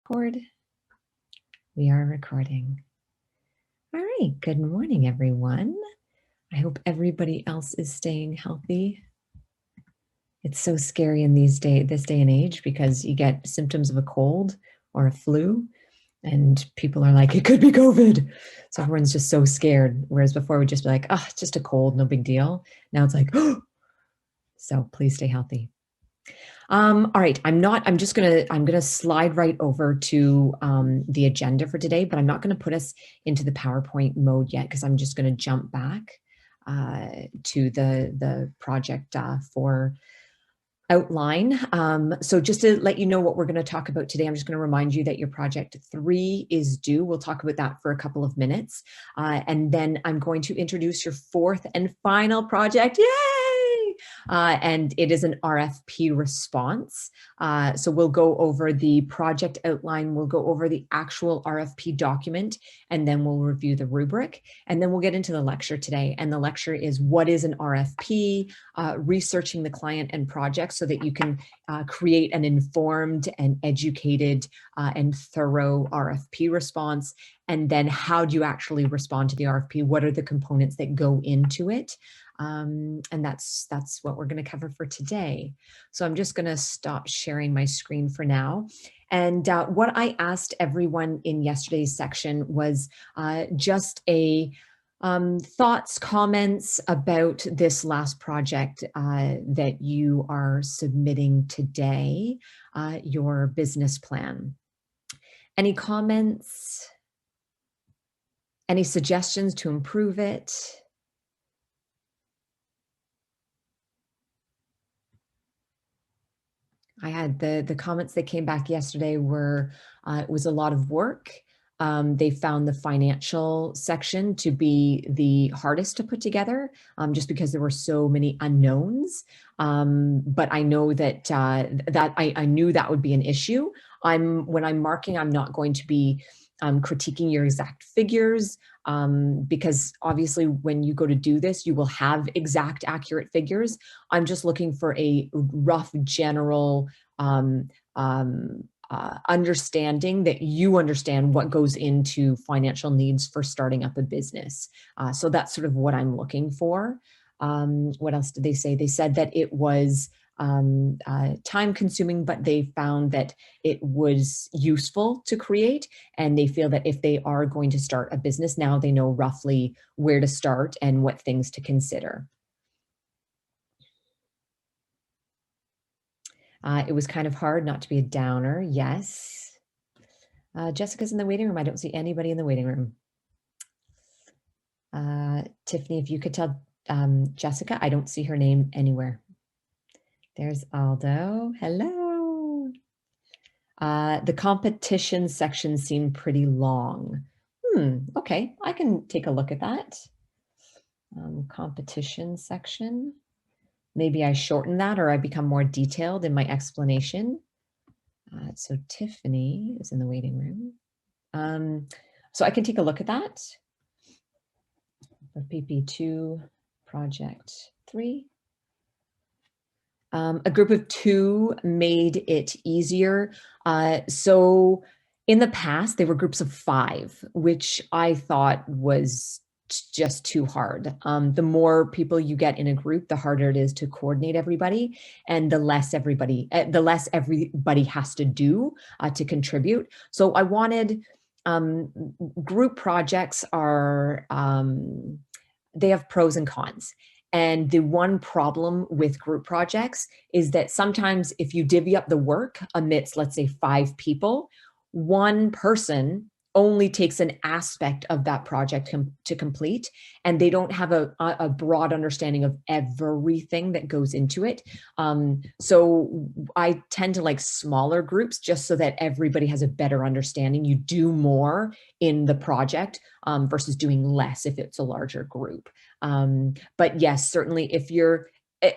record. We are recording. All right, good morning, everyone. I hope everybody else is staying healthy. It's so scary in this day and age because you get symptoms of a cold or a flu and people are like, it could be COVID. So everyone's just so scared. Whereas before we'd just be like, oh, it's just a cold, no big deal. Now it's like, oh, so please stay healthy. All right, I'm gonna slide right over to the agenda for today, but I'm not gonna put us into the PowerPoint mode yet because I'm just gonna jump back to the project for outline. So just to let you know what we're going to talk about today, I'm just going to remind you that your project 3 is due. We'll talk about that for a couple of minutes. And then I'm going to introduce your 4th and final project. Yay! And it is an RFP response. So we'll go over the project outline, we'll go over the actual RFP document, and then we'll review the rubric. And then we'll get into the lecture today. And the lecture is what is an RFP, researching the client and project so that you can create an informed and educated and thorough RFP response. And then how do you actually respond to the RFP? What are the components that go into it? And that's what we're going to cover for today. So I'm just going to stop sharing my screen for now. And what I asked everyone in yesterday's section was just a thoughts, comments about this last project that you are submitting today, your business plan. Any comments? Any suggestions to improve it? I had the comments that came back yesterday were, it was a lot of work. They found the financial section to be the hardest to put together just because there were so many unknowns. But I know that I knew that would be an issue. When I'm marking, I'm not going to be critiquing your exact figures because obviously when you go to do this, you will have exact accurate figures. I'm just looking for a rough general understanding that you understand what goes into financial needs for starting up a business. So that's sort of what I'm looking for. What else did they say? They said that it was time consuming, but they found that it was useful to create, and they feel that if they are going to start a business now, they know roughly where to start and what things to consider. It was kind of hard not to be a downer. Yes. Jessica's in the waiting room. I don't see anybody in the waiting room. Tiffany, if you could tell Jessica, I don't see her name anywhere. There's Aldo. Hello. The competition section seemed pretty long. Okay, I can take a look at that. Competition section. Maybe I shorten that or I become more detailed in my explanation. So Tiffany is in the waiting room. So I can take a look at that. For PP2, project 3. A group of 2 made it easier. So in the past, they were groups of 5, which I thought was just too hard. The more people you get in a group, the harder it is to coordinate everybody, and the less everybody has to do to contribute. So I wanted group projects are they have pros and cons. And the one problem with group projects is that sometimes if you divvy up the work amidst, let's say, 5 people, one person only takes an aspect of that project to complete, and they don't have a broad understanding of everything that goes into it. So I tend to like smaller groups just so that everybody has a better understanding. You do more in the project versus doing less if it's a larger group. But yes, certainly if you're,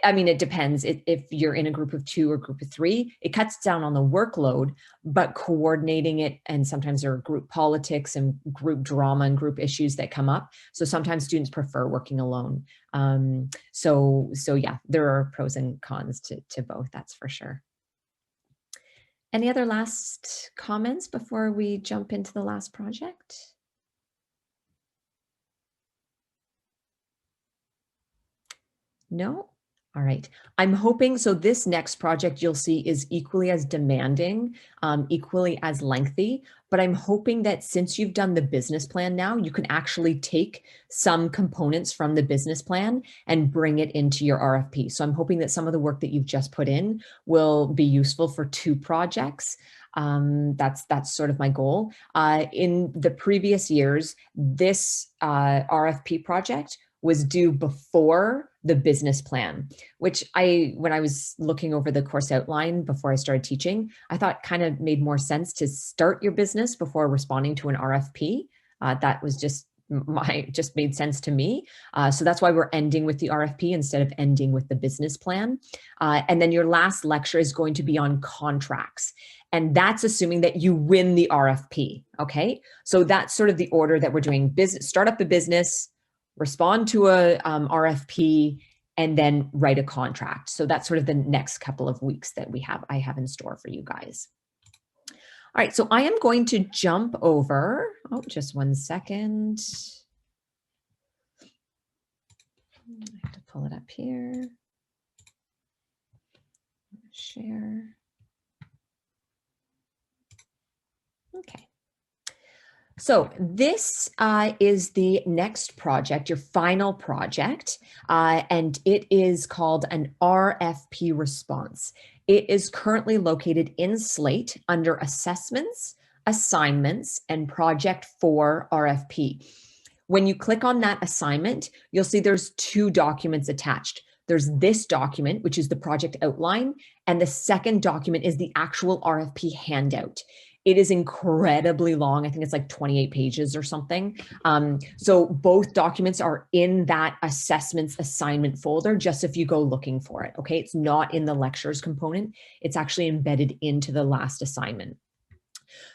I mean, it depends. If you're in a group of 2 or group of 3, it cuts down on the workload, but coordinating it, and sometimes there are group politics and group drama and group issues that come up. So sometimes students prefer working alone. So yeah, there are pros and cons to both, that's for sure. Any other last comments before we jump into the last project? No? All right. I'm hoping, so this next project you'll see is equally as demanding, equally as lengthy, but I'm hoping that since you've done the business plan now, you can actually take some components from the business plan and bring it into your RFP. So I'm hoping that some of the work that you've just put in will be useful for 2 projects. That's sort of my goal. In the previous years, this RFP project was due before the business plan, which when I was looking over the course outline before I started teaching, I thought kind of made more sense to start your business before responding to an RFP. That was just made sense to me. So that's why we're ending with the RFP instead of ending with the business plan. And then your last lecture is going to be on contracts. And that's assuming that you win the RFP, okay? So that's sort of the order that we're doing. Business, start up the business, respond to a RFP, and then write a contract. So that's sort of the next couple of weeks that I have in store for you guys. All right, so I am going to jump over, just one second. I have to pull it up here. Share. Okay. So this is the next project, your final project, and it is called an RFP Response. It is currently located in Slate under Assessments, Assignments, and Project 4 RFP. When you click on that assignment, you'll see there's 2 documents attached. There's this document, which is the project outline, and the second document is the actual RFP handout. It is incredibly long. I think it's like 28 pages or something. So both documents are in that assessments assignment folder, just if you go looking for it, okay? It's not in the lectures component. It's actually embedded into the last assignment.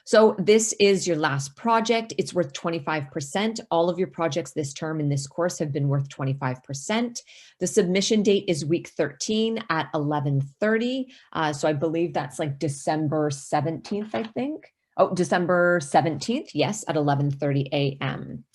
So this is your last project. It's worth 25%. All of your projects this term in this course have been worth 25%. The submission date is week 13 at 11:30. So I believe that's like December 17th, I think. Oh, December 17th, yes, at 11:30 a.m.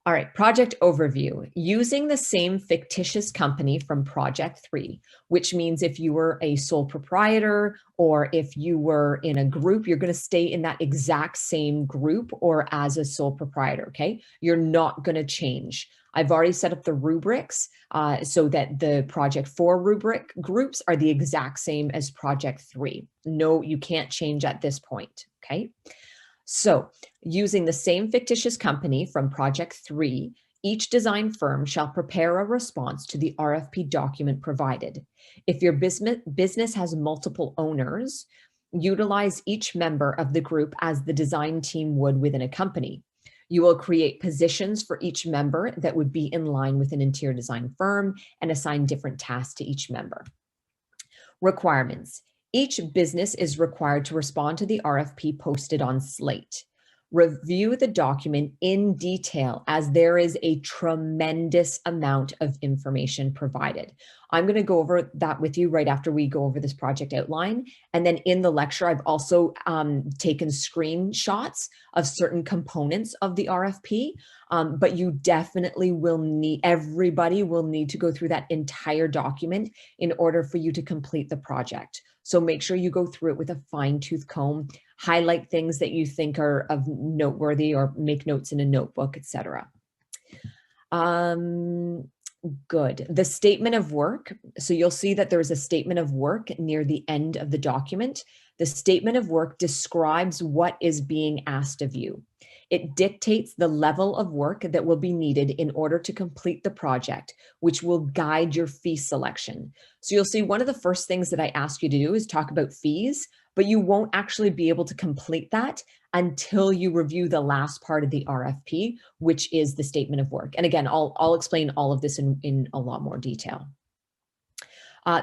All right, project overview. Using the same fictitious company from project 3, which means if you were a sole proprietor or if you were in a group, you're going to stay in that exact same group or as a sole proprietor, okay? You're not going to change. I've already set up the rubrics so that the project 4 rubric groups are the exact same as project 3. No, you can't change at this point, okay? So, using the same fictitious company from project 3, each design firm shall prepare a response to the RFP document provided. If your business has multiple owners, utilize each member of the group as the design team would within a company. You will create positions for each member that would be in line with an interior design firm and assign different tasks to each member. Requirements. Each business is required to respond to the RFP posted on Slate. Review the document in detail as there is a tremendous amount of information provided. I'm going to go over that with you right after we go over this project outline. And then in the lecture, I've also taken screenshots of certain components of the RFP, but you definitely will need, everybody will need to go through that entire document in order for you to complete the project. So make sure you go through it with a fine-tooth comb, highlight things that you think are of noteworthy or make notes in a notebook, etc. Good. The statement of work. So you'll see that there's a statement of work near the end of the document. The statement of work describes what is being asked of you. It dictates the level of work that will be needed in order to complete the project, which will guide your fee selection. So you'll see one of the first things that I ask you to do is talk about fees, but you won't actually be able to complete that until you review the last part of the RFP, which is the statement of work. And again, I'll explain all of this in a lot more detail.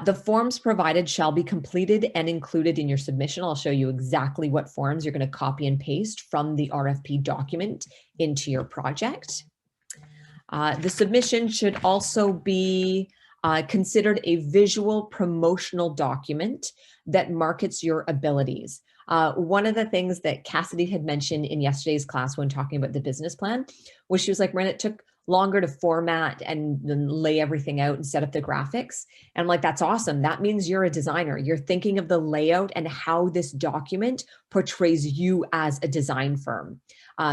The forms provided shall be completed and included in your submission. I'll show you exactly what forms you're going to copy and paste from the RFP document into your project. The submission should also be considered a visual promotional document that markets your abilities. One of the things that Cassidy had mentioned in yesterday's class when talking about the business plan was she was like, Miranda, it took longer to format and then lay everything out and set up the graphics. And I'm like, that's awesome. That means you're a designer. You're thinking of the layout and how this document portrays you as a design firm.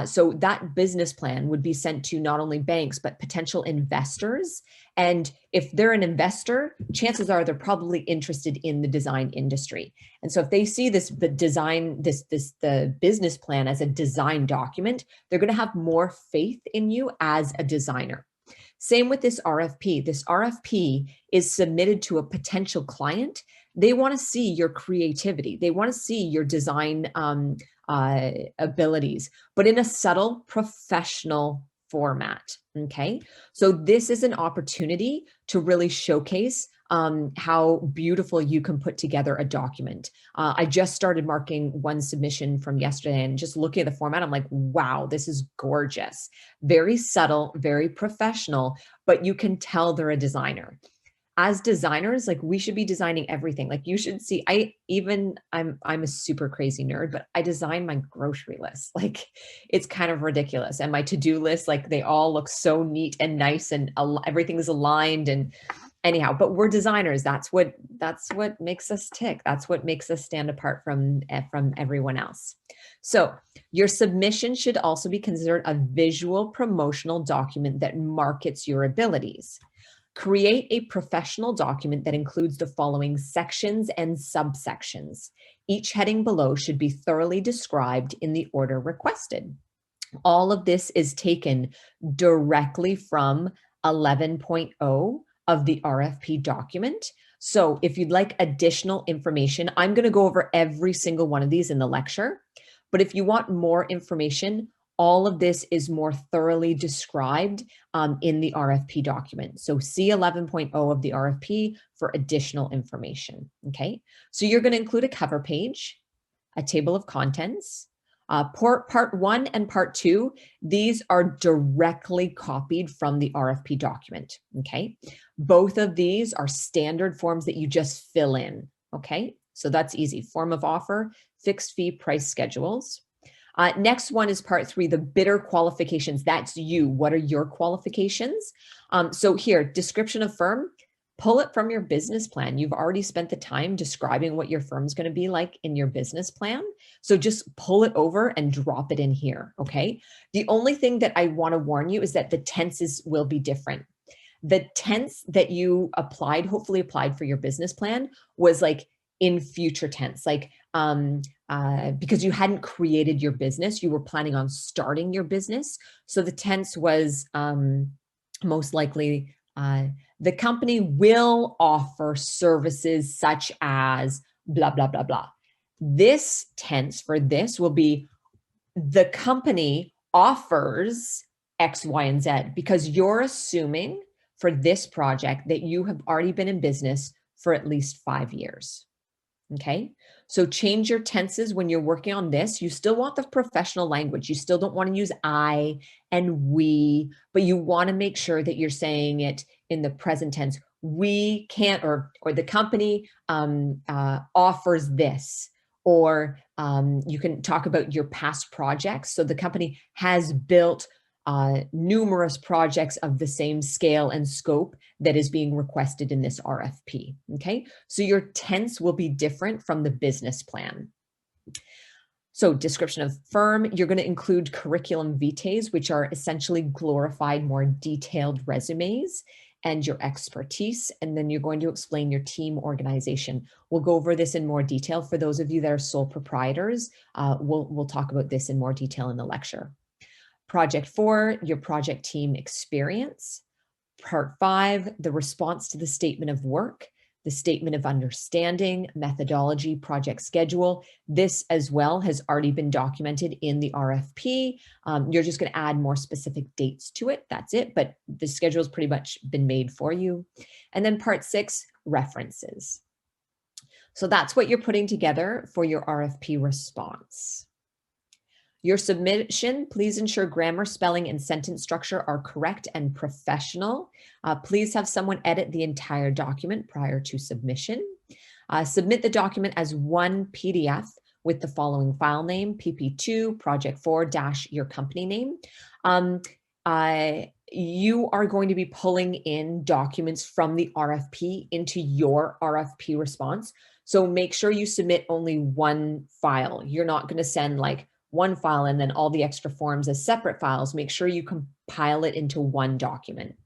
So that business plan would be sent to not only banks, but potential investors. And if they're an investor, chances are they're probably interested in the design industry. And so if they see the business plan as a design document, they're going to have more faith in you as a designer. Same with this RFP. This RFP is submitted to a potential client. They want to see your creativity. They want to see your design abilities, but in a subtle, professional format. Okay. So this is an opportunity to really showcase how beautiful you can put together a document. I just started marking one submission from yesterday, and just looking at the format, I'm like, wow, this is gorgeous. Very subtle, very professional, but you can tell they're a designer. As designers, like, we should be designing everything. Like, you should see, I'm a super crazy nerd, but I design my grocery list. Like, it's kind of ridiculous. And my to-do list, like, they all look so neat and nice, and everything is aligned. And anyhow, but we're designers. That's what makes us tick. That's what makes us stand apart from everyone else. So your submission should also be considered a visual promotional document that markets your abilities. Create a professional document that includes the following sections and subsections. Each heading below should be thoroughly described in the order requested. All of this is taken directly from 11.0 of the RFP document. So if you'd like additional information, I'm going to go over every single one of these in the lecture. But if you want more information, all of this is more thoroughly described in the RFP document. So see 11.0 of the RFP for additional information, okay? So you're gonna include a cover page, a table of contents. Part 1 and part 2, these are directly copied from the RFP document, okay? Both of these are standard forms that you just fill in, okay? So that's easy. Form of offer, fixed fee price schedules. Next one is part 3, the bidder qualifications. That's you. What are your qualifications? So here, description of firm, pull it from your business plan. You've already spent the time describing what your firm's going to be like in your business plan. So just pull it over and drop it in here, okay? The only thing that I want to warn you is that the tenses will be different. The tense that you hopefully applied for your business plan, was like in future tense, like because you hadn't created your business, you were planning on starting your business. So the tense was most likely, the company will offer services such as blah, blah, blah, blah. This tense for this will be, the company offers X, Y, and Z, because you're assuming for this project that you have already been in business for at least 5 years. Okay, so change your tenses when you're working on this. You still want the professional language. You still don't want to use I and we, but you want to make sure that you're saying it in the present tense. We can't, or the company offers this, or you can talk about your past projects. So the company has built numerous projects of the same scale and scope that is being requested in this RFP, okay? So your tense will be different from the business plan. So description of firm, you're going to include curriculum vitae, which are essentially glorified, more detailed resumes, and your expertise, and then you're going to explain your team organization. We'll go over this in more detail. For those of you that are sole proprietors, we'll talk about this in more detail in the lecture. Project 4, your project team experience. Part 5, the response to the statement of work, the statement of understanding, methodology, project schedule. This as well has already been documented in the RFP. You're just going to add more specific dates to it. That's it, but the schedule has pretty much been made for you. And then part 6, references. So that's what you're putting together for your RFP response. Your submission, please ensure grammar, spelling, and sentence structure are correct and professional. Please have someone edit the entire document prior to submission. Submit the document as one PDF with the following file name, PP2 project 4 - your company name. You are going to be pulling in documents from the RFP into your RFP response. So make sure you submit only one file. You're not going to send like one file and then all the extra forms as separate files. Make sure you compile it into one document.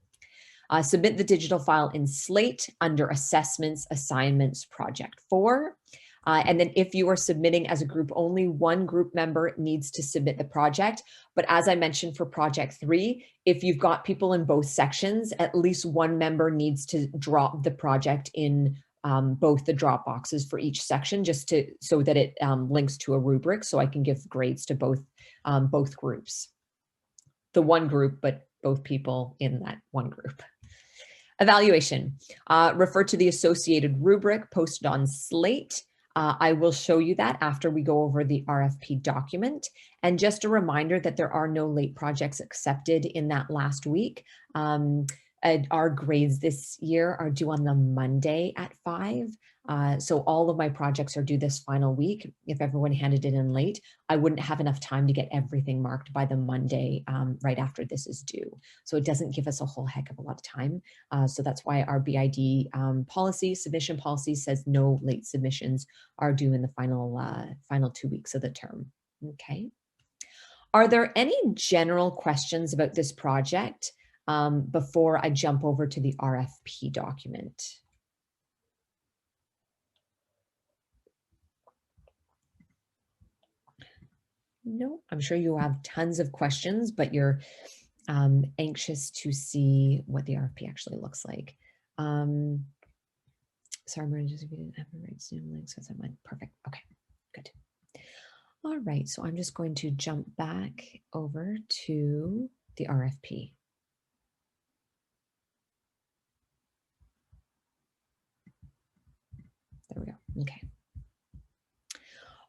Submit the digital file in Slate under Assessments, Assignments, Project 4. And then if you are submitting as a group, only one group member needs to submit the project. But as I mentioned for Project 3, if you've got people in both sections, at least one member needs to drop the project in both the drop boxes for each section, just so that it links to a rubric, so I can give grades to both groups. The one group, but both people in that one group. Evaluation. Refer to the associated rubric posted on Slate. I will show you that after we go over the RFP document. And just a reminder that there are no late projects accepted in that last week. Our grades this year are due on the Monday at 5. So all of my projects are due this final week. If everyone handed it in late, I wouldn't have enough time to get everything marked by the Monday right after this is due. So it doesn't give us a whole heck of a lot of time. So that's why our BID submission policy says no late submissions are due in the final 2 weeks of the term. Okay. Are there any general questions about this project before I jump over to the RFP document? No, I'm sure you have tons of questions, but you're anxious to see what the RFP actually looks like. Sorry, Maria, just if you didn't have the right Zoom link, so that's mine. Perfect. Okay, good. All right, so I'm just going to jump back over to the RFP. There we go. Okay.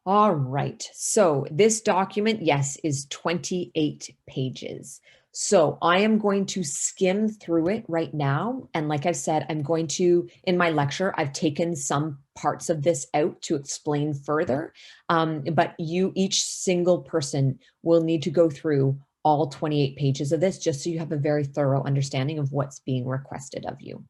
All right, so this document, yes, is 28 pages. So I am going to skim through it right now. And like I've said, I'm going to, in my lecture, I've taken some parts of this out to explain further. But each single person will need to go through all 28 pages of this just so you have a very thorough understanding of what's being requested of you.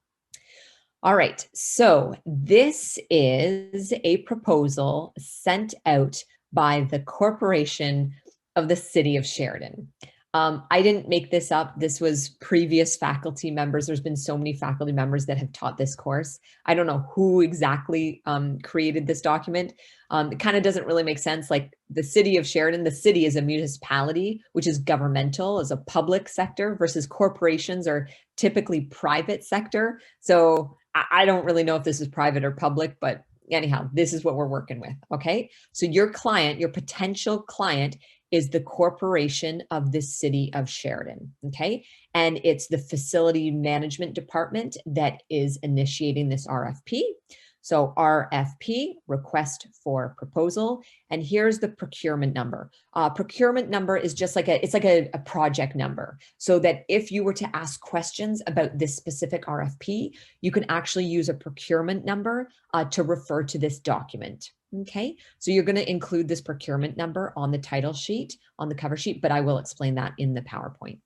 All right, so this is a proposal sent out by the Corporation of the City of Sheridan. I didn't make this up. This was previous faculty members. There's been so many faculty members that have taught this course. I don't know who exactly created this document. It kind of doesn't really make sense. Like the City of Sheridan, the city is a municipality, which is governmental, as a public sector, versus corporations are typically private sector. So I don't really know if this is private or public, but anyhow, this is what we're working with, okay? So your client, your potential client, is the Corporation of the City of Sheridan, okay? And it's the Facility Management Department that is initiating this RFP. So RFP, request for proposal, and here's the procurement number. Procurement number is just like it's like a project number, so that if you were to ask questions about this specific RFP, you can actually use a procurement number to refer to this document. Okay, so you're going to include this procurement number on the title sheet, on the cover sheet, but I will explain that in the PowerPoint.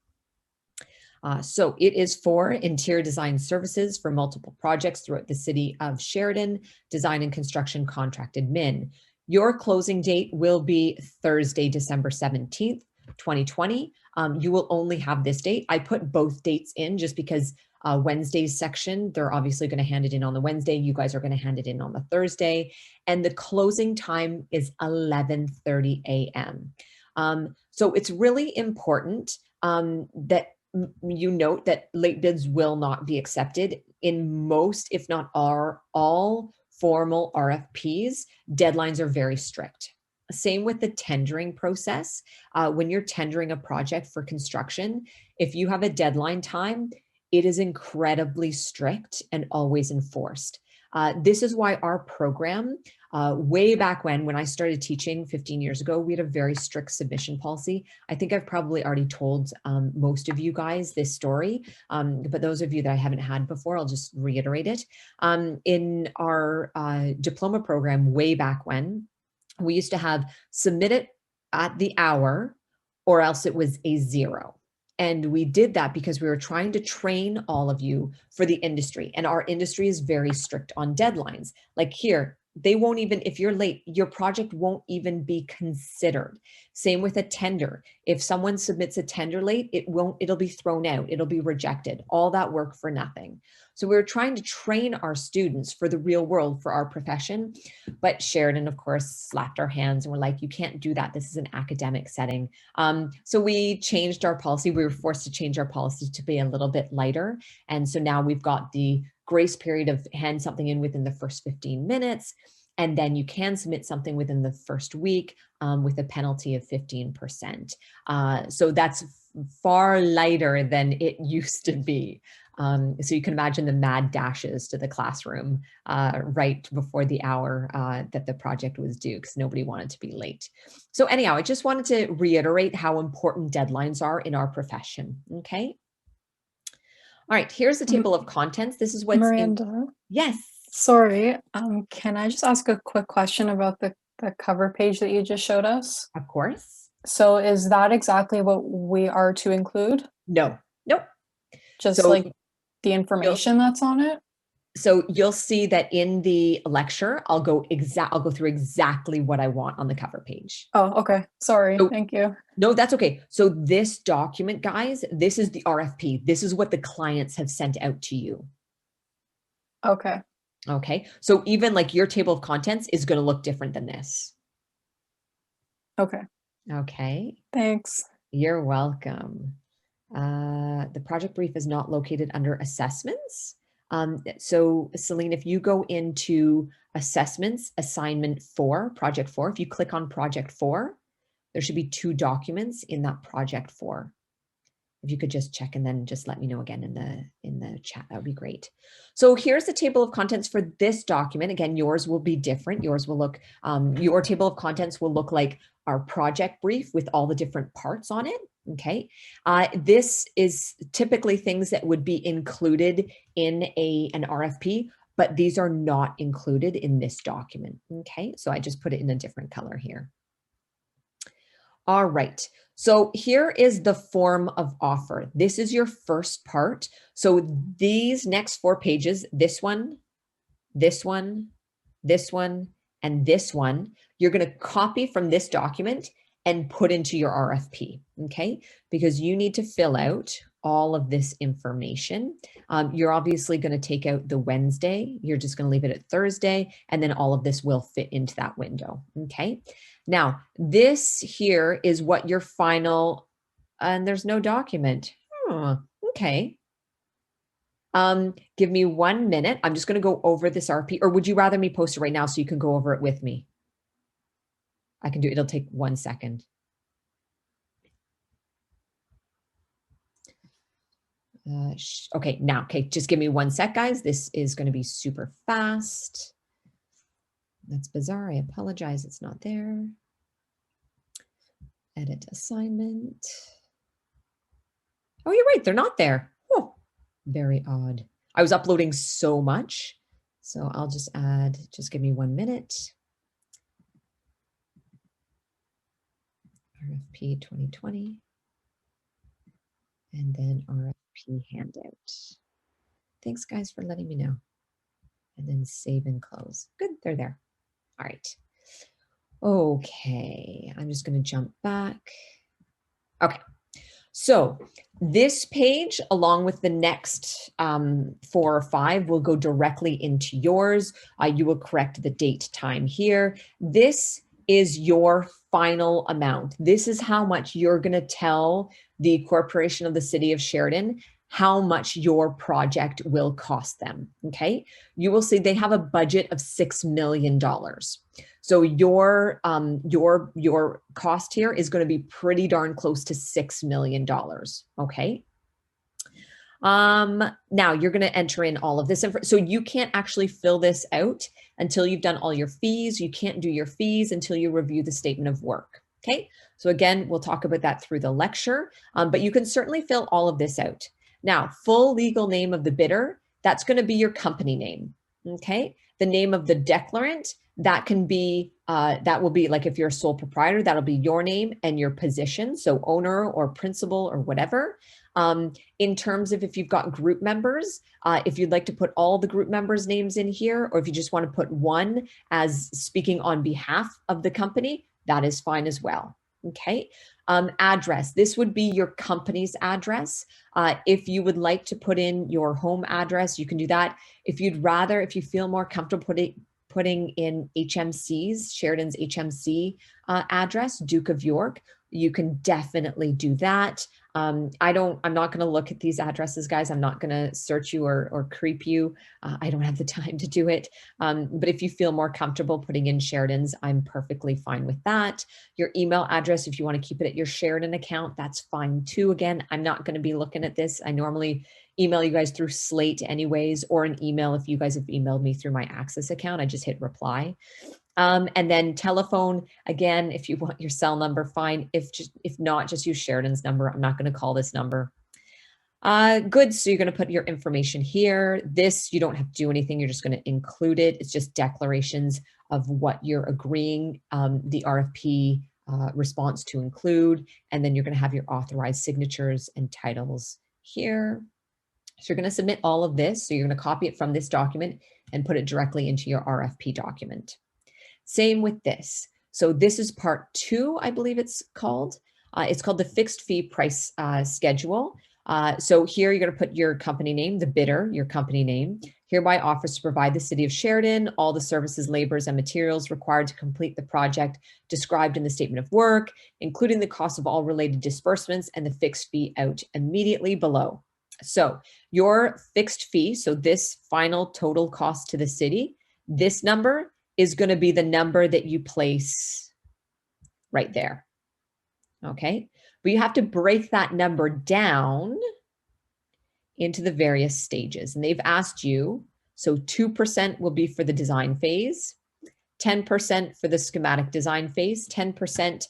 So it is for interior design services for multiple projects throughout the city of Sheridan, design and construction contract admin. Your closing date will be Thursday, December 17th, 2020. You will only have this date. I put both dates in just because Wednesday's section, they're obviously going to hand it in on the Wednesday. You guys are going to hand it in on the Thursday. And the closing time is 11:30 a.m. So it's really important that you note that late bids will not be accepted in most, if not all formal RFPs. Deadlines are very strict. Same with the tendering process. When you're tendering a project for construction, if you have a deadline time, it is incredibly strict and always enforced. This is why our program Way back when I started teaching 15 years ago, we had a very strict submission policy. I think I've probably already told most of you guys this story, but those of you that I haven't had before, I'll just reiterate it. In our diploma program way back when, we used to have submit it at the hour or else it was a 0. And we did that because we were trying to train all of you for the industry. And our industry is very strict on deadlines. Like here, they won't even, if you're late, your project won't even be considered. Same with a tender. If someone submits a tender late, it'll be thrown out. It'll be rejected. All that work for nothing. So we were trying to train our students for the real world, for our profession. But Sheridan, of course, slapped our hands and we're like, you can't do that. This is an academic setting. So we changed our policy. We were forced to change our policy to be a little bit lighter. And so now we've got the grace period of hand something in within the first 15 minutes. And then you can submit something within the first week with a penalty of 15%. So that's far lighter than it used to be. So you can imagine the mad dashes to the classroom right before the hour that the project was due, because nobody wanted to be late. So anyhow, I just wanted to reiterate how important deadlines are in our profession, okay? All right, here's the table of contents. This is what's Miranda. Yes. Sorry, can I just ask a quick question about the cover page that you just showed us? Of course. So is that exactly what we are to include? No, nope. Just So like the information that's on it? So you'll see that in the lecture, I'll go through exactly what I want on the cover page. Oh, okay. Sorry. So, thank you. No, that's okay. So this document, guys, this is the RFP. This is what the clients have sent out to you. Okay. Okay. So even like your table of contents is going to look different than this. Okay. Okay. Thanks. You're welcome. The project brief is not located under assessments. So Celine, if you go into assessments, assignment 4, project 4, if you click on project 4, there should be 2 documents in that project 4. If you could just check and then just let me know again in the chat, that would be great. So here's the table of contents for this document. Again, yours will be different. Yours will look, your table of contents will look like our project brief with all the different parts on it. Okay. This is typically things that would be included in an RFP, but these are not included in this document. Okay. So I just put it in a different color here. All right. So here is the form of offer. This is your first part. So these next 4 pages, this one, this one, this one, and this one, you're going to copy from this document and put into your RFP, okay? Because you need to fill out all of this information. You're obviously going to take out the Wednesday. You're just going to leave it at Thursday, and then all of this will fit into that window, okay? Now, this here is what your final, and there's no document. Okay. Give me 1 minute. I'm just going to go over this RFP, or would you rather me post it right now so you can go over it with me? I can do it. It'll take 1 second. Okay, now, okay, just give me 1 sec, guys. This is going to be super fast. That's bizarre. I apologize. It's not there. Edit assignment. Oh, you're right. They're not there. Oh, very odd. I was uploading so much. So I'll just add, just give me 1 minute. RFP 2020. And then RFP handout. Thanks, guys, for letting me know. And then save and close. Good, they're there. All right. Okay, I'm just going to jump back. Okay, so this page, along with the next 4 or 5, will go directly into yours. You will correct the date time here. This is your final amount. This is how much you're going to tell the corporation of the city of Sheridan how much your project will cost them, okay? You will see they have a budget of $6 million. So your cost here is going to be pretty darn close to $6 million, okay? Now you're going to enter in all of this info. So you can't actually fill this out until you've done all your fees. You can't do your fees until you review the statement of work. Okay. So again, we'll talk about that through the lecture, but you can certainly fill all of this out. Now, full legal name of the bidder, that's going to be your company name. Okay. The name of the declarant, that can be, that will be like if you're a sole proprietor, that'll be your name and your position. So owner or principal or whatever. In terms of if you've got group members, if you'd like to put all the group members' names in here, or if you just want to put one as speaking on behalf of the company, that is fine as well. Okay. Address, this would be your company's address. If you would like to put in your home address, you can do that. If you'd rather, if you feel more comfortable putting in HMC's, Sheridan's HMC address, Duke of York, you can definitely do that. I'm not going to look at these addresses, guys. I'm not going to search you or creep you. I don't have the time to do it. But if you feel more comfortable putting in Sheridan's, I'm perfectly fine with that. Your email address, if you want to keep it at your Sheridan account, that's fine too. Again, I'm not going to be looking at this. I normally email you guys through Slate anyways, or an email. If you guys have emailed me through my Access account, I just hit reply. And then telephone, again, if you want your cell number, fine. If not, just use Sheridan's number. I'm not going to call this number. Good, so you're going to put your information here. This, you don't have to do anything. You're just going to include it. It's just declarations of what you're agreeing the RFP response to include. And then you're going to have your authorized signatures and titles here. So you're going to submit all of this. So you're going to copy it from this document and put it directly into your RFP document. Same with this. So this is part 2, I believe it's called. It's called the fixed fee price schedule. So here you're going to put your company name, the bidder, your company name, hereby offers to provide the city of Sheridan all the services, labors, and materials required to complete the project described in the statement of work, including the cost of all related disbursements and the fixed fee out immediately below. So your fixed fee, so this final total cost to the city, this number is going to be the number that you place right there. Okay. But you have to break that number down into the various stages. And they've asked you, so 2% will be for the design phase, 10% for the schematic design phase, 10%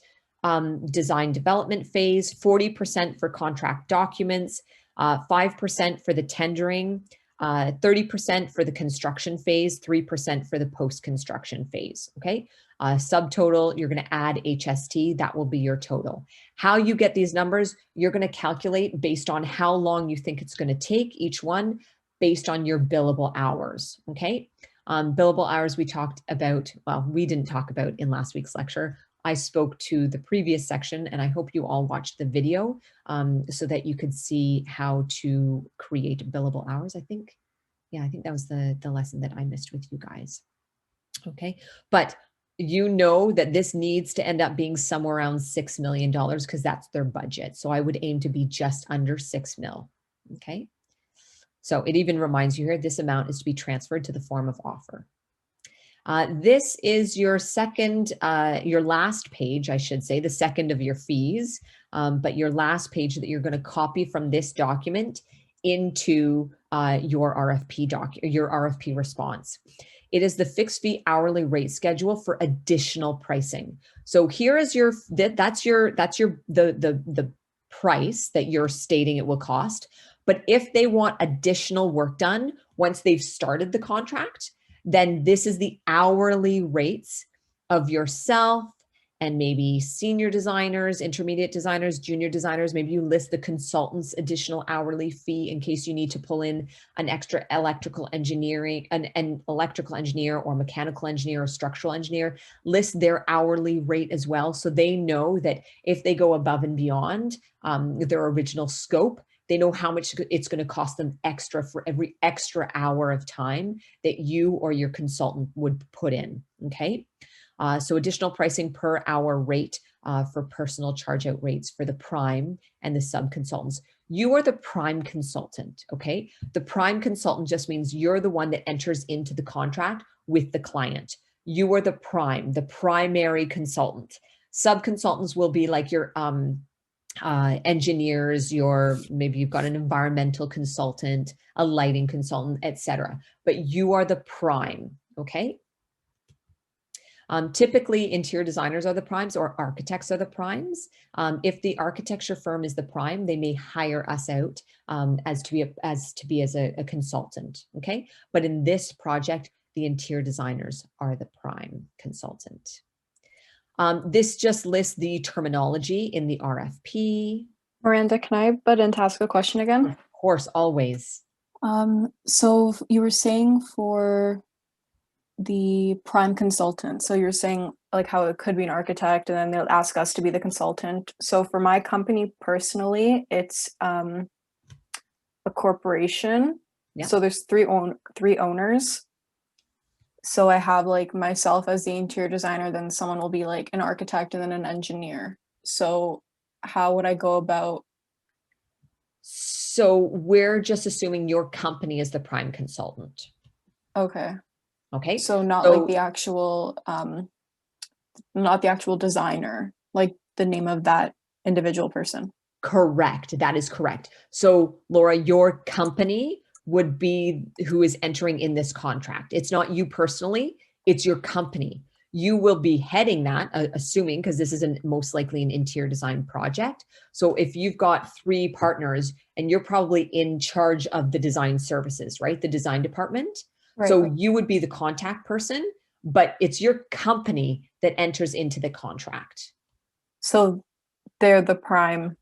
design development phase, 40% for contract documents, 5% for the tendering, 30% for the construction phase, 3% for the post-construction phase, okay? Subtotal, you're gonna add HST, that will be your total. How you get these numbers, you're gonna calculate based on how long you think it's gonna take each one, based on your billable hours, okay? Billable hours we talked about, well, we didn't talk about in last week's lecture. I spoke to the previous section, and I hope you all watched the video so that you could see how to create billable hours, I think. Yeah, I think that was the lesson that I missed with you guys. Okay, but you know that this needs to end up being somewhere around $6 million because that's their budget. So I would aim to be just under 6 mil, okay? So it even reminds you here, this amount is to be transferred to the form of offer. This is your second, your last page, I should say, the second of your fees, but your last page that you're going to copy from this document into your RFP response. It is the fixed fee hourly rate schedule for additional pricing. So here is your the price that you're stating it will cost. But if they want additional work done once they've started the contract, then this is the hourly rates of yourself and maybe senior designers, intermediate designers, junior designers. Maybe you list the consultant's additional hourly fee in case you need to pull in an extra electrical engineering, an electrical engineer or mechanical engineer or structural engineer. List their hourly rate as well, so they know that if they go above and beyond their original scope, they know how much it's going to cost them extra for every extra hour of time that you or your consultant would put in, okay? So additional pricing per hour rate for personal charge out rates for the prime and the sub-consultants. You are the prime consultant, okay? The prime consultant just means you're the one that enters into the contract with the client. You are the prime, the primary consultant. Sub-consultants will be like your engineers, maybe you've got an environmental consultant, a lighting consultant, etc. But you are the prime, okay? Typically, interior designers are the primes or architects are the primes. If the architecture firm is the prime, they may hire us out as a consultant, okay? But in this project, the interior designers are the prime consultant. This just lists the terminology in the RFP. Miranda, can I butt in to ask a question again? Of course, always. So you were saying for the prime consultant, so you're saying like how it could be an architect and then they'll ask us to be the consultant. So for my company personally, it's a corporation. Yeah. So there's three owners. So I have like myself as the interior designer, then someone will be like an architect and then an engineer. So how would I go about? So we're just assuming your company is the prime consultant. Okay. Okay. So not like the actual, not the actual designer, like the name of that individual person. Correct. That is correct. So Laura, your company would be who is entering in this contract. It's not you personally, it's your company. You will be heading that, assuming, because this is most likely an interior design project. So if you've got 3 partners and you're probably in charge of the design services, right? The design department. Right. So you would be the contact person, but it's your company that enters into the contract. So they're the prime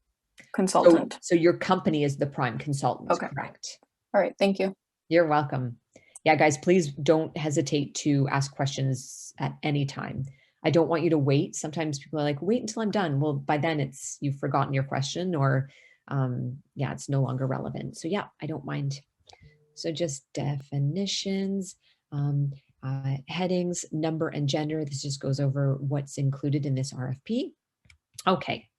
consultant. So your company is the prime consultant, okay. Correct? All right, thank you. You're welcome. Yeah, guys, please don't hesitate to ask questions at any time. I don't want you to wait. Sometimes people are like, wait until I'm done. Well, by then you've forgotten your question or yeah, it's no longer relevant. So yeah, I don't mind. So just definitions, headings, number and gender. This just goes over what's included in this RFP. Okay.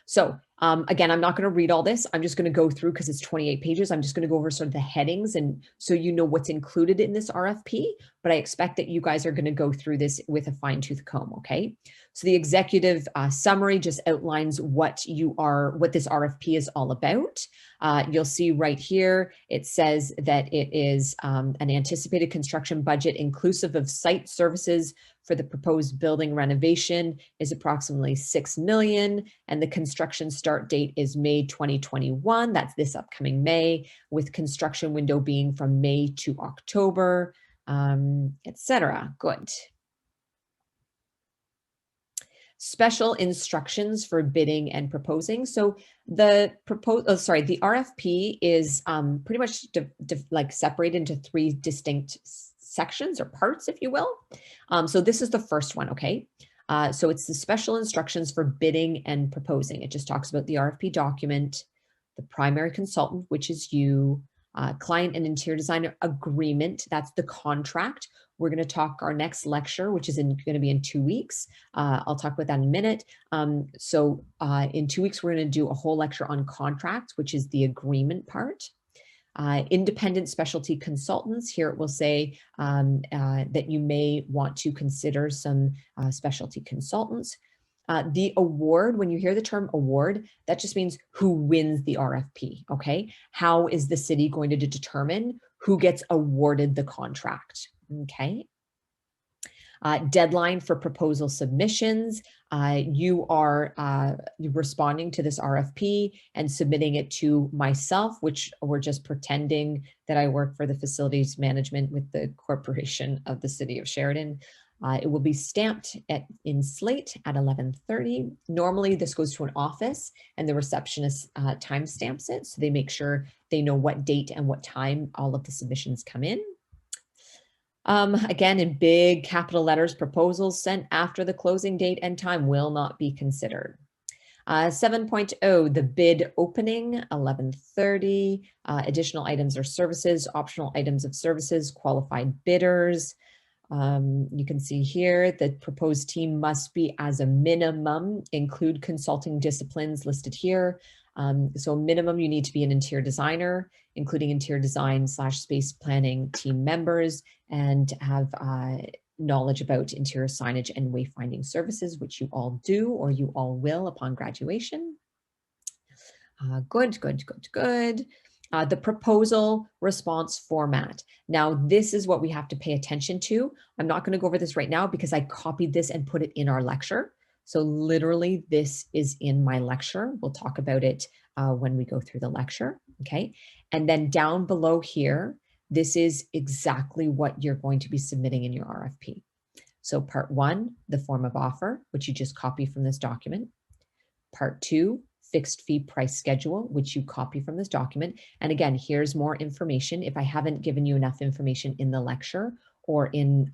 So again, I'm not going to read all this. I'm just going to go through because it's 28 pages. I'm just going to go over sort of the headings and so you know what's included in this RFP, but I expect that you guys are going to go through this with a fine-tooth comb, okay? So the executive summary just outlines what this RFP is all about. You'll see right here, it says that it is an anticipated construction budget inclusive of site services for the proposed building renovation is approximately $6 million, and the construction start date is May 2021. That's this upcoming May, with construction window being from May to October, etc. Good. Special instructions for bidding and proposing. So the RFP is pretty much like separated into 3 distinct sections or parts, if you will. So this is the first one, okay? So it's the special instructions for bidding and proposing. It just talks about the RFP document, the primary consultant, which is you, client and interior designer agreement, that's the contract. We're going to talk our next lecture, which is going to be in 2 weeks. I'll talk about that in a minute. So in 2 weeks, we're going to do a whole lecture on contracts, which is the agreement part. Independent specialty consultants, here it will say that you may want to consider some specialty consultants. The award, when you hear the term award, that just means who wins the RFP, okay? How is the city going to determine who gets awarded the contract, okay? Deadline for proposal submissions. You are responding to this RFP and submitting it to myself, which we're just pretending that I work for the facilities management with the Corporation of the City of Sheridan. It will be stamped in slate at 11:30. Normally this goes to an office and the receptionist time stamps it. So they make sure they know what date and what time all of the submissions come in. Again, in big capital letters, proposals sent after the closing date and time will not be considered. 7.0, the bid opening, 11:30. Additional items or services, optional items of services, qualified bidders. You can see here the proposed team must be, as a minimum, include consulting disciplines listed here. So minimum, you need to be an interior designer, including interior design / space planning team members, and have knowledge about interior signage and wayfinding services, which you all do or you all will upon graduation. Good, good, good, good. The proposal response format. Now, this is what we have to pay attention to. I'm not going to go over this right now because I copied this and put it in our lecture. So literally, this is in my lecture. We'll talk about it when we go through the lecture, okay? And then down below here, this is exactly what you're going to be submitting in your RFP. So part 1, the form of offer, which you just copy from this document. Part 2, fixed fee price schedule, which you copy from this document. And again, here's more information. If I haven't given you enough information in the lecture or in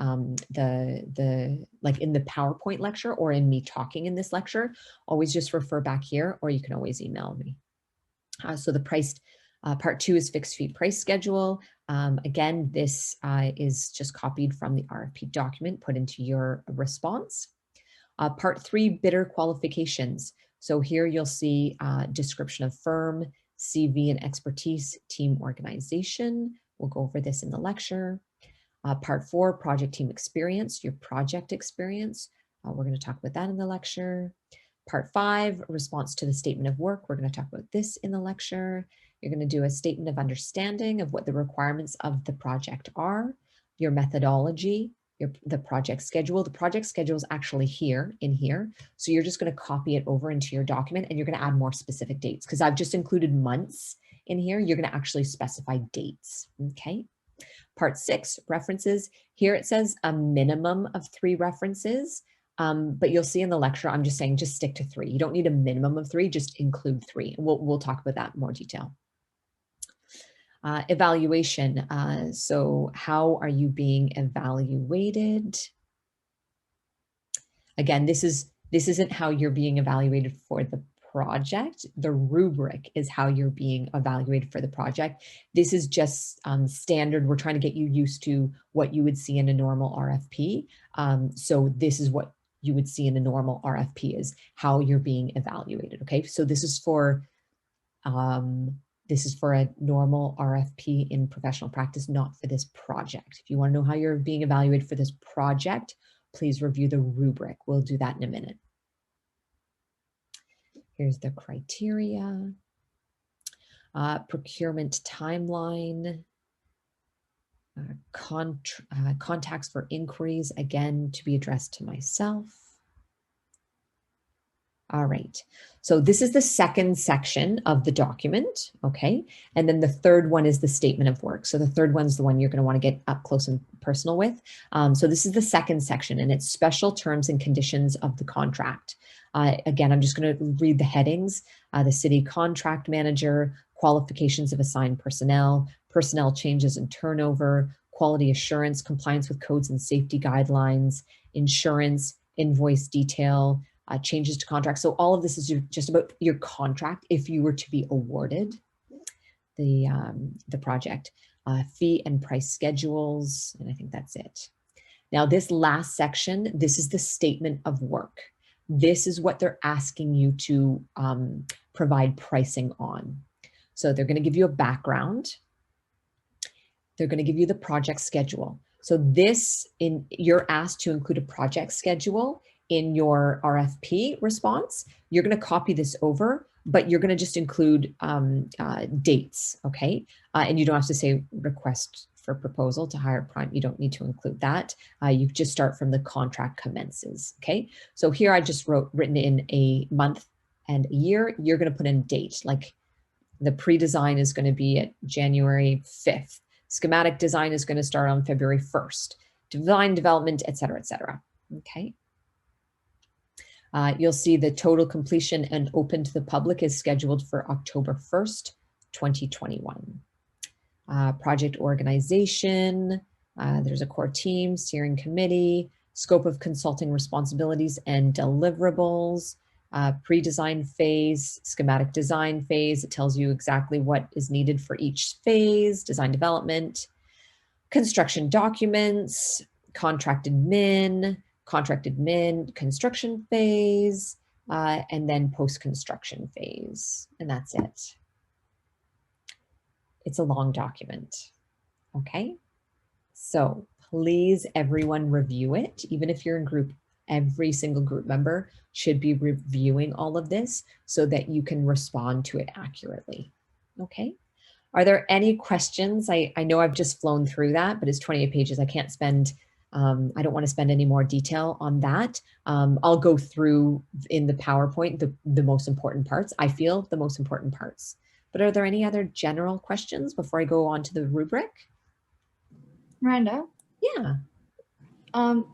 like in the PowerPoint lecture or in me talking in this lecture, always just refer back here, or you can always email me. So the price, part 2 is fixed fee price schedule. Again, this is just copied from the RFP document, put into your response. Part 3, bidder qualifications. So here you'll see description of firm, CV and expertise, team organization. We'll go over this in the lecture. Part 4, project team experience, your project experience. We're going to talk about that in the lecture. Part 5, response to the statement of work. We're going to talk about this in the lecture. You're going to do a statement of understanding of what the requirements of the project are, your methodology, the project schedule. The project schedule is actually in here. So you're just going to copy it over into your document and you're going to add more specific dates because I've just included months in here. You're going to actually specify dates. Okay. Part 6, references. Here it says a minimum of 3 references. But you'll see in the lecture, I'm just saying, just stick to 3. You don't need a minimum of 3, just include 3. We'll talk about that in more detail. Evaluation. So how are you being evaluated? Again, this isn't how you're being evaluated for the project. The rubric is how you're being evaluated for the project. This is just standard. We're trying to get you used to what you would see in a normal RFP. So this is what you would see in a normal RFP is how you're being evaluated. Okay, so this is for a normal RFP in professional practice, not for this project. If you want to know how you're being evaluated for this project, please review the rubric. We'll do that in a minute. Here's the criteria. Procurement timeline. Contacts for inquiries, again, to be addressed to myself. All right, so this is the second section of the document, okay? And then the third one is the statement of work. So the third one's the one you're gonna wanna get up close and personal with. So this is the second section and it's special terms and conditions of the contract. Again, I'm just gonna read the headings. The city contract manager, qualifications of assigned personnel, personnel changes and turnover, quality assurance, compliance with codes and safety guidelines, insurance, invoice detail, changes to contracts. So all of this is just about your contract if you were to be awarded the project. Fee and price schedules, and I think that's it. Now this last section, this is the statement of work. This is what they're asking you to provide pricing on. So they're going to give you a background. They're going to give you the project schedule. So you're asked to include a project schedule in your RFP response. You're going to copy this over, but you're going to just include dates, okay? And you don't have to say request for proposal to hire prime. You don't need to include that. You just start from the contract commences, okay? So here I just written in a month and a year. You're going to put in date, like the pre-design is going to be at January 5th. Schematic design is going to start on February 1st. Design development, et cetera, okay? You'll see the total completion and open to the public is scheduled for October 1st, 2021. Project organization, there's a core team, steering committee, scope of consulting responsibilities and deliverables, pre-design phase, schematic design phase. It tells you exactly what is needed for each phase, design development, construction documents, contract admin, construction phase, and then post-construction phase, and that's it. It's a long document, okay? So please, everyone, review it, even if you're in group Every single group member should be reviewing all of this so that you can respond to it accurately. Okay. Are there any questions? I know I've just flown through that, but it's 28 pages. I can't spend, I don't want to spend any more detail on that. I'll go through in the PowerPoint, the most important parts. I feel the most important parts. But are there any other general questions before I go on to the rubric? Miranda? Yeah.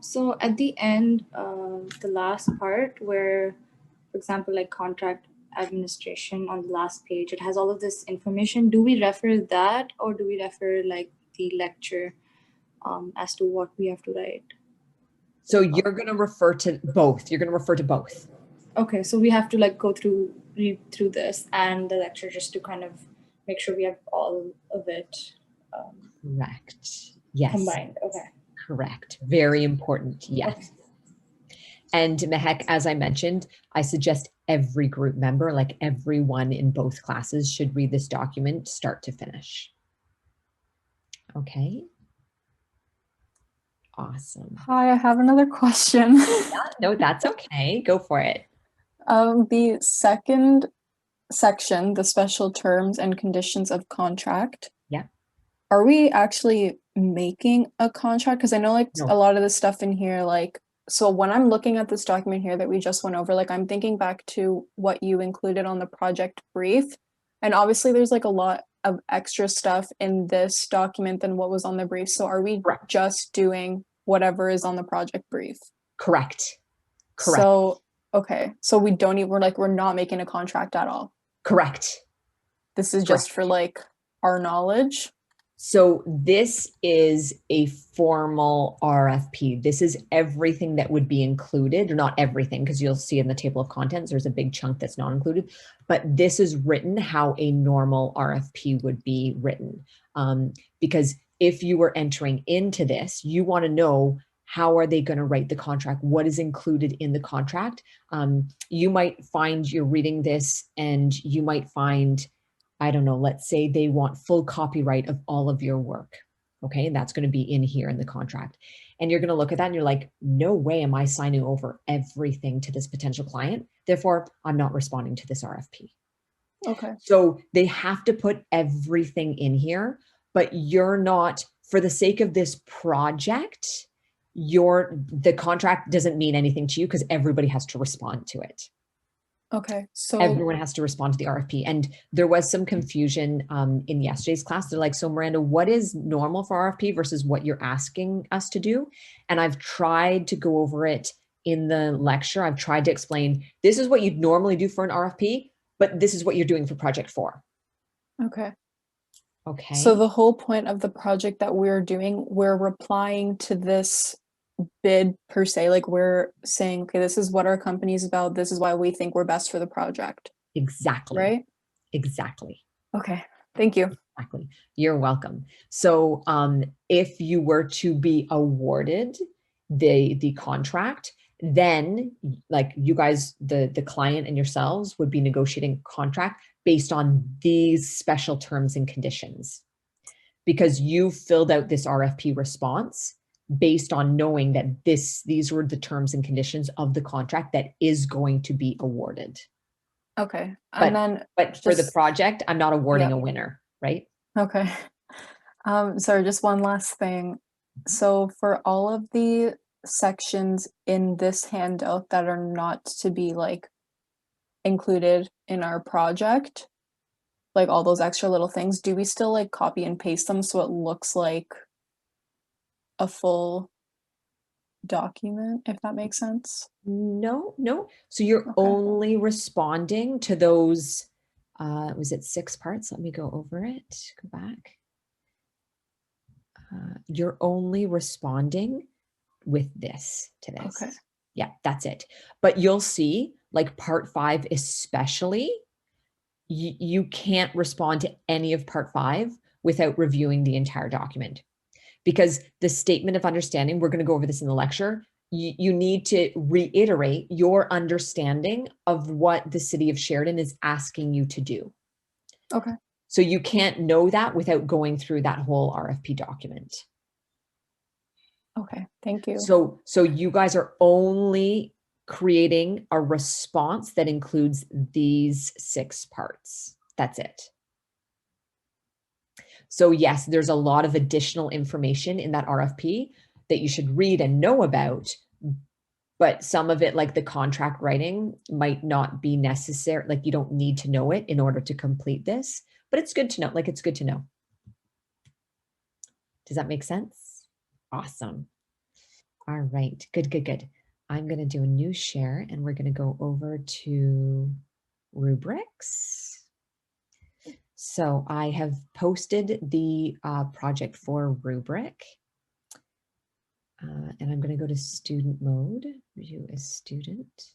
So at the end, the last part where, for example, like contract administration on the last page, it has all of this information. Do we refer that, or do we refer like the lecture as to what we have to write? So you're going to refer to both. You're going to refer to both. Okay, so we have to like read through this and the lecture just to kind of make sure we have all of it Correct. Yes. combined. Okay. Correct. Very important. Yes. Okay. And Mehek, as I mentioned, I suggest every group member, like everyone in both classes, should read this document start to finish. Okay. Awesome. Hi, I have another question. Yeah, no, that's okay. Go for it. The second section, the special terms and conditions of contract. Yeah. Are we actually making a contract? Because I know like No. a lot of the stuff in here, like, so when I'm looking at this document here that we just went over, like I'm thinking back to what you included on the project brief. And obviously there's like a lot of extra stuff in this document than what was on the brief. So are we Correct. just doing whatever is on the project brief? Correct. Correct. So, okay. So we don't even, we're not making a contract at all. Correct. This is just for like our knowledge. So this is a formal RFP. This is everything that would be included, or not everything, because you'll see in the table of contents, there's a big chunk that's not included, but this is written how a normal RFP would be written. Because if you were entering into this, you want to know, how are they going to write the contract? What is included in the contract? You might find you're reading this and you might find, I don't know, let's say they want full copyright of all of your work. Okay, and that's going to be in here in the contract. And you're going to look at that and you're like, no way am I signing over everything to this potential client. Therefore, I'm not responding to this RFP. Okay. So they have to put everything in here, but you're not, for the sake of this project, the contract doesn't mean anything to you because everybody has to respond to it. Okay, so everyone has to respond to the RFP. And there was some confusion in yesterday's class. They're like, so Miranda, what is normal for RFP versus what you're asking us to do? And I've tried to go over it in the lecture. I've tried to explain, this is what you'd normally do for an RFP, but this is what you're doing for project 4. okay. Okay. So the whole point of the project that we're doing, we're replying to this bid per se, like we're saying, okay, this is what our company is about. This is why we think we're best for the project. Exactly. Right? Exactly. Okay. Thank you. Exactly. You're welcome. So if you were to be awarded the contract, then like you guys, the client and yourselves would be negotiating contract based on these special terms and conditions, because you filled out this RFP response based on knowing that these were the terms and conditions of the contract that is going to be awarded. Okay. And but for the project, I'm not awarding a winner, right? Okay. Sorry, just one last thing. So for all of the sections in this handout that are not to be like included in our project, like all those extra little things, do we still like copy and paste them so it looks like a full document, if that makes sense? No. So you're only responding to those, was it 6 parts? Let me go over it, go back. You're only responding with this to this. Okay. Yeah, that's it. But you'll see, like part 5 especially, you can't respond to any of part 5 without reviewing the entire document. Because the statement of understanding, we're going to go over this in the lecture, you need to reiterate your understanding of what the city of Sheridan is asking you to do. Okay. So you can't know that without going through that whole RFP document. Okay, thank you. So you guys are only creating a response that includes these 6 parts. That's it. So yes, there's a lot of additional information in that RFP that you should read and know about, but some of it, like the contract writing, might not be necessary. Like you don't need to know it in order to complete this, but it's good to know. Like it's good to know. Does that make sense? Awesome. All right, good, good, good. I'm going to do a new share and we're going to go over to Rubrics. So I have posted the project for Rubric. And I'm going to go to student mode, view as student,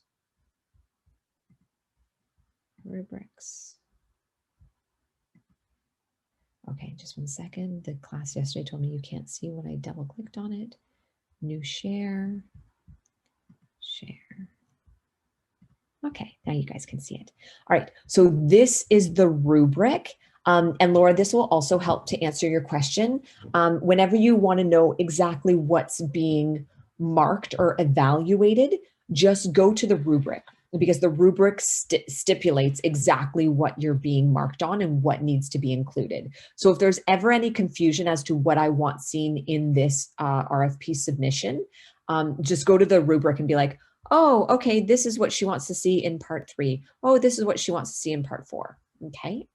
Rubrics. Okay, just one second. The class yesterday told me you can't see when I double clicked on it. New share, share. Okay, now you guys can see it. All right, so this is the rubric. And Laura, this will also help to answer your question. Whenever you want to know exactly what's being marked or evaluated, just go to the rubric, because the rubric stipulates exactly what you're being marked on and what needs to be included. So if there's ever any confusion as to what I want seen in this RFP submission, just go to the rubric and be like, oh, okay, this is what she wants to see in part 3. Oh, this is what she wants to see in part 4. Okay.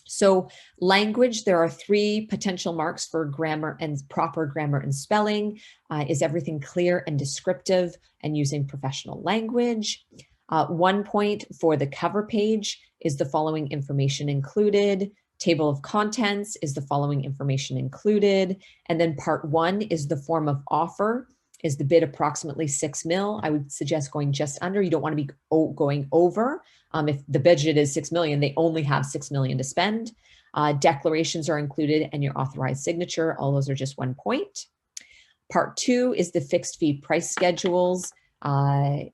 So language, there are 3 potential marks for grammar and proper grammar and spelling. Is everything clear and descriptive and using professional language? 1 point for the cover page, is the following information included? Table of contents, is the following information included? And then part 1 is the form of offer. Is the bid approximately 6 mil? I would suggest going just under. You don't want to be going over. If the budget is 6 million, they only have 6 million to spend. Declarations are included and your authorized signature. All those are just 1 point. Part 2 is the fixed fee price schedules and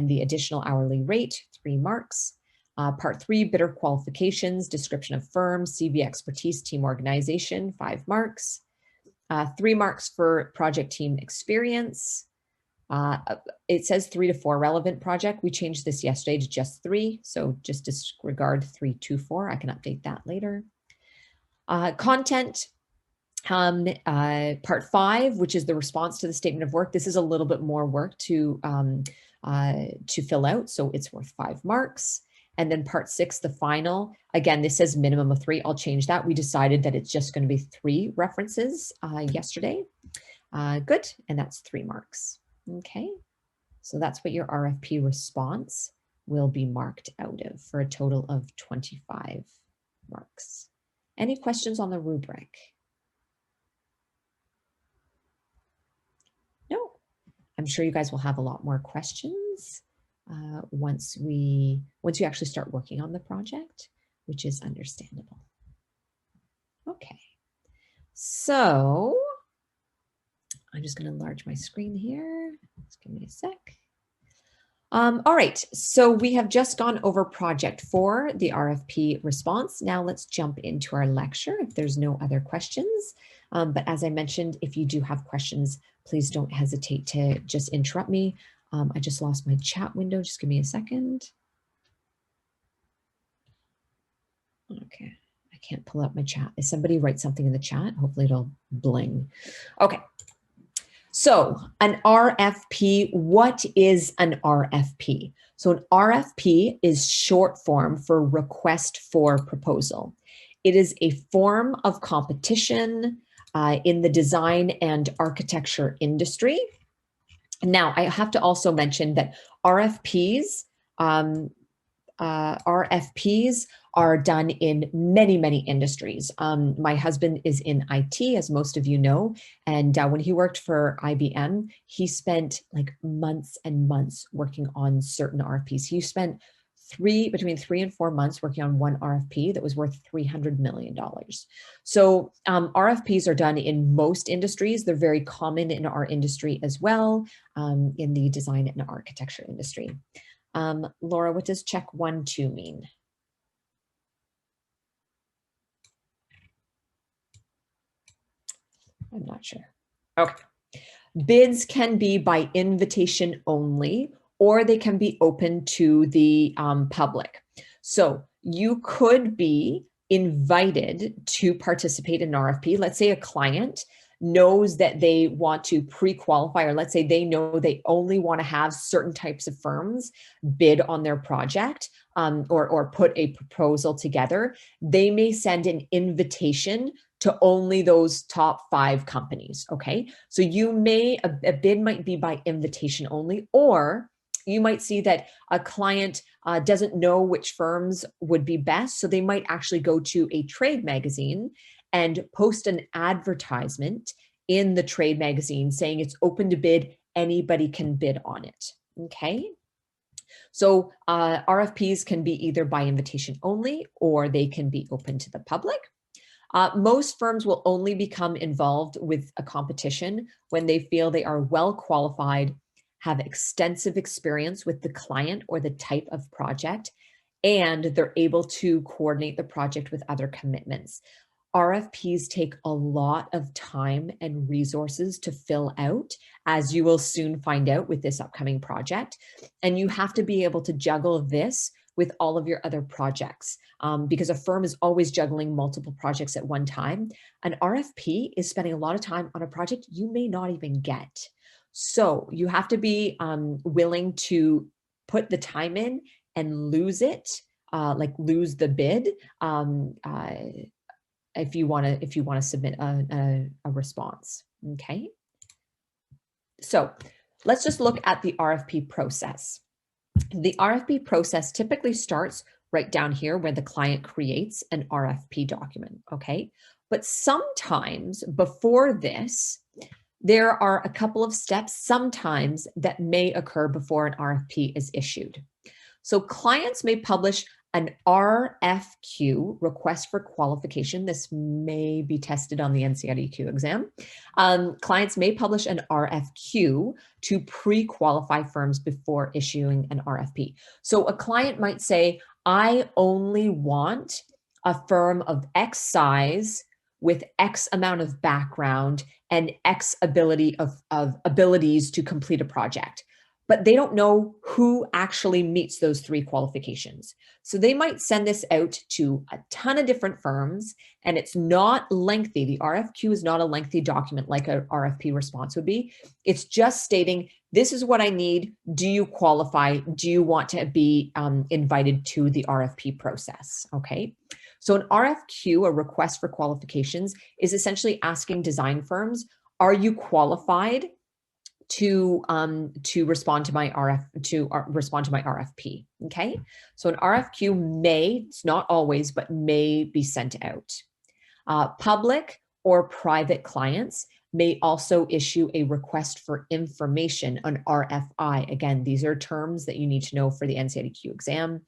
the additional hourly rate, 3 marks. Part 3, bidder qualifications, description of firm, CV expertise, team organization, 5 marks. 3 marks for project team experience. It says 3 to 4 relevant project. We changed this yesterday to just 3. So just disregard 3 to 4. I can update that later. Content, part 5, which is the response to the statement of work. This is a little bit more work to fill out. So it's worth 5 marks. And then part 6, the final, again, this says minimum of 3. I'll change that. We decided that it's just going to be 3 references yesterday. Good. And that's 3 marks. Okay. So that's what your RFP response will be marked out of, for a total of 25 marks. Any questions on the rubric? No. I'm sure you guys will have a lot more questions once you actually start working on the project, which is understandable. Okay, so I'm just going to enlarge my screen here. Just give me a sec. All right, so we have just gone over project 4, the RFP response. Now let's jump into our lecture if there's no other questions. But as I mentioned, if you do have questions, please don't hesitate to just interrupt me. I just lost my chat window. Just give me a second. Okay, I can't pull up my chat. If somebody writes something in the chat, hopefully it'll bling. Okay. So an RFP, what is an RFP? So an RFP is short form for request for proposal. It is a form of competition in the design and architecture industry. Now, I have to also mention that RFPs are done in many, many industries. My husband is in IT, as most of you know, and when he worked for IBM, he spent like months and months working on certain RFPs. He spent between 3 and 4 months working on one RFP that was worth $300 million. So RFPs are done in most industries. They're very common in our industry as well, in the design and architecture industry. Laura, what does check 1, 2 mean? I'm not sure. Okay. Bids can be by invitation only, or they can be open to the public. So you could be invited to participate in an RFP. Let's say a client knows that they want to pre-qualify, or let's say they know they only want to have certain types of firms bid on their project, or put a proposal together. They may send an invitation to only those top 5 companies, okay? So you may, a bid might be by invitation only, or you might see that a client doesn't know which firms would be best, so they might actually go to a trade magazine and post an advertisement in the trade magazine saying it's open to bid, anybody can bid on it, okay? So RFPs can be either by invitation only, or they can be open to the public. Most firms will only become involved with a competition when they feel they are well qualified, have extensive experience with the client or the type of project, and they're able to coordinate the project with other commitments. RFPs take a lot of time and resources to fill out, as you will soon find out with this upcoming project. And you have to be able to juggle this with all of your other projects, because a firm is always juggling multiple projects at one time. An RFP is spending a lot of time on a project you may not even get. So you have to be willing to put the time in and lose it, like lose the bid, if you want to submit a response. Okay. So let's just look at the RFP process. The RFP process typically starts right down here where the client creates an RFP document, okay? But sometimes before this, there are a couple of steps sometimes that may occur before an RFP is issued. So clients may publish an RFQ, request for qualification. This may be tested on the NCIDQ exam. Clients may publish an RFQ to pre-qualify firms before issuing an RFP. So a client might say, I only want a firm of X size with X amount of background and X abilities to complete a project. But they don't know who actually meets those 3 qualifications. So they might send this out to a ton of different firms, and it's not lengthy. The RFQ is not a lengthy document like an RFP response would be. It's just stating, this is what I need. Do you qualify? Do you want to be invited to the RFP process? Okay. So an RFQ, a request for qualifications, is essentially asking design firms, are you qualified to respond to my RFP? Okay, so an RFQ may, it's not always, but may be sent out. Public or private clients may also issue a request for information, an RFI. Again, these are terms that you need to know for the NCIDQ exam.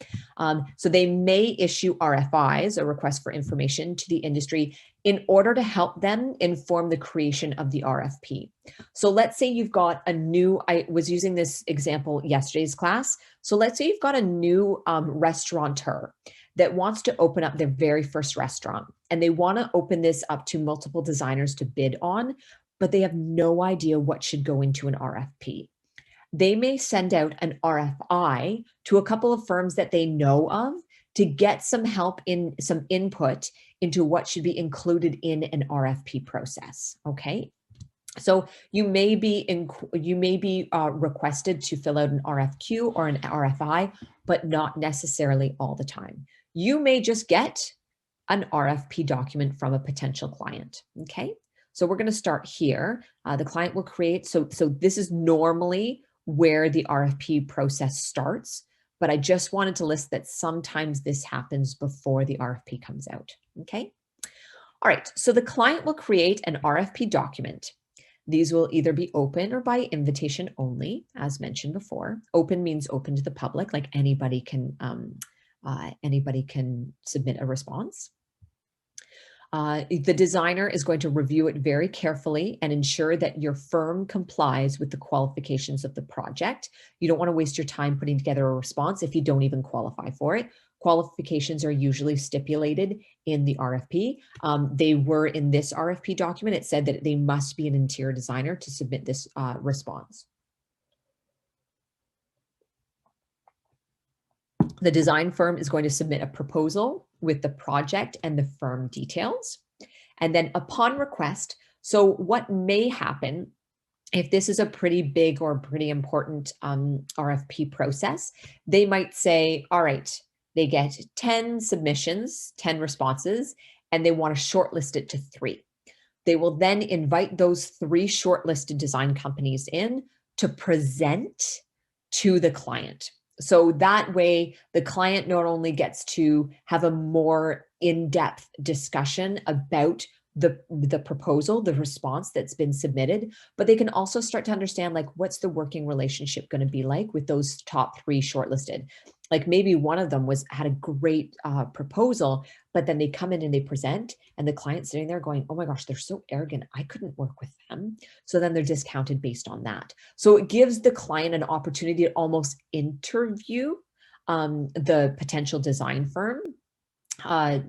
So they may issue RFIs, a request for information, to the industry in order to help them inform the creation of the RFP. So let's say you've got a new, I was using this example yesterday's class. So let's say you've got a new restaurateur that wants to open up their very first restaurant, and they want to open this up to multiple designers to bid on, but they have no idea what should go into an RFP. They may send out an RFI to a couple of firms that they know of to get some help, in some input into what should be included in an RFP process. Okay. So you may be requested to fill out an RFQ or an RFI, but not necessarily all the time. You may just get an RFP document from a potential client. Okay, so we're going to start here. The client will create. So this is normally where the RFP process starts, but I just wanted to list that sometimes this happens before the RFP comes out. Okay. All right. So the client will create an RFP document. These will either be open or by invitation only, as mentioned before. Open means open to the public, like anybody can submit a response. The designer is going to review it very carefully and ensure that your firm complies with the qualifications of the project. You don't want to waste your time putting together a response if you don't even qualify for it. Qualifications are usually stipulated in the RFP. They were in this RFP document. It said that they must be an interior designer to submit this response. The design firm is going to submit a proposal with the project and the firm details. And then upon request, so what may happen if this is a pretty big or pretty important RFP process, they might say, all right, they get 10 submissions, 10 responses, and they want to shortlist it to 3. They will then invite those 3 shortlisted design companies in to present to the client. So that way, the client not only gets to have a more in-depth discussion about the proposal, the response that's been submitted, but they can also start to understand, like, what's the working relationship going to be like with those top 3 shortlisted. Like maybe one of them had a great proposal, but then they come in and they present, and the client's sitting there going, oh my gosh, they're so arrogant, I couldn't work with them. So then they're discounted based on that. So it gives the client an opportunity to almost interview the potential design firm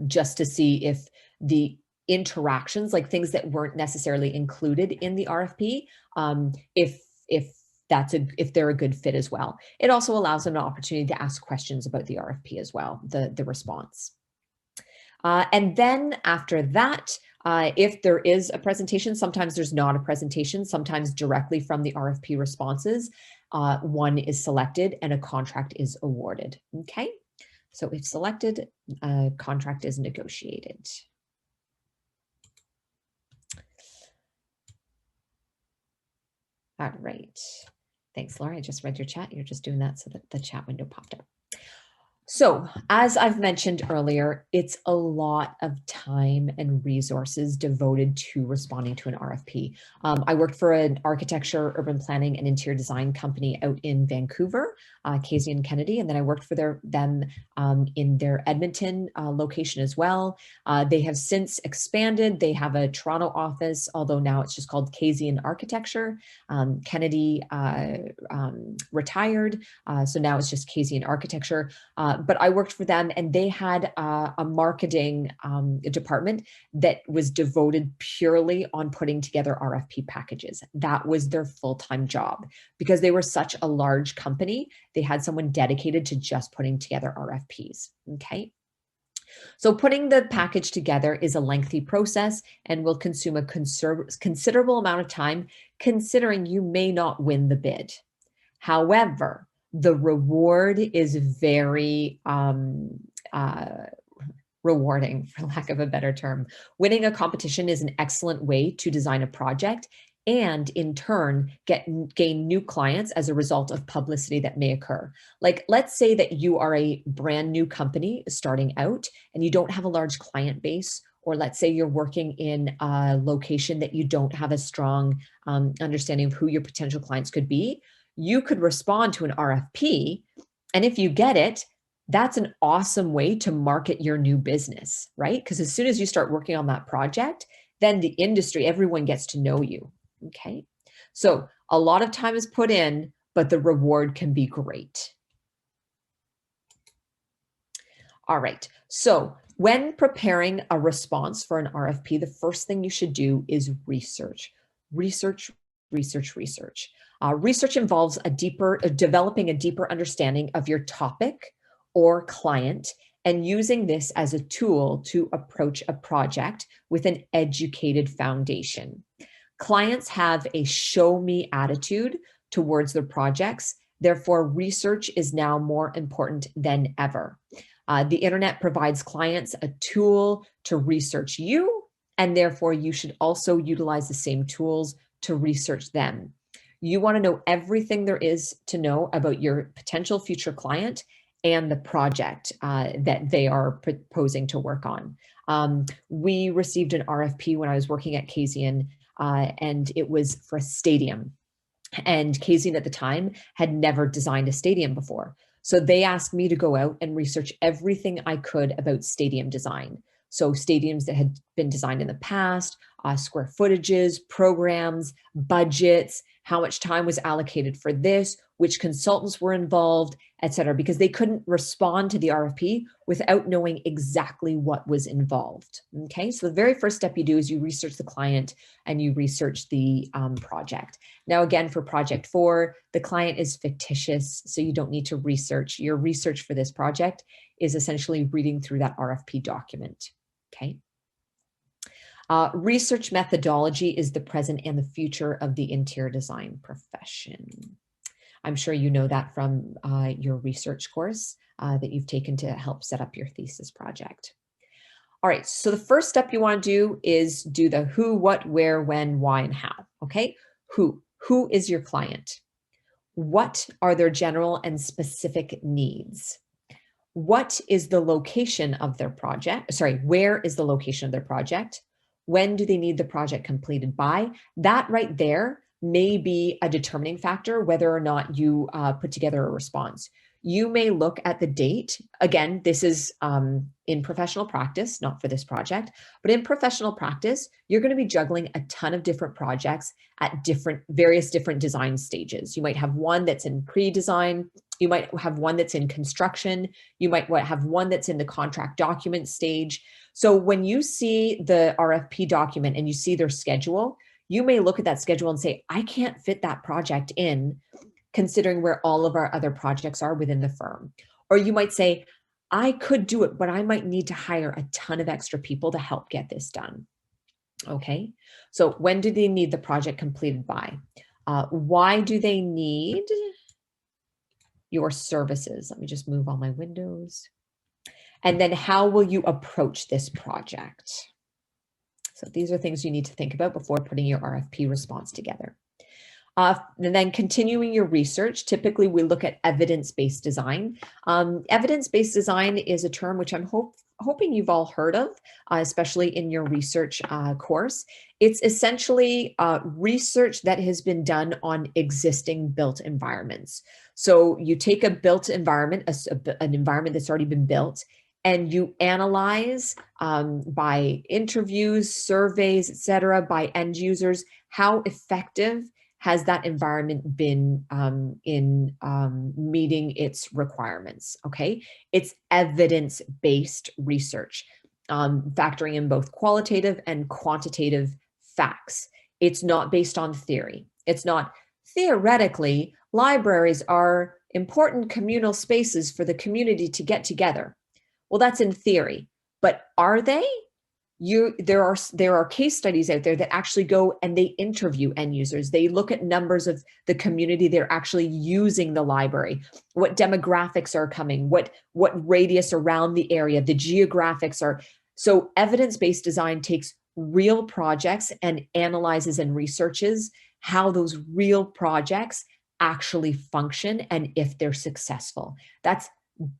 just to see if the interactions, like things that weren't necessarily included in the RFP, if they're a good fit as well. It also allows them an opportunity to ask questions about the RFP as well, the response. And then after that, if there is a presentation, sometimes there's not a presentation, sometimes directly from the RFP responses, one is selected and a contract is awarded, okay? So if selected, a contract is negotiated. All right. Thanks, Laura. I just read your chat. You're just doing that so that the chat window popped up. So as I've mentioned earlier, it's a lot of time and resources devoted to responding to an RFP. I worked for an architecture, urban planning, and interior design company out in Vancouver, Casey and Kennedy, and then I worked for them in their Edmonton location as well. They have since expanded. They have a Toronto office, although now it's just called Casey and Architecture. Kennedy retired, so now it's just Casey and Architecture. But I worked for them, and they had a marketing department that was devoted purely on putting together RFP packages. That was their full-time job. Because they were such a large company, they had someone dedicated to just putting together RFPs, okay? So putting the package together is a lengthy process and will consume a considerable amount of time, considering you may not win the bid. However, the reward is very rewarding, for lack of a better term. Winning a competition is an excellent way to design a project and in turn gain new clients as a result of publicity that may occur. Like, let's say that you are a brand new company starting out and you don't have a large client base, or let's say you're working in a location that you don't have a strong understanding of who your potential clients could be. You could respond to an RFP, and if you get it, that's an awesome way to market your new business, right? Because as soon as you start working on that project, then the industry, everyone gets to know you, okay? So a lot of time is put in, but the reward can be great. All right, so when preparing a response for an RFP, the first thing you should do is research. Research. Research involves developing a deeper understanding of your topic or client and using this as a tool to approach a project with an educated foundation. Clients have a show me attitude towards their projects. Therefore, research is now more important than ever. The internet provides clients a tool to research you, and therefore you should also utilize the same tools to research them. You want to know everything there is to know about your potential future client and the project that they are proposing to work on. We received an RFP when I was working at Kasian, and it was for a stadium. And Kasian at the time had never designed a stadium before. So they asked me to go out and research everything I could about stadium design. So stadiums that had been designed in the past, square footages, programs, budgets, how much time was allocated for this, which consultants were involved, et cetera, because they couldn't respond to the RFP without knowing exactly what was involved. Okay, so the very first step you do is you research the client and you research the project. Now, again, for project 4, the client is fictitious, so you don't need to research. Your research for this project is essentially reading through that RFP document. Okay. Research methodology is the present and the future of the interior design profession. I'm sure you know that from your research course that you've taken to help set up your thesis project. All right, so the first step you want to do is do the who, what, where, when, why, and how. Okay, who is your client? What are their general and specific needs? What is the location of their project? Sorry, where is the location of their project? When do they need the project completed by? That right there may be a determining factor whether or not you put together a response. You may look at the date. Again, this is in professional practice, not for this project, but in professional practice, you're going to be juggling a ton of different projects at various different design stages. You might have one that's in pre-design. You might have one that's in construction. You might have one that's in the contract document stage. So when you see the RFP document and you see their schedule, you may look at that schedule and say, I can't fit that project in, considering where all of our other projects are within the firm. Or you might say, I could do it, but I might need to hire a ton of extra people to help get this done. Okay, so when do they need the project completed by? Why do they need your services? Let me just move all my windows. And then how will you approach this project? So these are things you need to think about before putting your RFP response together. And then continuing your research, typically we look at evidence-based design. Evidence-based design is a term which I'm hoping you've all heard of, especially in your research course. It's essentially research that has been done on existing built environments. So you take a built environment, an environment that's already been built, and you analyze by interviews, surveys, et cetera, by end users, how effective has that environment been in meeting its requirements, okay? It's evidence-based research, factoring in both qualitative and quantitative facts. It's not based on theory. It's not theoretically, libraries are important communal spaces for the community to get together. Well, that's in theory, but are they? There are case studies out there that actually go and they interview end users. They look at numbers of the community they're actually using the library, what demographics are coming, what radius around the area, the geographics are. So evidence-based design takes real projects and analyzes and researches how those real projects actually function and if they're successful. That's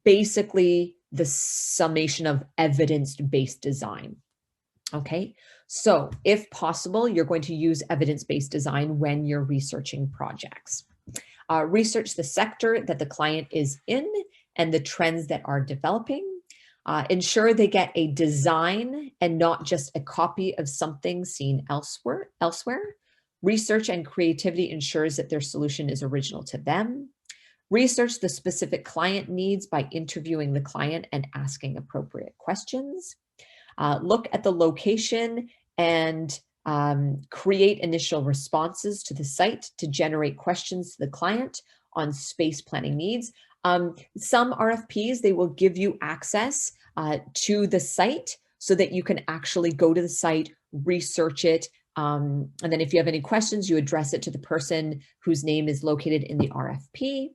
basically the summation of evidence-based design. Okay, so if possible, you're going to use evidence-based design when you're researching projects. Research the sector that the client is in and the trends that are developing. Ensure they get a design and not just a copy of something seen elsewhere. Research and creativity ensures that their solution is original to them. Research the specific client needs by interviewing the client and asking appropriate questions. Look at the location and create initial responses to the site to generate questions to the client on space planning needs. Some RFPs, they will give you access to the site so that you can actually go to the site, research it, and then if you have any questions, you address it to the person whose name is located in the RFP.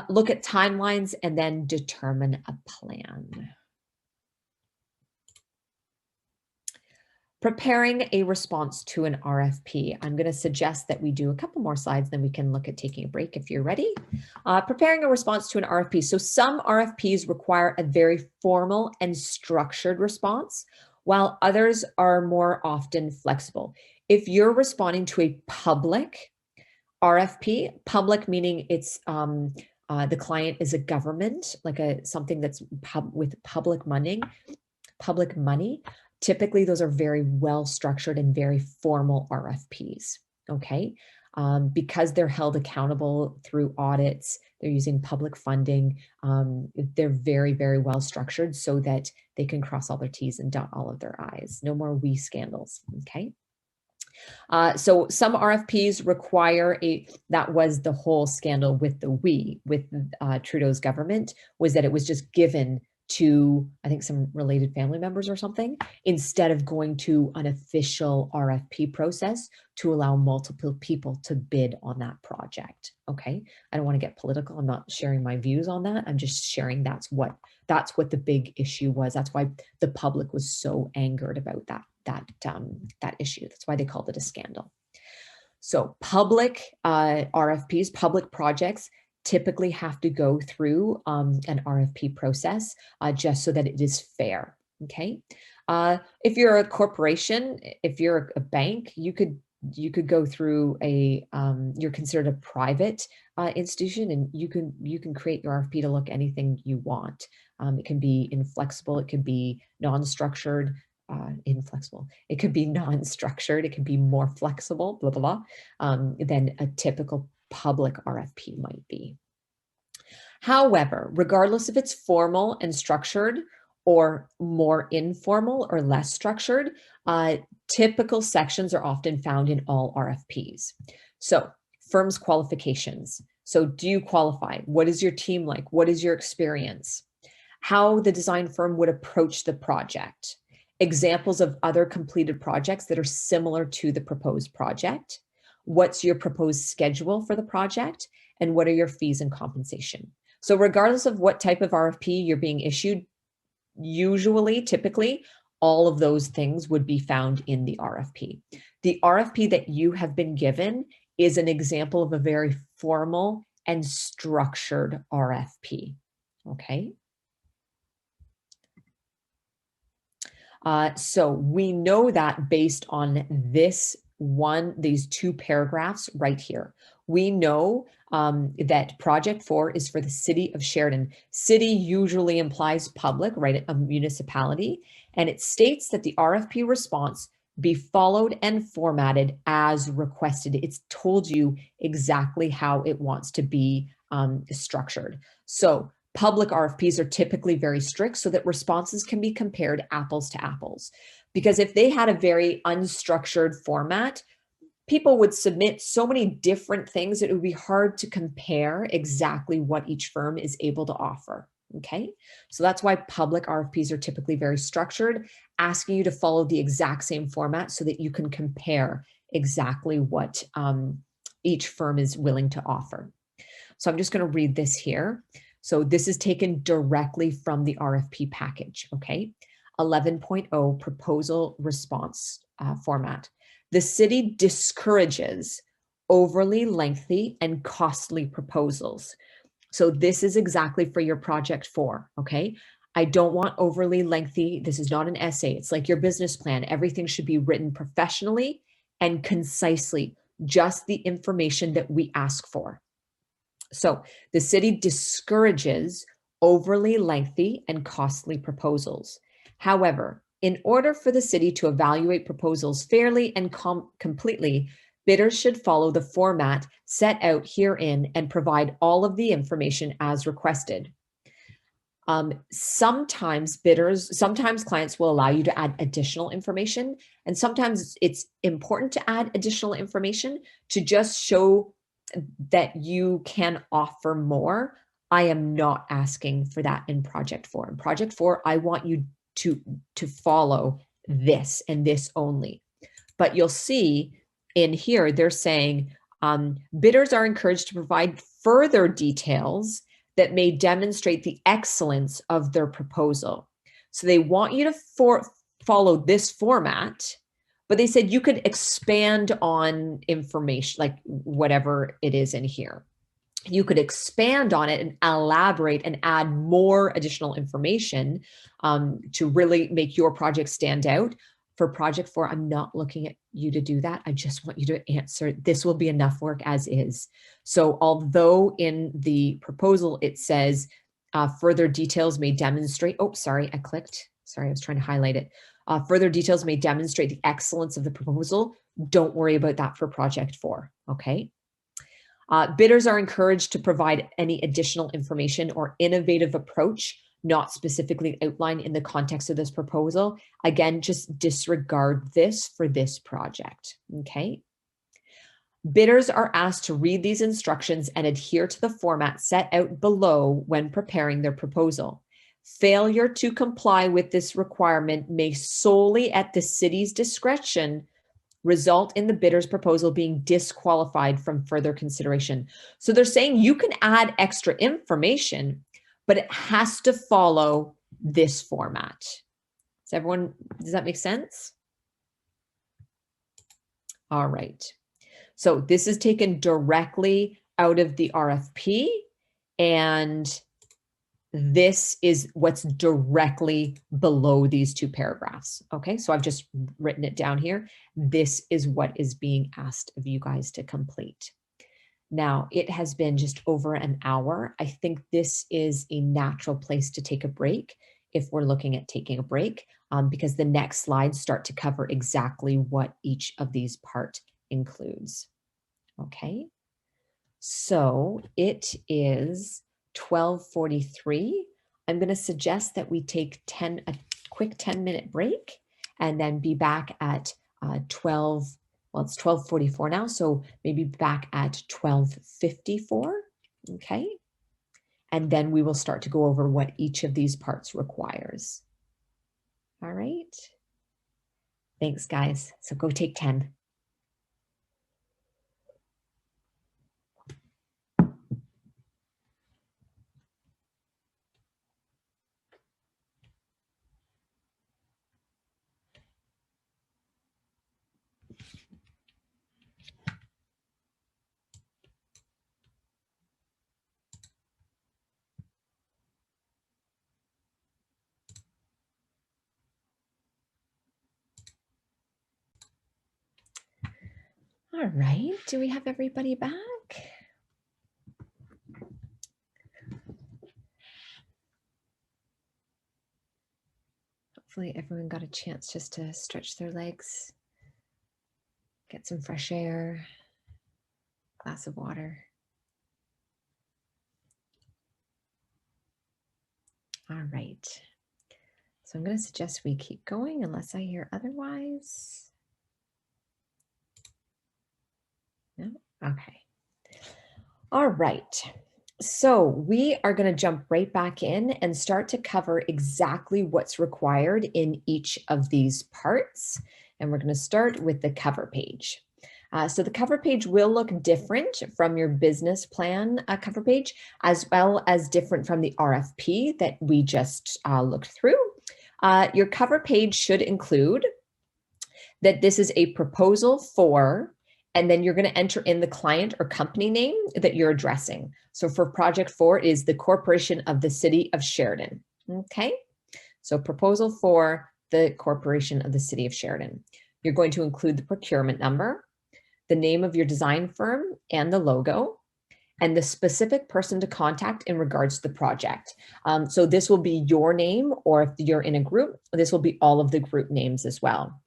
Look at timelines and then determine a plan. Preparing a response to an RFP. I'm going to suggest that we do a couple more slides, then we can look at taking a break if you're ready. Preparing a response to an RFP. So some RFPs require a very formal and structured response, while others are more often flexible. If you're responding to a public RFP, public meaning it's the client is a government, like something that's with public money, public money, typically those are very well structured and very formal RFPs, okay? Because they're held accountable through audits, they're using public funding, they're very, very well structured so that they can cross all their T's and dot all of their I's. No more we scandals, okay? So some RFPs require that was the whole scandal with the we, with Trudeau's government, was that it was just given to, I think, some related family members or something, instead of going to an official RFP process to allow multiple people to bid on that project, okay? I don't want to get political. I'm not sharing my views on that. I'm just sharing that's what the big issue was. That's why the public was so angered about that issue. That's why they called it a scandal. So public RFPs, public projects, typically have to go through an RFP process just so that it is fair, okay? If you're a corporation, if you're a bank, you could go through you're considered a private institution, and you can create your RFP to look anything you want. It can be inflexible, it can be non-structured, inflexible. It could be non-structured, it can be more flexible, blah, blah, blah, than a typical public RFP might be. However, regardless if it's formal and structured or more informal or less structured, typical sections are often found in all RFPs. So firms' qualifications. So do you qualify? What is your team like? What is your experience? How the design firm would approach the project. Examples of other completed projects that are similar to the proposed project. What's your proposed schedule for the project? And what are your fees and compensation? So regardless of what type of RFP you're being issued, usually, typically, all of those things would be found in the RFP. The RFP that you have been given is an example of a very formal and structured RFP, okay? So we know that based on these two paragraphs right here. We know that Project 4 is for the city of Sheridan. City usually implies public, right? A municipality. And it states that the RFP response be followed and formatted as requested. It's told you exactly how it wants to be structured. So public RFPs are typically very strict so that responses can be compared apples to apples. Because if they had a very unstructured format, people would submit so many different things that it would be hard to compare exactly what each firm is able to offer, okay? So that's why public RFPs are typically very structured, asking you to follow the exact same format so that you can compare exactly what each firm is willing to offer. So I'm just going to read this here. So this is taken directly from the RFP package, okay? 11.0 proposal response format. The city discourages overly lengthy and costly proposals. So this is exactly for your Project 4, okay? I don't want overly lengthy. This is not an essay. It's like your business plan. Everything should be written professionally and concisely, just the information that we ask for. So the city discourages overly lengthy and costly proposals. However, in order for the city to evaluate proposals fairly and completely, bidders should follow the format set out herein and provide all of the information as requested. Sometimes clients will allow you to add additional information, and sometimes it's important to add additional information to just show that you can offer more. I am not asking for that in Project 4. In Project 4, I want you to follow this and this only. But you'll see in here, they're saying bidders are encouraged to provide further details that may demonstrate the excellence of their proposal. So they want you to follow this format, but they said you could expand on information, like whatever it is in here. You could expand on it and elaborate and add more additional information to really make your project stand out. For Project 4, I'm not looking at you to do that. I just want you to answer. This will be enough work as is. So although in the proposal it says further details may demonstrate, oh, sorry, I clicked Sorry, I was trying to highlight it. Further details may demonstrate the excellence of the proposal. Don't worry about that for project 4, okay? Bidders are encouraged to provide any additional information or innovative approach not specifically outlined in the context of this proposal. Again, just disregard this for this project, okay? Bidders are asked to read these instructions and adhere to the format set out below when preparing their proposal. Failure to comply with this requirement may solely at the city's discretion result in the bidder's proposal being disqualified from further consideration. So they're saying you can add extra information, but it has to follow this format. Does that make sense? All right. So this is taken directly out of the RFP, and this is what's directly below these 2 paragraphs. Okay, so I've just written it down here. This is what is being asked of you guys to complete. Now, it has been just over an hour. I think this is a natural place to take a break if we're looking at taking a break, because the next slides start to cover exactly what each of these parts includes. Okay, so it is 12:43. I'm going to suggest that we take a quick 10-minute break and then be back at 12. Well, it's 12:44 now, so maybe back at 12:54. Okay, and then we will start to go over what each of these parts requires. All right. Thanks, guys. So go take 10. All right, do we have everybody back? Hopefully everyone got a chance just to stretch their legs, get some fresh air, glass of water. All right, so I'm going to suggest we keep going unless I hear otherwise. No? Okay. All right. So we are going to jump right back in and start to cover exactly what's required in each of these parts. And we're going to start with the cover page. So the cover page will look different from your business plan cover page, as well as different from the RFP that we just looked through. Your cover page should include that this is a proposal for, and then you're going to enter in the client or company name that you're addressing. So for project 4 is the Corporation of the City of Sheridan. Okay, so proposal for the Corporation of the City of Sheridan. You're going to include the procurement number, the name of your design firm and the logo, and the specific person to contact in regards to the project. So this will be your name, or if you're in a group, this will be all of the group names as well.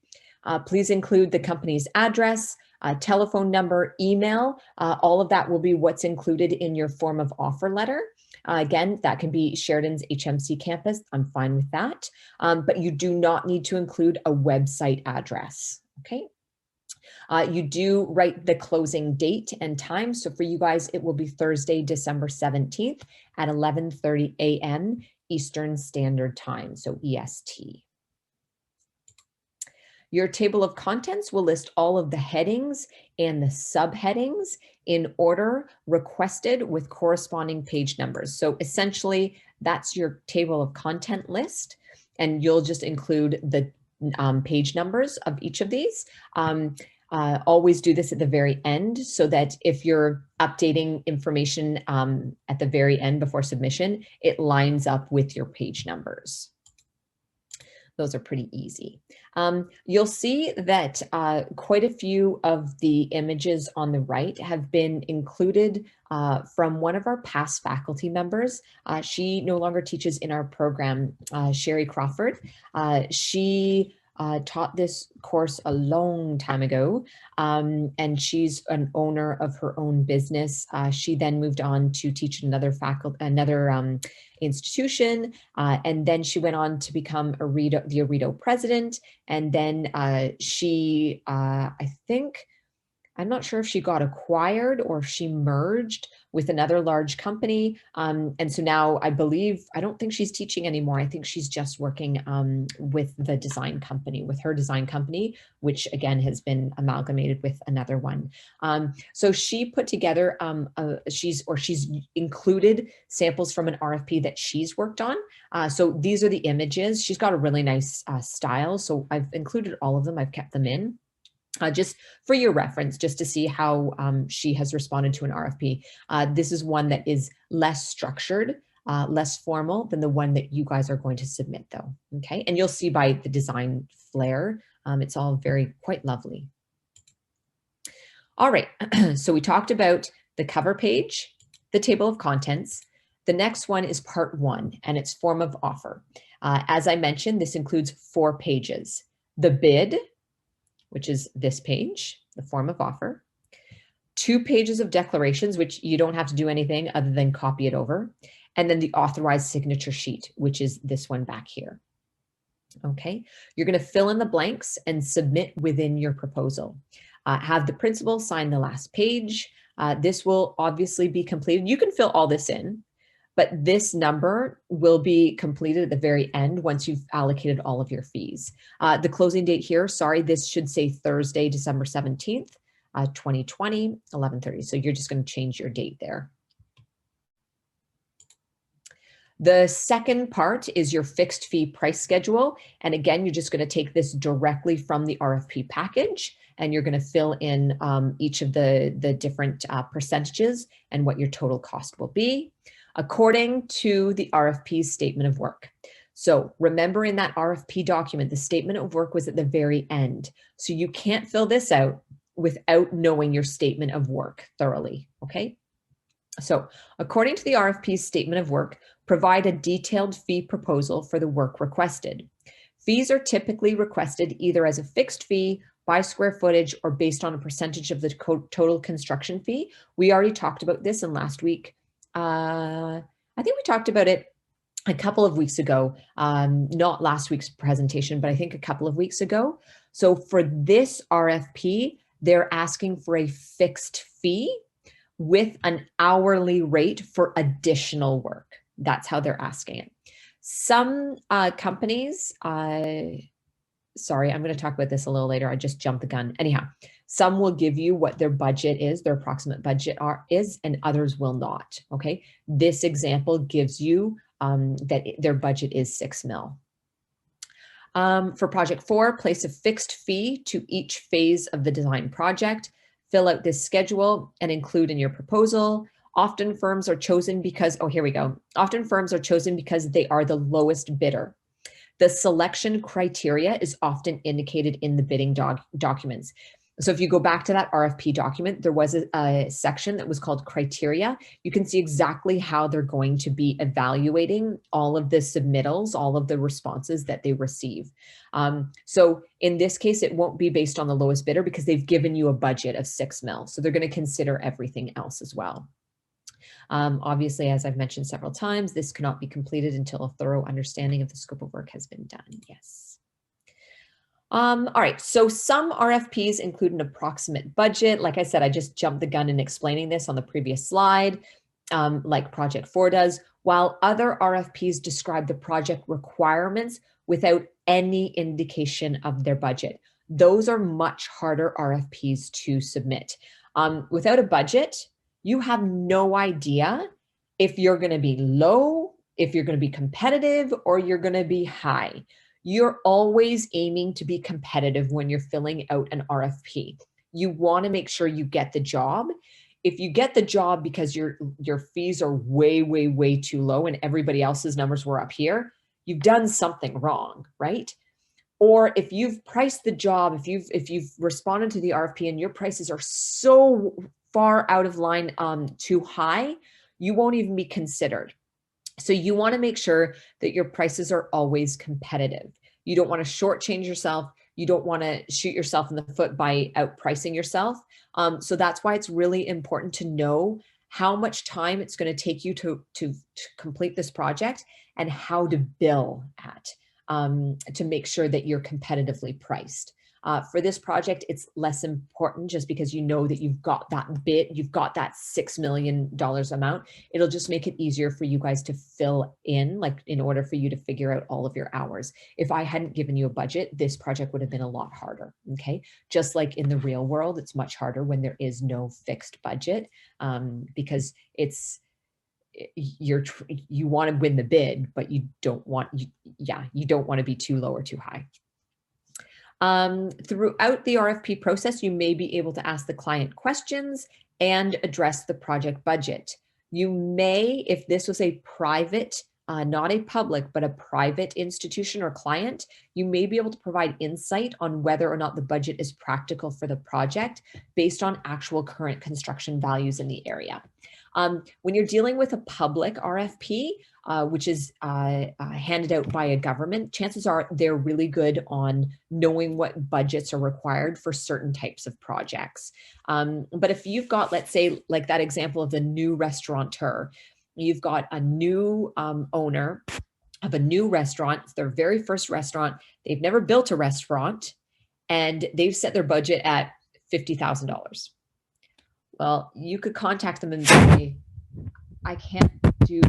Please include the company's address, telephone number, email. All of that will be what's included in your form of offer letter. Again, that can be Sheridan's HMC campus. I'm fine with that. But you do not need to include a website address. Okay. You do write the closing date and time. So for you guys, it will be Thursday, December 17th at 11:30 a.m. Eastern Standard Time, so EST. Your table of contents will list all of the headings and the subheadings in order requested with corresponding page numbers. So essentially, that's your table of content list, and you'll just include the page numbers of each of these. Always do this at the very end so that if you're updating information at the very end before submission, it lines up with your page numbers. Those are pretty easy. You'll see that quite a few of the images on the right have been included from one of our past faculty members. She no longer teaches in our program, Sherry Crawford. She taught this course a long time ago, and she's an owner of her own business. She then moved on to teach another institution, and then she went on to become the Aredo president, and then she, I'm not sure if she got acquired or if she merged with another large company. And so now I don't think she's teaching anymore. I think she's just working with the design company, with her design company, which again has been amalgamated with another one. So she put together, she's included samples from an RFP that she's worked on. So these are the images. She's got a really nice style. So I've included all of them. I've kept them in. Just for your reference, just to see how she has responded to an RFP. This is one that is less structured, less formal than the one that you guys are going to submit though, okay? And you'll see by the design flair, it's all quite lovely. All right, so we talked about the cover page, the table of contents. The next one is part 1, and it's form of offer. As I mentioned, this includes 4 pages. The bid, which is this page, the form of offer, 2 pages of declarations, which you don't have to do anything other than copy it over, and then the authorized signature sheet, which is this one back here. Okay, you're going to fill in the blanks and submit within your proposal. Have the principal sign the last page. This will obviously be completed. You can fill all this in, but this number will be completed at the very end once you've allocated all of your fees. The closing date here, sorry, this should say Thursday, December 17th, 2020, 11:30. So you're just going to change your date there. The second part is your fixed fee price schedule. And again, you're just going to take this directly from the RFP package, and you're going to fill in each of the different percentages and what your total cost will be, according to the RFP's statement of work. So remember, in that RFP document, the statement of work was at the very end. So you can't fill this out without knowing your statement of work thoroughly, okay? So according to the RFP's statement of work, provide a detailed fee proposal for the work requested. Fees are typically requested either as a fixed fee, by square footage, or based on a percentage of the total construction fee. We already talked about this in last week. I think we talked about it a couple of weeks ago, not last week's presentation, but I think a couple of weeks ago. So for this RFP, they're asking for a fixed fee with an hourly rate for additional work. That's how they're asking it. Some companies, sorry, I'm going to talk about this a little later. I just jumped the gun. Anyhow, some will give you what their budget is, their approximate budget is, and others will not, okay? This example gives you that their budget is 6 mil. For project 4, place a fixed fee to each phase of the design project. Fill out this schedule and include in your proposal. Often firms are chosen because, oh, here we go. Often firms are chosen because they are the lowest bidder. The selection criteria is often indicated in the bidding documents. So if you go back to that RFP document, there was a section that was called criteria. You can see exactly how they're going to be evaluating all of the submittals, all of the responses that they receive. So in this case, it won't be based on the lowest bidder because they've given you a budget of 6 mil. So they're going to consider everything else as well. Obviously, as I've mentioned several times, this cannot be completed until a thorough understanding of the scope of work has been done. Yes. All right, so some RFPs include an approximate budget. Like I said, I just jumped the gun in explaining this on the previous slide, like Project 4 does, while other RFPs describe the project requirements without any indication of their budget. Those are much harder RFPs to submit. Without a budget, you have no idea if you're going to be low, if you're going to be competitive, or you're going to be high. You're always aiming to be competitive when you're filling out an RFP. You want to make sure you get the job. If you get the job because your fees are way, way, way too low and everybody else's numbers were up here, you've done something wrong, right? Or if you've priced the job, if you've responded to the RFP and your prices are so far out of line, too high, you won't even be considered. So you want to make sure that your prices are always competitive. You don't want to shortchange yourself. You don't want to shoot yourself in the foot by outpricing yourself. So that's why it's really important to know how much time it's going to take you to complete this project and how to bill at, to make sure that you're competitively priced. For this project, it's less important just because you know that you've got that bid, you've got that $6 million amount. It'll just make it easier for you guys to fill in, like in order for you to figure out all of your hours. If I hadn't given you a budget, this project would have been a lot harder, okay? Just like in the real world, it's much harder when there is no fixed budget, because it's, you want to win the bid, but you don't want, you don't want to be too low or too high. Throughout the RFP process, you may be able to ask the client questions and address the project budget. You may, if this was a private, not a public, but a private institution or client, you may be able to provide insight on whether or not the budget is practical for the project based on actual current construction values in the area. When you're dealing with a public RFP, which is handed out by a government, chances are they're really good on knowing what budgets are required for certain types of projects. But if you've got, let's say, like that example of the new restaurateur, you've got a new owner of a new restaurant, it's their very first restaurant, they've never built a restaurant, and they've set their budget at $50,000. Well, you could contact them and say, I can't do,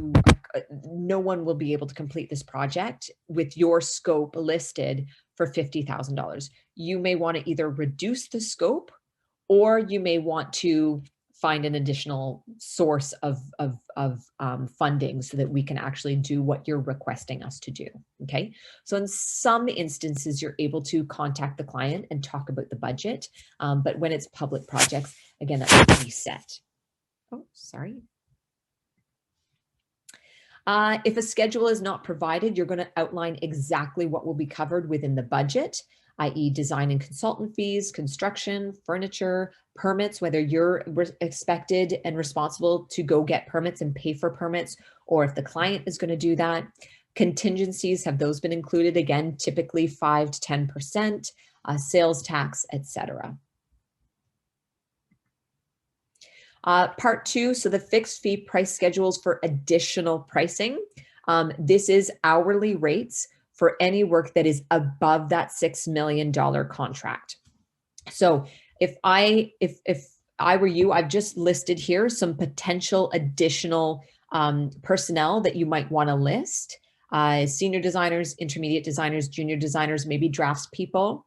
no one will be able to complete this project with your scope listed for $50,000. You may want to either reduce the scope, or you may want to find an additional source of funding so that we can actually do what you're requesting us to do, okay? So in some instances, you're able to contact the client and talk about the budget, but when it's public projects, again, that will be set. Oh, sorry. If a schedule is not provided, you're going to outline exactly what will be covered within the budget, i.e. design and consultant fees, construction, furniture, permits, whether you're expected and responsible to go get permits and pay for permits, or if the client is going to do that. Contingencies, have those been included? Again, typically 5 to 10%, sales tax, etc. Part 2, so the fixed fee price schedules for additional pricing. This is hourly rates for any work that is above that $6 million contract. So if I were you, I've just listed here some potential additional personnel that you might want to list. Senior designers, intermediate designers, junior designers, maybe drafts people,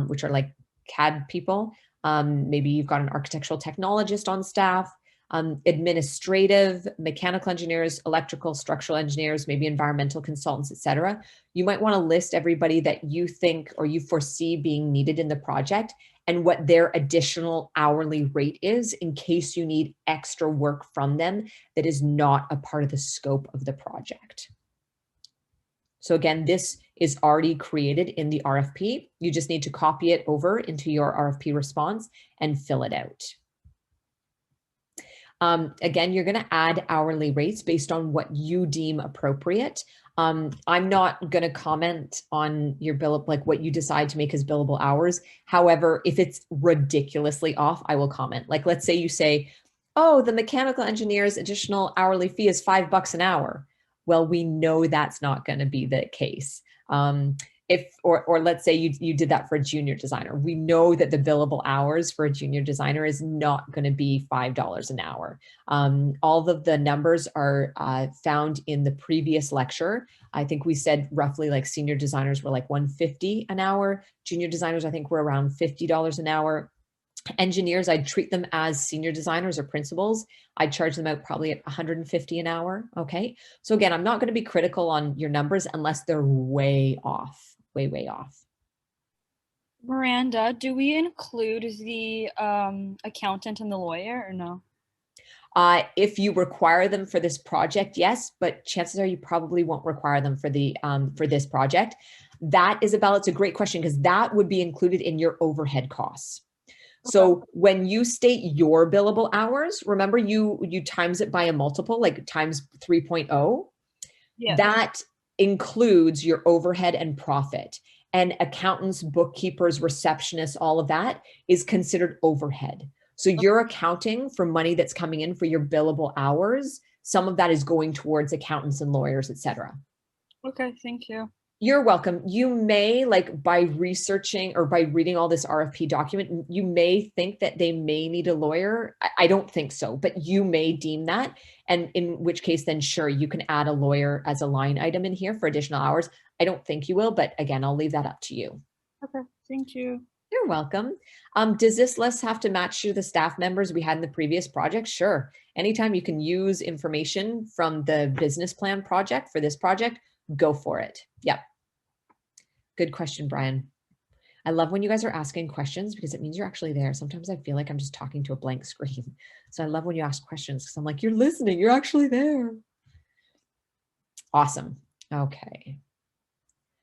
which are like CAD people. Maybe you've got an architectural technologist on staff, administrative, mechanical engineers, electrical, structural engineers, maybe environmental consultants, etc. You might want to list everybody that you think or you foresee being needed in the project and what their additional hourly rate is in case you need extra work from them that is not a part of the scope of the project. So again, this is already created in the RFP. You just need to copy it over into your RFP response and fill it out. Again, you're going to add hourly rates based on what you deem appropriate. I'm not going to comment on your bill, like what you decide to make as billable hours. However, if it's ridiculously off, I will comment. Like, let's say you say, oh, the mechanical engineer's additional hourly fee is $5 an hour. Well, we know that's not going to be the case. Or let's say you did that for a junior designer. We know that the billable hours for a junior designer is not going to be $5 an hour. All of the numbers are found in the previous lecture. I think we said roughly like senior designers were like $150 an hour. Junior designers, I think, were around $50 an hour. Engineers, I'd treat them as senior designers or principals. I'd charge them out probably at $150 an hour. Okay. So again, I'm not going to be critical on your numbers unless they're way off, way off. Miranda, do we include the accountant and the lawyer or no? If you require them for this project, yes, but chances are you probably won't require them for the for this project. That, Isabel, it's a great question because that would be included in your overhead costs. So when you state your billable hours, remember you times it by a multiple, like times 3.0. Yeah. That includes your overhead and profit. And accountants, bookkeepers, receptionists, all of that is considered overhead. So you're accounting for money that's coming in for your billable hours. Some of that is going towards accountants and lawyers, etc. Okay, thank you. You're welcome. You may, like, by researching or by reading all this RFP document, you may think that they may need a lawyer. I don't think so, but you may deem that. And in which case, then sure, you can add a lawyer as a line item in here for additional hours. I don't think you will, but again, I'll leave that up to you. Okay, thank you. You're welcome. Does this list have to match to the staff members we had in the previous project? Sure. Anytime you can use information from the business plan project for this project, go for it. Yep. Good question, Brian. I love when you guys are asking questions because it means you're actually there. Sometimes I feel like I'm just talking to a blank screen. So I love when you ask questions because I'm like, you're listening, you're actually there. Awesome. Okay.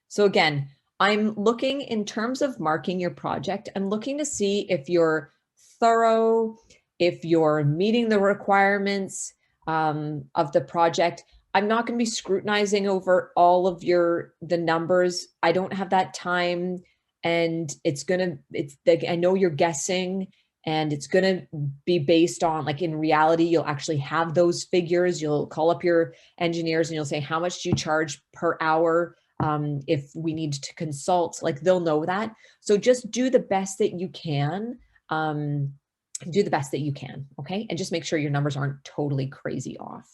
So again, I'm looking in terms of marking your project, I'm looking to see if you're thorough, if you're meeting the requirements of the project. I'm not going to be scrutinizing over all of the numbers. I don't have that time, and I know you're guessing, and it's going to be based on, like, in reality, you'll actually have those figures. You'll call up your engineers and you'll say, how much do you charge per hour? If we need to consult, like, they'll know that. So just do the best that you can. Do the best that you can, okay? And just make sure your numbers aren't totally crazy off.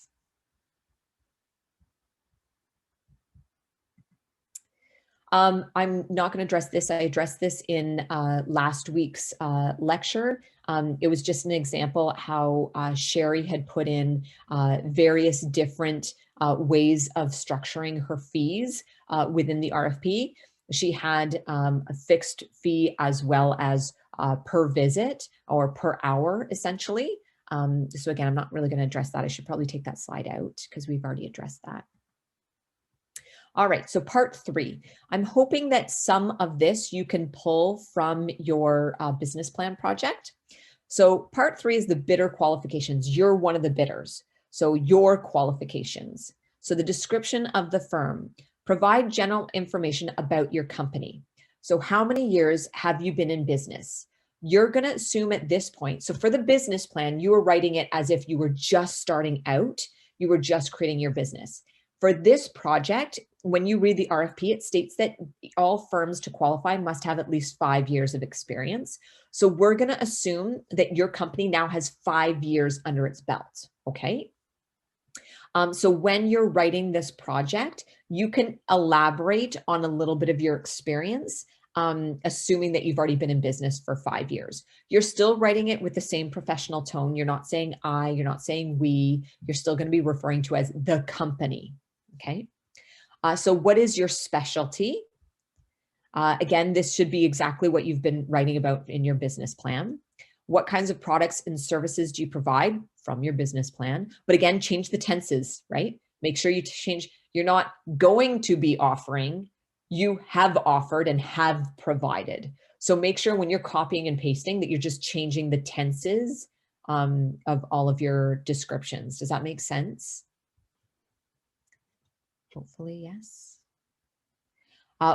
I'm not going to address this. I addressed this in last week's lecture. It was just an example how Sherry had put in various different ways of structuring her fees within the RFP. She had a fixed fee as well as per visit or per hour, essentially. So again, I'm not really going to address that. I should probably take that slide out because we've already addressed that. All right, so part 3. I'm hoping that some of this you can pull from your business plan project. So part 3 is the bidder qualifications. You're one of the bidders. So your qualifications. So the description of the firm. Provide general information about your company. So how many years have you been in business? You're going to assume at this point. So for the business plan, you were writing it as if you were just starting out. You were just creating your business. For this project, when you read the RFP, it states that all firms to qualify must have at least 5 years of experience. So we're going to assume that your company now has 5 years under its belt, okay? So when you're writing this project, you can elaborate on a little bit of your experience, assuming that you've already been in business for 5 years. You're still writing it with the same professional tone. You're not saying I, you're not saying we, you're still going to be referring to as the company, okay? So what is your specialty? Again, this should be exactly what you've been writing about in your business plan. What kinds of products and services do you provide from your business plan? But again, change the tenses, right? Make sure you change, you're not going to be offering, you have offered and have provided. So make sure when you're copying and pasting that you're just changing the tenses of all of your descriptions. Does that make sense? Hopefully, yes.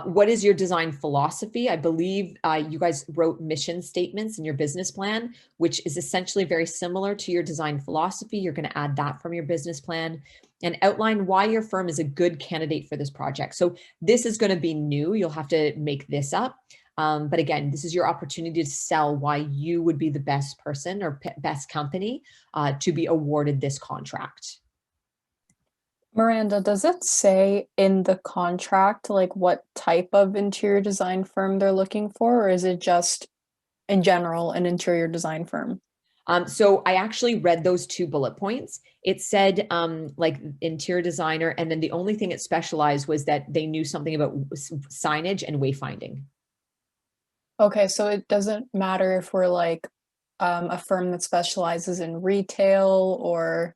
What is your design philosophy? I believe you guys wrote mission statements in your business plan, which is essentially very similar to your design philosophy. You're going to add that from your business plan and outline why your firm is a good candidate for this project. So this is going to be new. You'll have to make this up. But again, this is your opportunity to sell why you would be the best person or best company to be awarded this contract. Miranda, does it say in the contract, like, what type of interior design firm they're looking for, or is it just in general an interior design firm? So I actually read those 2 bullet points. It said like interior designer, and then the only thing it specialized was that they knew something about signage and wayfinding. Okay, so it doesn't matter if we're like a firm that specializes in retail or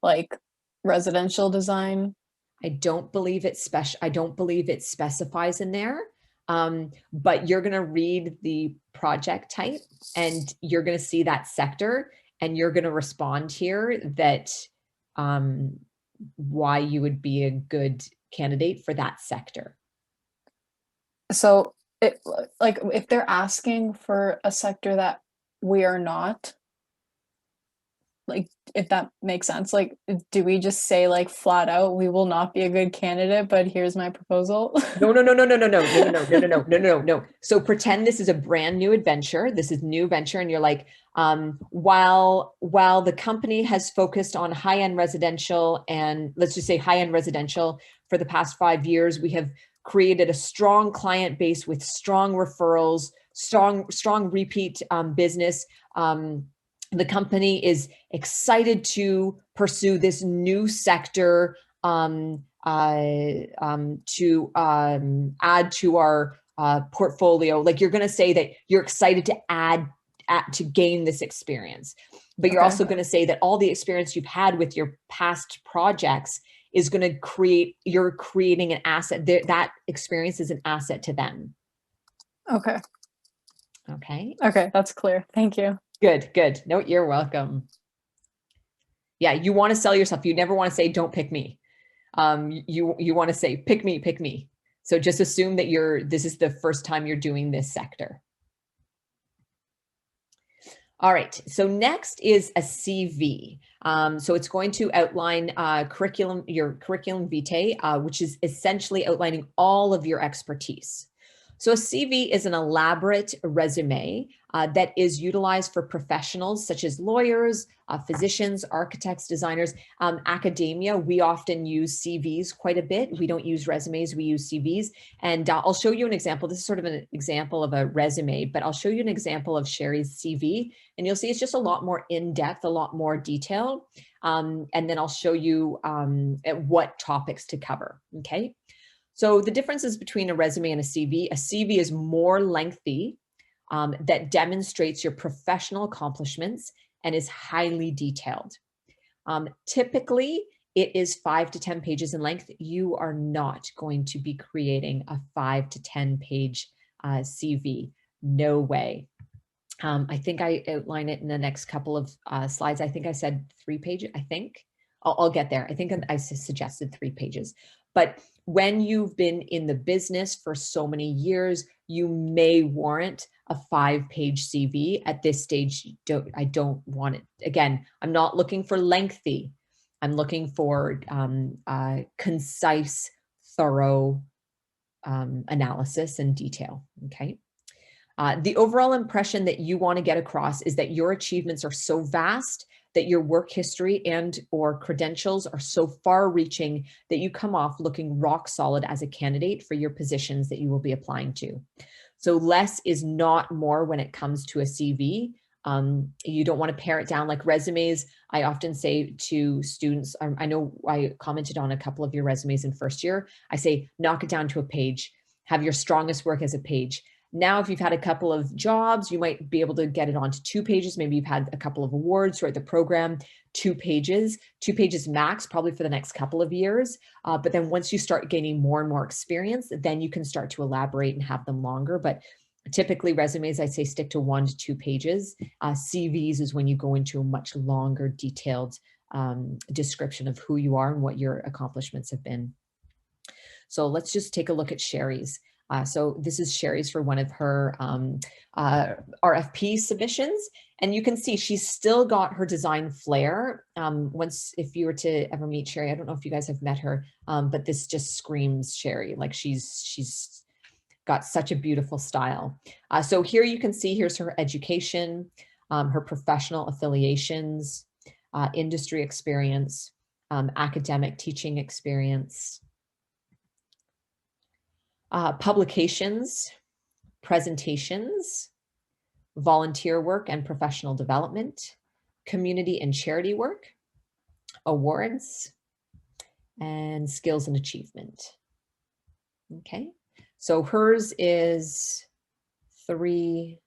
like residential design? I don't believe it specifies in there. But you're going to read the project type and you're going to see that sector and you're going to respond here that why you would be a good candidate for that sector. So like if they're asking for a sector that we are not, like if that makes sense, like do we just say like flat out we will not be a good candidate, but here's my proposal? No. So pretend this is a brand new adventure. This is new venture, and you're like, while the company has focused on high-end residential, and let's just say high-end residential for the past 5 years, we have created a strong client base with strong referrals, strong repeat business. The company is excited to pursue this new sector to add to our portfolio. Like you're going to say that you're excited to to gain this experience, but you're also going to say that all the experience you've had with your past projects is going to you're creating an asset. That experience is an asset to them. Okay. Okay, that's clear. Thank you. Good. No, you're welcome. Yeah, you want to sell yourself. You never want to say, don't pick me. You want to say, pick me. So just assume that this is the first time you're doing this sector. All right, so next is a CV. So it's going to outline your curriculum vitae, which is essentially outlining all of your expertise. So a CV is an elaborate resume that is utilized for professionals such as lawyers, physicians, architects, designers. Academia, we often use CVs quite a bit. We don't use resumes, we use CVs. And I'll show you an example. This is sort of an example of a resume, but I'll show you an example of Sherry's CV. And you'll see it's just a lot more in-depth, a lot more detail. And then I'll show you what topics to cover, okay? So the differences between a resume and a CV is more lengthy, that demonstrates your professional accomplishments and is highly detailed. Typically, it is 5 to 10 pages in length. You are not going to be creating a 5 to 10 page CV. No way. I think I outline it in the next couple of slides. I think I said 3 pages, I think. I'll get there. I think I suggested 3 pages. But when you've been in the business for so many years, you may warrant a 5-page CV. At this stage, I don't want it. Again, I'm not looking for lengthy. I'm looking for concise, thorough analysis and detail, okay? The overall impression that you want to get across is that your achievements are so vast, that your work history and or credentials are so far-reaching that you come off looking rock solid as a candidate for your positions that you will be applying to. So less is not more when it comes to a CV. You don't want to pare it down like resumes. I often say to students, I know I commented on a couple of your resumes in first year. I say, knock it down to a page. Have your strongest work as a page. Now, if you've had a couple of jobs, you might be able to get it onto 2 pages. Maybe you've had a couple of awards throughout the program, 2 pages max, probably for the next couple of years. But then once you start gaining more and more experience, then you can start to elaborate and have them longer. But typically resumes, I say stick to 1 to 2 pages. CVs is when you go into a much longer, detailed description of who you are and what your accomplishments have been. So let's just take a look at Sherry's. So this is Sherry's for one of her RFP submissions. And you can see she's still got her design flair. If you were to ever meet Sherry, I don't know if you guys have met her, but this just screams Sherry. Like she's got such a beautiful style. So here you can see, here's her education, her professional affiliations, industry experience, academic teaching experience, publications, presentations, volunteer work and professional development, community and charity work, awards, and skills and achievement. Okay, so hers is 3.6.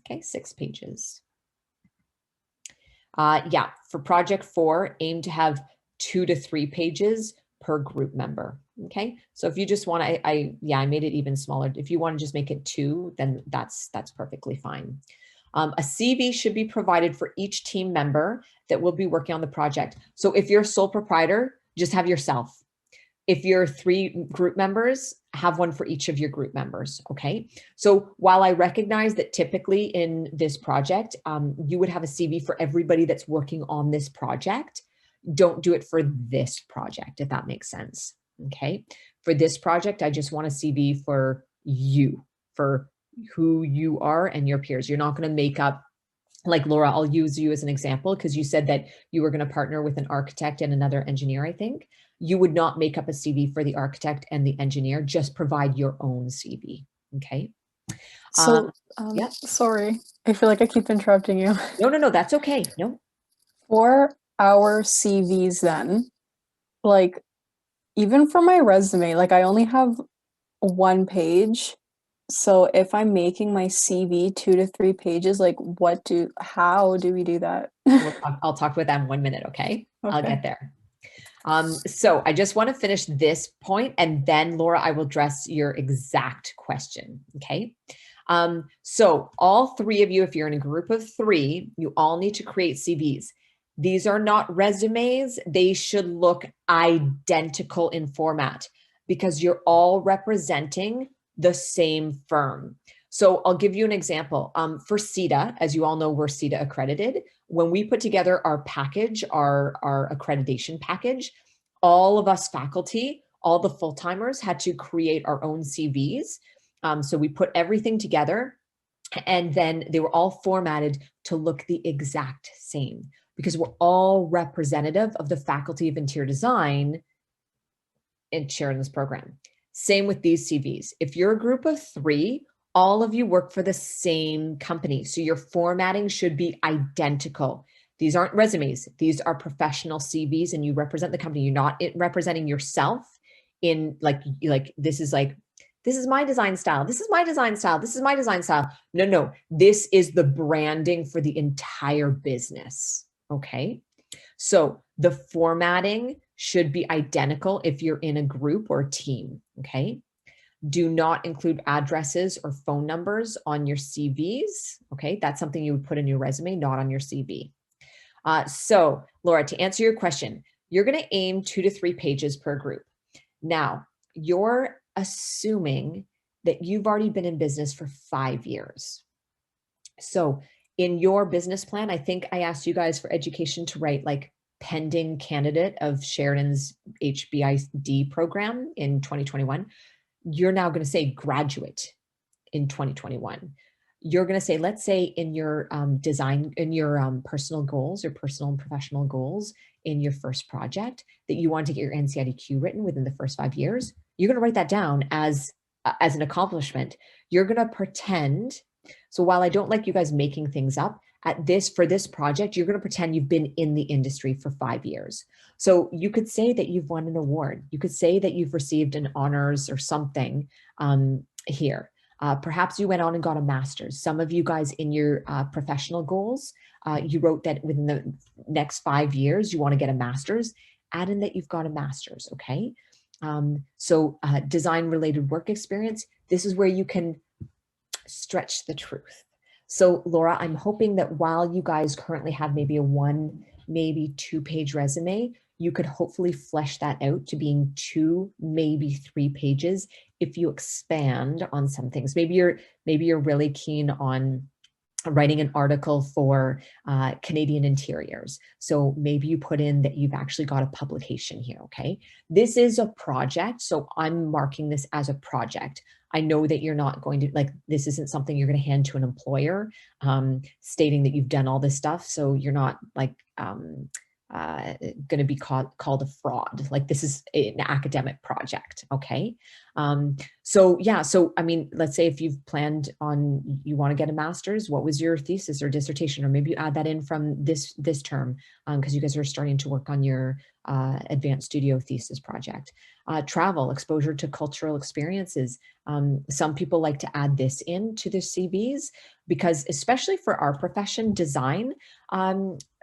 Okay, 6 pages. Yeah, for project 4, aim to have 2 to 3 pages per group member. Okay, so if you just want to, I made it even smaller. If you want to just make it 2, then that's perfectly fine. A CV should be provided for each team member that will be working on the project. So if you're a sole proprietor, just have yourself. If you're 3 group members, have one for each of your group members, okay? So while I recognize that typically in this project, you would have a CV for everybody that's working on this project, don't do it for this project, if that makes sense, okay? For this project, I just want a CV for you, for who you are and your peers. You're not gonna make up, like Laura, I'll use you as an example because you said that you were gonna partner with an architect and another engineer, I think. You would not make up a CV for the architect and the engineer, just provide your own CV, okay? So, yeah. sorry, I feel like I keep interrupting you. No, that's okay, no. For our CVs then, like, even for my resume, like I only have 1 page. So if I'm making my CV 2 to 3 pages, like how do we do that? I'll talk about that in 1 minute, okay? I'll Okay. get there. So I just want to finish this point and then Laura, I will address your exact question, okay? So all 3 of you, if you're in a group of 3, you all need to create CVs. These are not resumes. They should look identical in format because you're all representing the same firm. So I'll give you an example. For CETA, as you all know, we're CETA accredited. When we put together our package, our accreditation package, all of us faculty, all the full-timers had to create our own CVs. So we put everything together and then they were all formatted to look the exact same because we're all representative of the Faculty of Interior Design and sharing this program. Same with these CVs. If you're a group of 3, all of you work for the same company. So your formatting should be identical. These aren't resumes. These are professional CVs and you represent the company. You're not representing yourself in like this is my design style. This is my design style. This is my design style. No. This is the branding for the entire business. Okay. So the formatting should be identical if you're in a group or a team. Okay. Do not include addresses or phone numbers on your CVs. Okay. That's something you would put in your resume, not on your CV. So Laura, to answer your question, you're going to aim 2 to 3 pages per group. Now, you're assuming that you've already been in business for 5 years. So in your business plan, I think I asked you guys for education to write like pending candidate of Sheridan's HBID program in 2021. You're now going to say graduate in 2021. You're going to say, let's say in your design, in your personal goals or personal and professional goals in your first project that you want to get your NCIDQ written within the first 5 years, you're going to write that down as an accomplishment. You're going to pretend. So while I don't like you guys making things up, for this project, you're going to pretend you've been in the industry for 5 years. So you could say that you've won an award. You could say that you've received an honors or something here. Perhaps you went on and got a master's. Some of you guys in your professional goals, you wrote that within the next 5 years, you want to get a master's. Add in that you've got a master's, okay? So design related work experience, this is where you can stretch the truth. So Laura, I'm hoping that while you guys currently have maybe a 1, maybe 2-page resume, you could hopefully flesh that out to being 2, maybe 3 pages if you expand on some things. Maybe you're really keen on writing an article for Canadian interiors. So maybe you put in that you've actually got a publication here, okay? This is a project, so I'm marking this as a project. I know that you're not going to, like, this isn't something you're going to hand to an employer stating that you've done all this stuff. So you're not like going to be called a fraud. Like this is an academic project. Okay. So yeah, so I mean, let's say if you've planned on, you want to get a master's, what was your thesis or dissertation? Or maybe you add that in from this term, because you guys are starting to work on your advanced studio thesis project. Travel, exposure to cultural experiences. Some people like to add this into their CVs because, especially for our profession, design,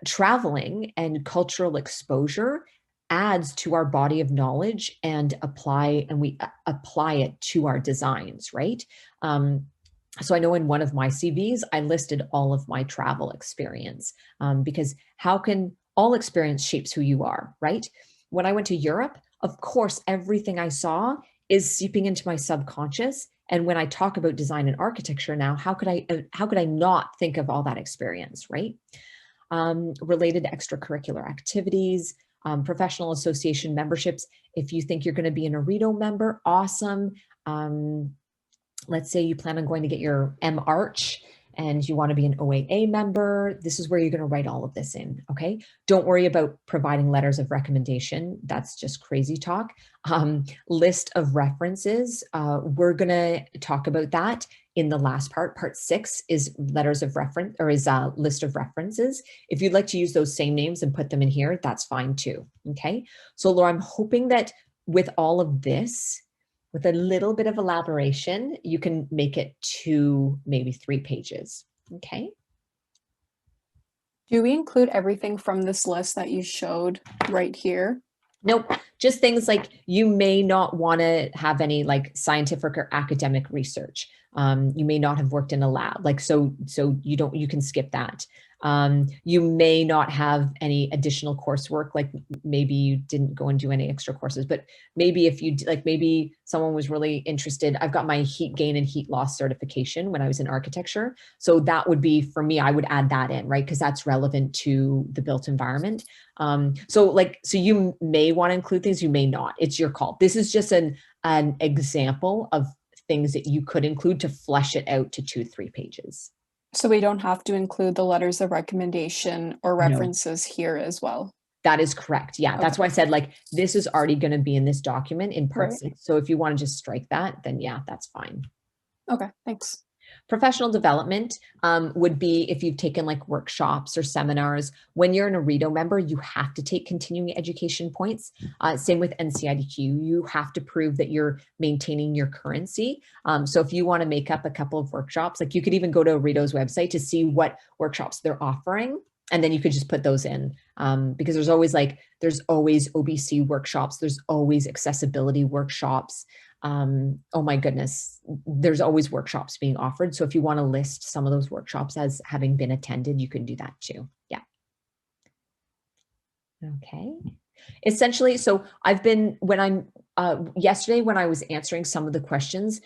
traveling and cultural exposure adds to our body of knowledge and we apply it to our designs, right? So I know in one of my CVs, I listed all of my travel experience, because how can all experience shapes who you are, right? When I went to Europe, of course, everything I saw is seeping into my subconscious. And when I talk about design and architecture now, how could I not think of all that experience, right? Related extracurricular activities, professional association memberships. If you think you're going to be an Arito member, awesome. Let's say you plan on going to get your M-Arch and you want to be an OAA member. This is where you're going to write all of this in, okay? Don't worry about providing letters of recommendation. That's just crazy talk. List of references. We're going to talk about that in the last part. Part 6 is letters of reference, or is a list of references. If you'd like to use those same names and put them in here, that's fine too, okay? So Laura, I'm hoping that with all of this, with a little bit of elaboration, you can make it 2, maybe 3 pages, okay? Do we include everything from this list that you showed right here? Nope, just things like you may not want to have any like scientific or academic research. You may not have worked in a lab, like so you can skip that. You may not have any additional coursework, like maybe you didn't go and do any extra courses, but maybe if you like, maybe someone was really interested. I've got my heat gain and heat loss certification when I was in architecture. So that would be, for me, I would add that in, right? Because that's relevant to the built environment. So you may want to include things, you may not, it's your call. This is just an example of things that you could include to flesh it out to 2-3 pages. So we don't have to include the letters of recommendation or references here as well. That is correct. Yeah, okay. That's why I said like this is already going to be in this document in part 6. So if you want to just strike that, then yeah, that's fine. Okay, thanks. Professional development would be if you've taken like workshops or seminars. When you're an Arito member, you have to take continuing education points. Same with NCIDQ. You have to prove that you're maintaining your currency. So if you want to make up a couple of workshops, like you could even go to Arito's website to see what workshops they're offering. And then you could just put those in because there's always OBC workshops. There's always accessibility workshops. Oh my goodness, there's always workshops being offered. So if you want to list some of those workshops as having been attended, you can do that too. Yeah. Okay. Essentially, so yesterday when I was answering some of the questions,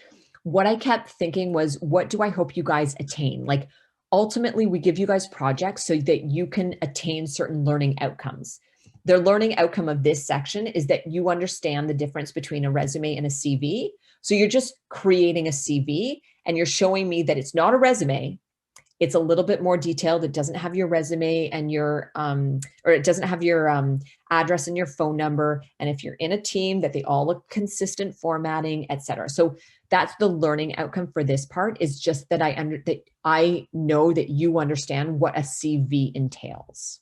what I kept thinking was, what do I hope you guys attain? Like, ultimately, we give you guys projects so that you can attain certain learning outcomes. The learning outcome of this section is that you understand the difference between a resume and a CV. So you're just creating a CV and you're showing me that it's not a resume. It's a little bit more detailed. It doesn't have your resume and your, or it doesn't have your address and your phone number. And if you're in a team, that they all look consistent formatting, etc. So that's the learning outcome for this part, is just that I know that you understand what a CV entails.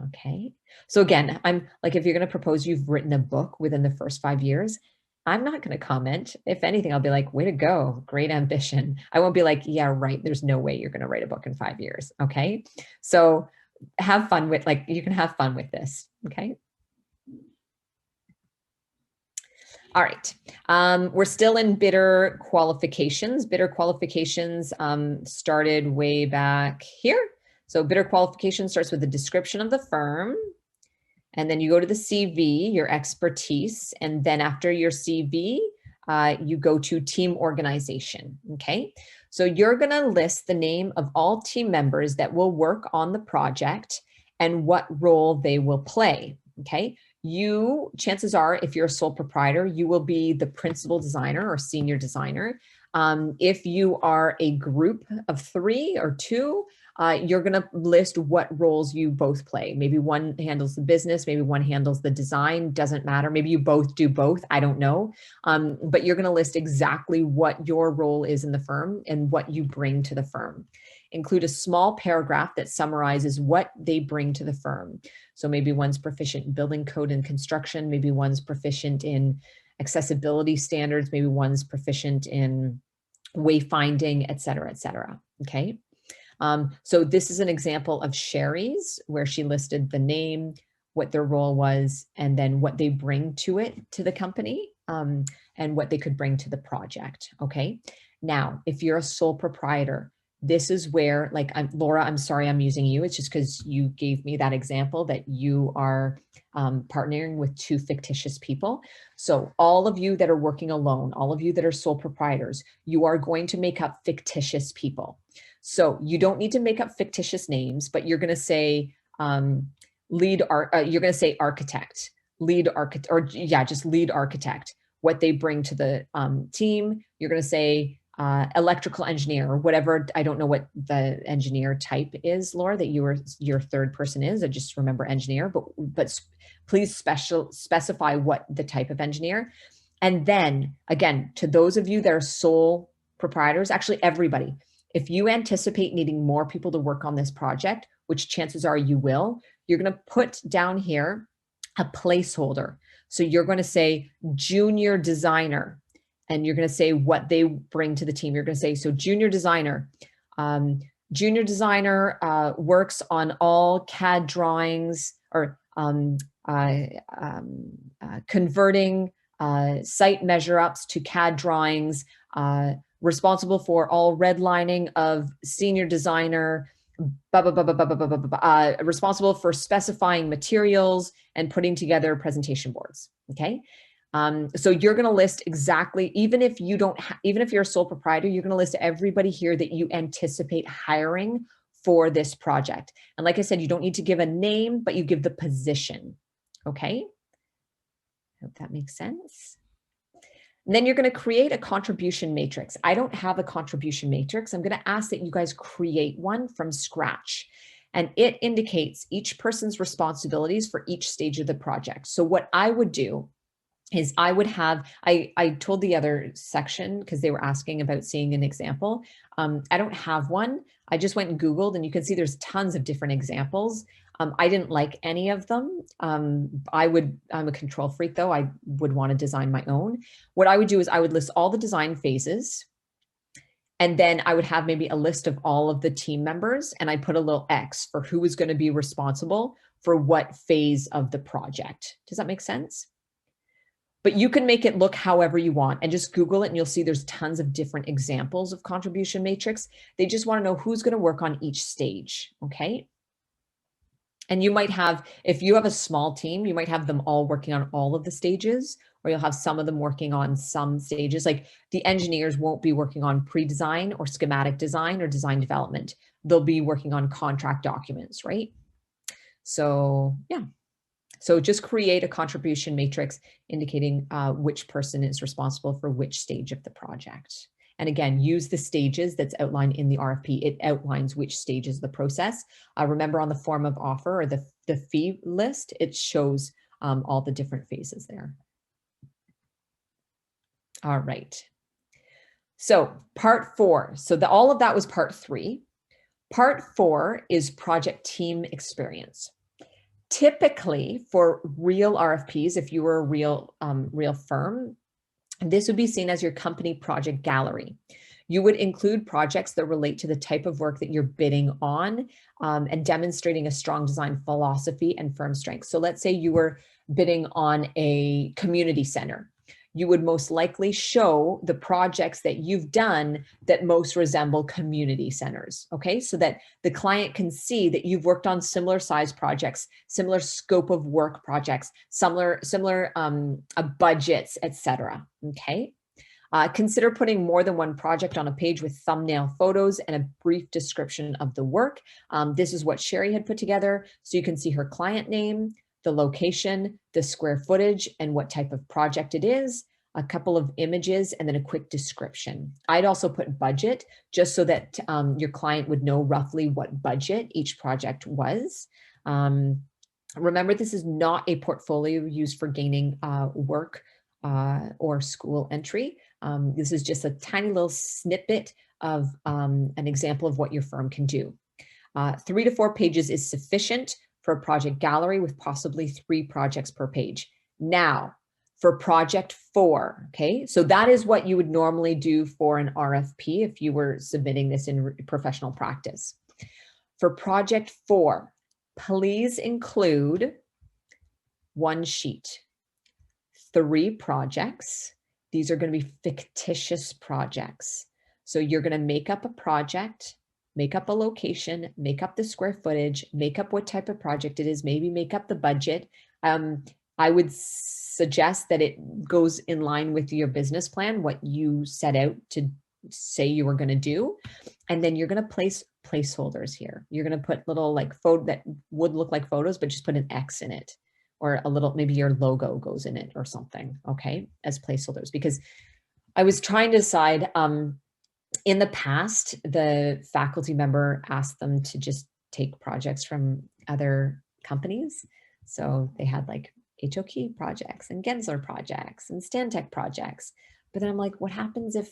Okay. So again, I'm like, if you're going to propose you've written a book within the first 5 years, I'm not going to comment. If anything, I'll be like, way to go. Great ambition. I won't be like, yeah, right. There's no way you're going to write a book in 5 years. Okay. So have fun with, like, you can have fun with this. Okay. All right. We're still in bidder qualifications. Bidder qualifications started way back here. So bidder qualification starts with the description of the firm, and then you go to the CV, your expertise, and then after your CV, you go to team organization, okay? So you're gonna list the name of all team members that will work on the project and what role they will play, okay? You, chances are, if you're a sole proprietor, you will be the principal designer or senior designer. If you are a group of 3 or 2, you're going to list what roles you both play. Maybe one handles the business, maybe one handles the design, doesn't matter. Maybe you both do both, I don't know. But you're going to list exactly what your role is in the firm and what you bring to the firm. Include a small paragraph that summarizes what they bring to the firm. So maybe one's proficient in building code and construction, maybe one's proficient in accessibility standards, maybe one's proficient in wayfinding, et cetera, okay? So this is an example of Sherry's, where she listed the name, what their role was, and then what they bring to it, to the company, and what they could bring to the project, okay? Now, if you're a sole proprietor, this is where, like, Laura, I'm sorry I'm using you. It's just because you gave me that example that you are partnering with two fictitious people. So all of you that are working alone, all of you that are sole proprietors, you are going to make up fictitious people. So you don't need to make up fictitious names, but you're going to say you're going to say architect, lead architect, or yeah, just lead architect, what they bring to the team. You're going to say electrical engineer or whatever. I don't know what the engineer type is, Laura, that your third person is. I just remember engineer, but please specify what the type of engineer. And then again, to those of you that are sole proprietors, actually everybody, if you anticipate needing more people to work on this project, which chances are you will, you're going to put down here a placeholder. So you're going to say junior designer, and you're going to say what they bring to the team. You're going to say, so junior designer works on all CAD drawings, or converting site measure ups to CAD drawings, responsible for all redlining of senior designer, responsible for specifying materials and putting together presentation boards. Okay. So you're going to list exactly, even if you don't, even if you're a sole proprietor, you're going to list everybody here that you anticipate hiring for this project. And like I said, you don't need to give a name, but you give the position. Okay. Hope that makes sense. And then you're going to create a contribution matrix. I don't have a contribution matrix. I'm going to ask that you guys create one from scratch. And it indicates each person's responsibilities for each stage of the project. So what I would do is I would have, I told the other section because they were asking about seeing an example. I don't have one. I just went and Googled, and you can see there's tons of different examples. I didn't like any of them. I'm a control freak though. I would want to design my own. What I would do is I would list all the design phases, and then I would have maybe a list of all of the team members, and I put a little X for who is going to be responsible for what phase of the project. Does that make sense? But you can make it look however you want, and just Google it and you'll see there's tons of different examples of contribution matrix. They just want to know who's going to work on each stage, okay? And you might have, if you have a small team, you might have them all working on all of the stages, or you'll have some of them working on some stages. Like the engineers won't be working on pre-design or schematic design or design development. They'll be working on contract documents, right? So yeah. So just create a contribution matrix indicating which person is responsible for which stage of the project. And again, use the stages that's outlined in the RFP. It outlines which stages of the process. Remember on the form of offer or the fee list, it shows all the different phases there. All right. So part 4. So all of that was part 3. Part 4 is project team experience. Typically, for real RFPs, if you were a real firm, this would be seen as your company project gallery. You would include projects that relate to the type of work that you're bidding on and demonstrating a strong design philosophy and firm strength. So let's say you were bidding on a community center. You would most likely show the projects that you've done that most resemble community centers, okay? So that the client can see that you've worked on similar size projects, similar scope of work projects, similar budgets, etc. Okay? Consider putting more than one project on a page with thumbnail photos and a brief description of the work. This is what Sherry had put together, so you can see her client name, the location, the square footage, and what type of project it is. a couple of images, and then a quick description. I'd also put budget just so that your client would know roughly what budget each project was. Remember, this is not a portfolio used for gaining work or school entry. This is just a tiny little snippet of an example of what your firm can do. 3 to 4 pages is sufficient for a project gallery with possibly 3 projects per page. Now, for project 4, okay, so that is what you would normally do for an RFP if you were submitting this in professional practice. For project 4, please include 1 sheet, 3 projects. These are going to be fictitious projects. So you're going to make up a project, make up a location, make up the square footage, make up what type of project it is, maybe make up the budget. I would suggest that it goes in line with your business plan, what you set out to say you were going to do. And then you're going to place placeholders here. You're going to put little like photo that would look like photos, but just put an X in it, or a little, maybe your logo goes in it or something, okay, as placeholders. Because I was trying to decide, in the past, the faculty member asked them to just take projects from other companies. So they had like HOK projects and Gensler projects and Stantec projects. But then I'm like, what happens if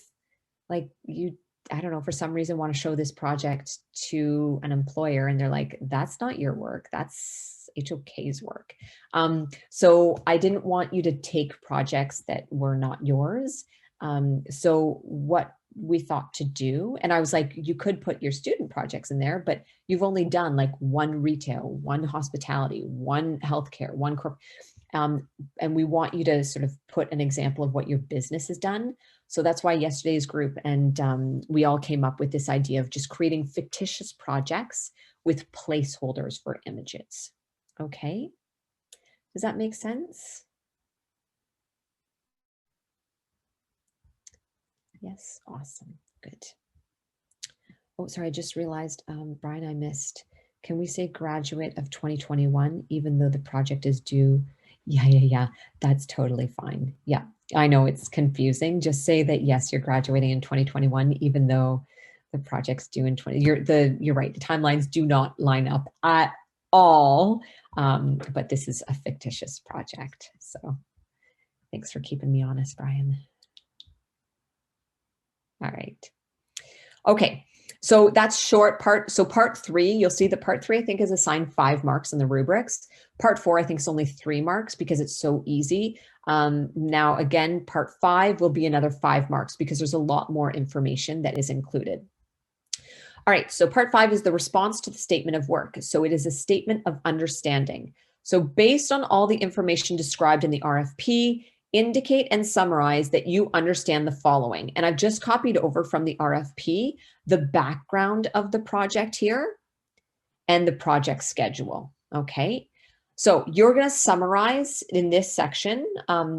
like you, I don't know, for some reason want to show this project to an employer and they're like, that's not your work, that's HOK's work. So I didn't want you to take projects that were not yours. So what we thought to do, and I was like, you could put your student projects in there, but you've only done like 1 retail, 1 hospitality, 1 healthcare, 1 corp. And we want you to sort of put an example of what your business has done. So that's why yesterday's group and we all came up with this idea of just creating fictitious projects with placeholders for images. Okay, does that make sense? Yes, awesome, good. Oh, sorry, I just realized, Brian, I missed. Can we say graduate of 2021, even though the project is due? Yeah, that's totally fine. Yeah, I know it's confusing. Just say that, yes, you're graduating in 2021, even though the project's due in 20, you're right, the timelines do not line up at all, but this is a fictitious project. So thanks for keeping me honest, Brian. All right. Okay, so that's short part. So part 3, you'll see that part 3, I think, is assigned 5 marks in the rubrics. Part 4, I think, is only 3 marks because it's so easy. Now, again, part 5 will be another 5 marks because there's a lot more information that is included. All right, so part 5 is the response to the statement of work. So it is a statement of understanding. So based on all the information described in the RFP, indicate and summarize that you understand the following. And I've just copied over from the RFP the background of the project here and the project schedule, okay? So you're gonna summarize in this section,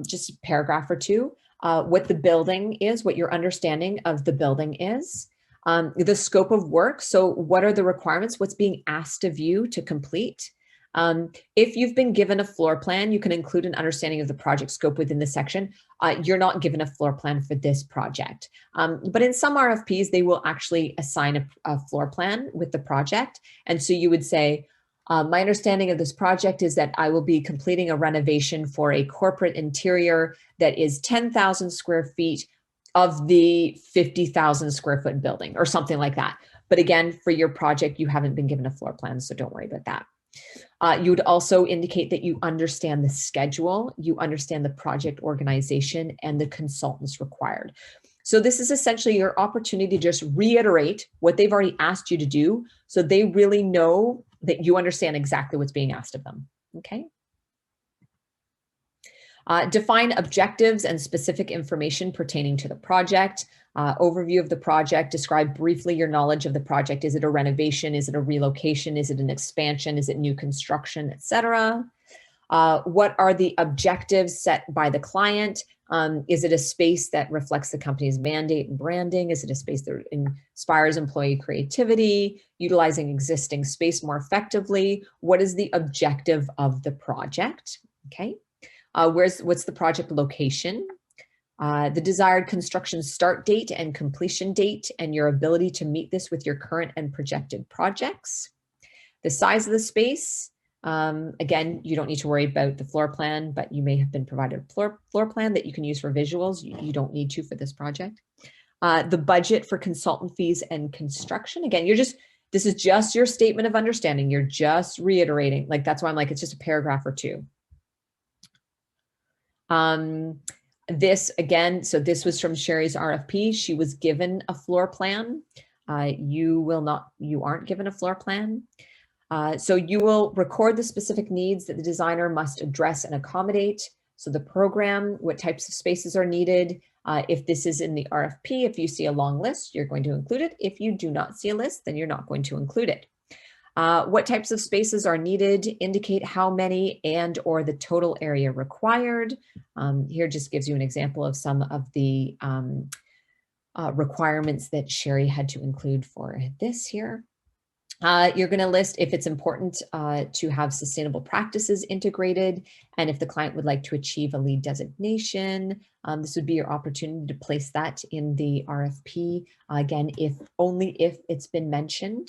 just a paragraph or 2, what the building is, what your understanding of the building is, the scope of work. So what are the requirements? What's being asked of you to complete? If you've been given a floor plan, you can include an understanding of the project scope within the section. You're not given a floor plan for this project. But in some RFPs, they will actually assign a floor plan with the project. And so you would say, my understanding of this project is that I will be completing a renovation for a corporate interior that is 10,000 square feet of the 50,000 square foot building or something like that. But again, for your project, you haven't been given a floor plan, so don't worry about that. You would also indicate that you understand the schedule, you understand the project organization and the consultants required. So this is essentially your opportunity to just reiterate what they've already asked you to do so they really know that you understand exactly what's being asked of them, okay? Define objectives and specific information pertaining to the project. Overview of the project, describe briefly your knowledge of the project. Is it a renovation? Is it a relocation? Is it an expansion? Is it new construction, etc.? What are the objectives set by the client? Is it a space that reflects the company's mandate and branding? Is it a space that inspires employee creativity, utilizing existing space more effectively? What is the objective of the project? Okay. What's the project location? the desired construction start date and completion date, and your ability to meet this with your current and projected projects. The size of the space, again, you don't need to worry about the floor plan, but you may have been provided a floor plan that you can use for visuals. You don't need to for this project. The budget for consultant fees and construction. Again, this is just your statement of understanding. You're just reiterating, like, that's why I'm like, it's just a paragraph or two. This again, so this was from Sherry's RFP. She was given a floor plan. You aren't given a floor plan. So you will record the specific needs that the designer must address and accommodate. So the program, what types of spaces are needed. If this is in the RFP, if you see a long list, you're going to include it. If you do not see a list, then you're not going to include it. What types of spaces are needed, indicate how many and or the total area required. Here just gives you an example of some of the requirements that Sherry had to include for this here. You're going to list if it's important to have sustainable practices integrated, and if the client would like to achieve a LEED designation, this would be your opportunity to place that in the RFP. Again, only if it's been mentioned,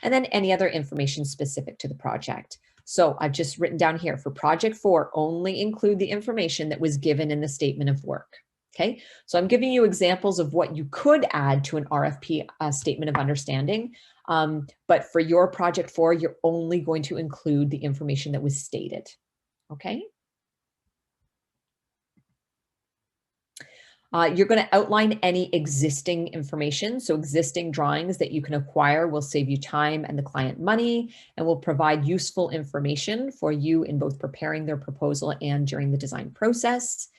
and then any other information specific to the project. So I've just written down here for project 4, only include the information that was given in the statement of work. Okay, so I'm giving you examples of what you could add to an RFP statement of understanding. But for your project 4, you're only going to include the information that was stated. Okay. You're going to outline any existing information. So existing drawings that you can acquire will save you time and the client money, and will provide useful information for you in both preparing their proposal and during the design process.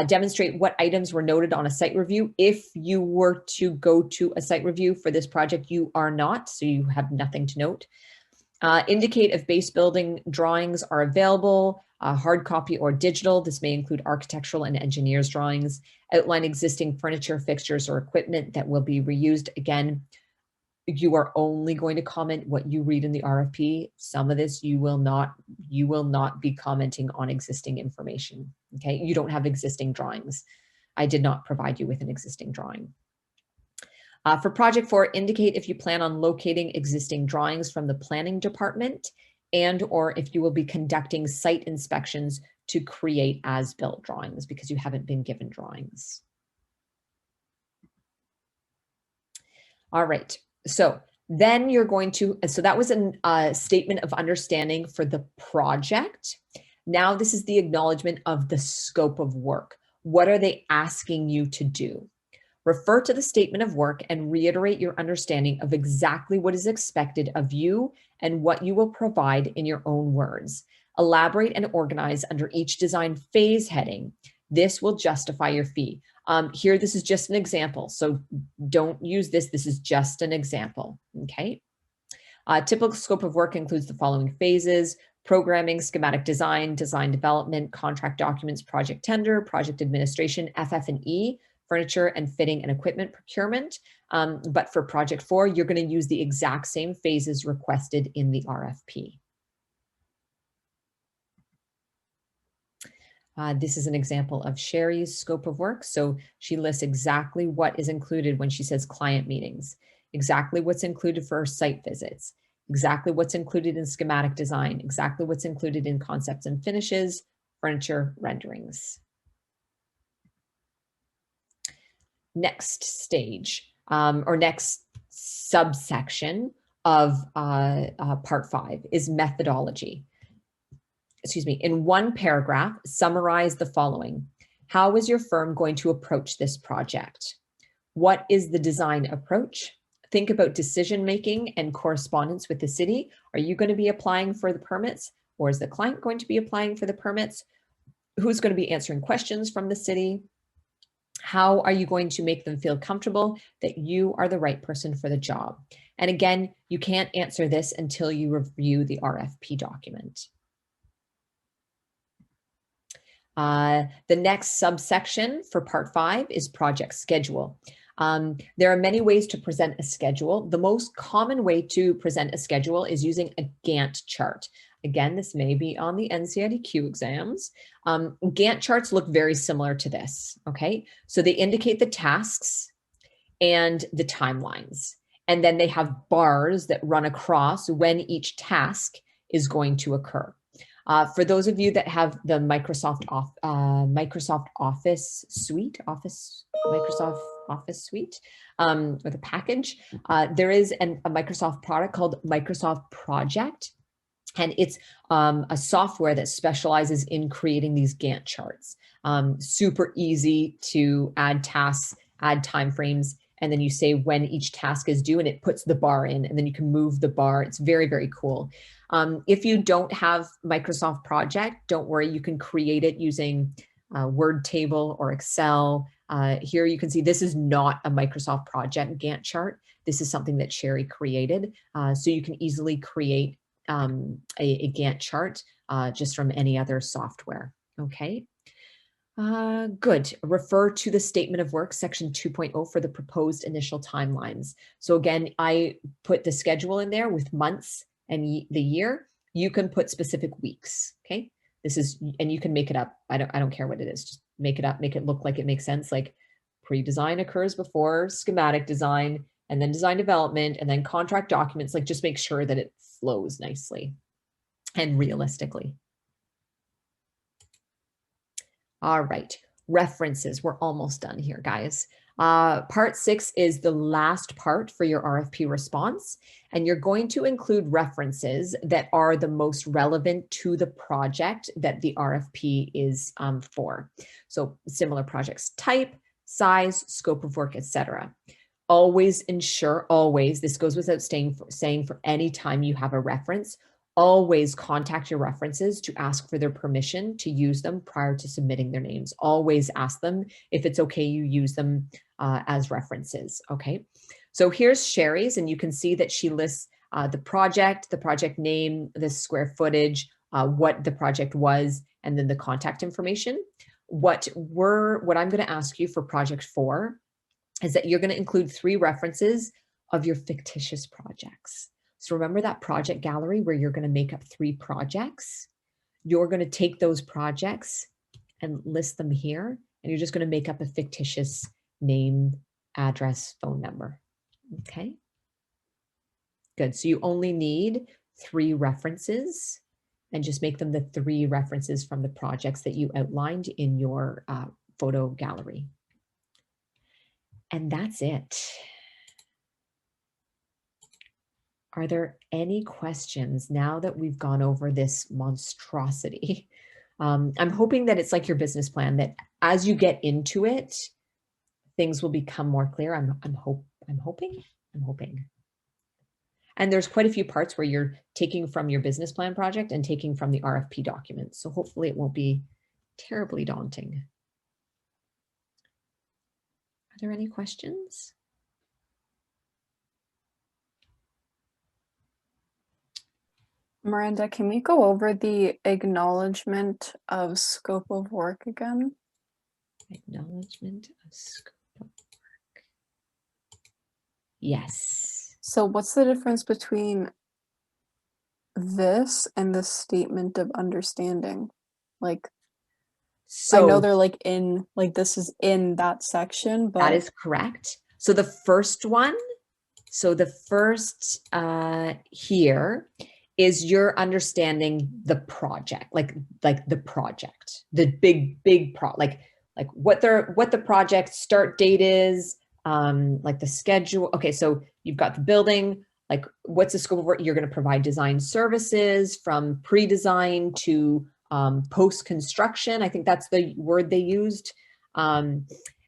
Demonstrate what items were noted on a site review. If you were to go to a site review for this project, you are not, so you have nothing to note. Indicate if base building drawings are available, hard copy or digital. This may include architectural and engineer's drawings. Outline existing furniture, fixtures, or equipment that will be reused. Again, you are only going to comment what you read in the RFP. Some of this you will not be commenting on existing information. Okay, you don't have existing drawings. I did not provide you with an existing drawing. For project 4, indicate if you plan on locating existing drawings from the planning department, and or if you will be conducting site inspections to create as-built drawings, because you haven't been given drawings. All right. So then you're going to, so that was a statement of understanding for the project. Now this is the acknowledgement of the scope of work. What are they asking you to do? Refer to the statement of work and reiterate your understanding of exactly what is expected of you and what you will provide in your own words. Elaborate and organize under each design phase heading. This will justify your fee. Here, this is just an example, so don't use this. This is just an example, okay? Typical scope of work includes the following phases: programming, schematic design, design development, contract documents, project tender, project administration, FF&E, furniture and fitting and equipment procurement. But for project 4, you're going to use the exact same phases requested in the RFP. This is an example of Sherry's scope of work. So she lists exactly what is included when she says client meetings, exactly what's included for site visits, exactly what's included in schematic design, exactly what's included in concepts and finishes, furniture renderings. Next stage or next subsection of part 5 is methodology. Excuse me, in one paragraph, summarize the following. How is your firm going to approach this project? What is the design approach? Think about decision-making and correspondence with the city. Are you going to be applying for the permits, or is the client going to be applying for the permits? Who's going to be answering questions from the city? How are you going to make them feel comfortable that you are the right person for the job? And again, you can't answer this until you review the RFP document. The next subsection for part 5 is project schedule. There are many ways to present a schedule. The most common way to present a schedule is using a Gantt chart. Again, this may be on the NCIDQ exams. Gantt charts look very similar to this, okay? So they indicate the tasks and the timelines. And then they have bars that run across when each task is going to occur. For those of you that have the Microsoft Office suite, Microsoft Office suite, or the package, there is a Microsoft product called Microsoft Project. And it's a software that specializes in creating these Gantt charts. Super easy to add tasks, add timeframes, and then you say when each task is due and it puts the bar in, and then you can move the bar. It's very, very cool. If you don't have Microsoft Project, don't worry, you can create it using Word table or Excel. Here you can see this is not a Microsoft Project Gantt chart. This is something that Sherry created. So you can easily create a Gantt chart just from any other software, okay? Good. Refer to the statement of work, section 2.0 for the proposed initial timelines. So again, I put the schedule in there with months and the year. You can put specific weeks, okay? This is, and you can make it up. I don't care what it is. Just make it up, make it look like it makes sense. Like pre-design occurs before schematic design, and then design development, and then contract documents. Like just make sure that it flows nicely and realistically. All right, references. We're almost done here, guys. Part 6 is the last part for your RFP response, and you're going to include references that are the most relevant to the project that the RFP is for. So similar projects type, size, scope of work, etc. Always ensure, always, this goes without saying for any time you have a reference, always contact your references to ask for their permission to use them prior to submitting their names. Always ask them if it's okay you use them as references, okay? So here's Sherry's, and you can see that she lists the project name, the square footage, what the project was, and then the contact information. What I'm gonna ask you for project 4 is that you're gonna include 3 references of your fictitious projects. So remember that project gallery where you're going to make up 3 projects? You're going to take those projects and list them here, and you're just going to make up a fictitious name, address, phone number. Okay. Good. So you only need 3 references, and just make them the 3 references from the projects that you outlined in your photo gallery. And that's it. Are there any questions now that we've gone over this monstrosity? I'm hoping that it's like your business plan, that as you get into it, things will become more clear. I'm hoping. And there's quite a few parts where you're taking from your business plan project and taking from the RFP document. So hopefully it won't be terribly daunting. Are there any questions? Miranda, can we go over the acknowledgement of scope of work again? Acknowledgement of scope of work. Yes. So what's the difference between this and the statement of understanding? Like, so I know they're like in, like this is in that section, but that is correct. So the first one, here is your understanding the project, like the project, the big like what the project start date is, like the schedule. Okay, so you've got the building, like what's the scope of work? You're going to provide design services from pre-design to post-construction. I think that's the word they used. And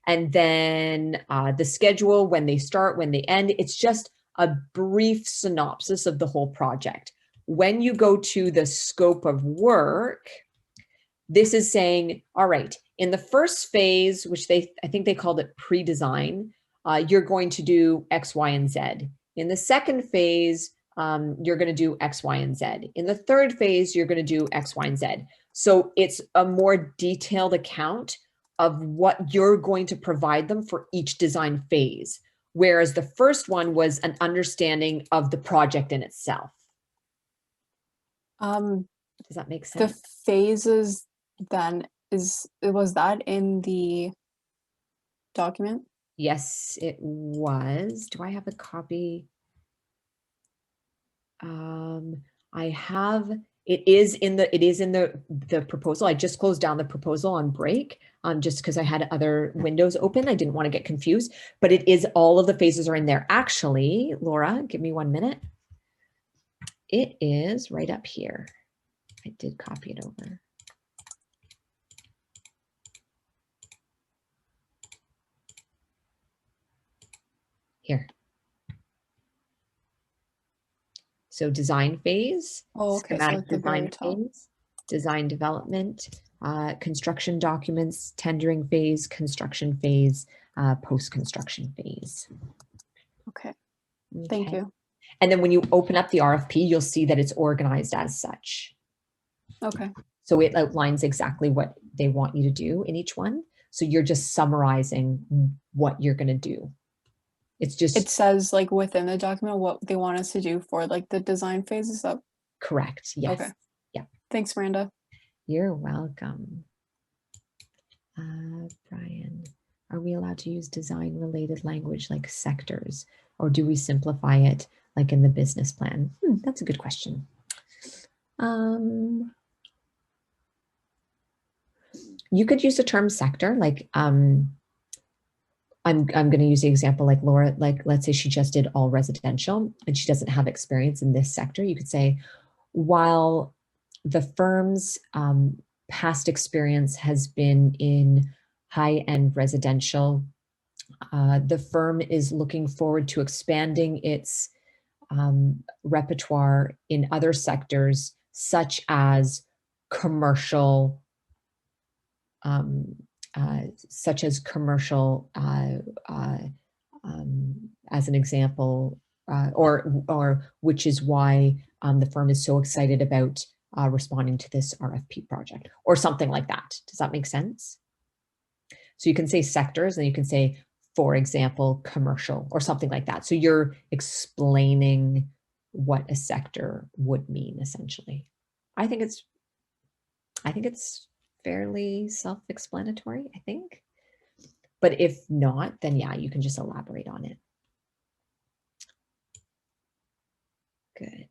then the schedule, when they start, when they end. It's just a brief synopsis of the whole project. When you go to the scope of work, this is saying, all right, in the first phase, which I think they called it pre-design, you're going to do X, Y, and Z. In the second phase, you're going to do X, Y, and Z. In the third phase, you're going to do X, Y, and Z. So it's a more detailed account of what you're going to provide them for each design phase. Whereas the first one was an understanding of the project in itself. Does that make The sense? phases then was that in the document? Yes, it was. Do I have a copy? I have, it is in the proposal. I just closed down the proposal on break, just because I had other windows open. I didn't want to get confused, but it is, all of the phases are in there. Actually, Laura, give me 1 minute. It is right up here. I did copy it over. Here. So design phase, Oh, okay, so schematic at the very design top. phase, design development, construction documents, tendering phase, construction phase, post-construction phase. Okay, thank Okay. you. And then when you open up the RFP, you'll see that it's organized as such. Okay. So it outlines exactly what they want you to do in each one. So you're just summarizing what you're going to do. It's just It says like within the document what they want us to do for like the design phases up. correct. Yes. Okay. Yeah. Thanks, Miranda. You're welcome. Brian, are we allowed to use design related language like sectors, or do we simplify it like in the business plan? That's a good question. You could use the term sector, like I'm going to use the example like Laura, like let's say she just did all residential and she doesn't have experience in this sector. You could say, while the firm's past experience has been in high-end residential, the firm is looking forward to expanding its repertoire in other sectors, such as commercial, as an example, or which is why the firm is so excited about responding to this RFP project, or something like that. Does that make sense? So you can say sectors, and you can say, for example, commercial, or something like that. So you're explaining what a sector would mean, essentially. I think it's fairly self-explanatory, I think. But if not, then yeah, you can just elaborate on it. Good.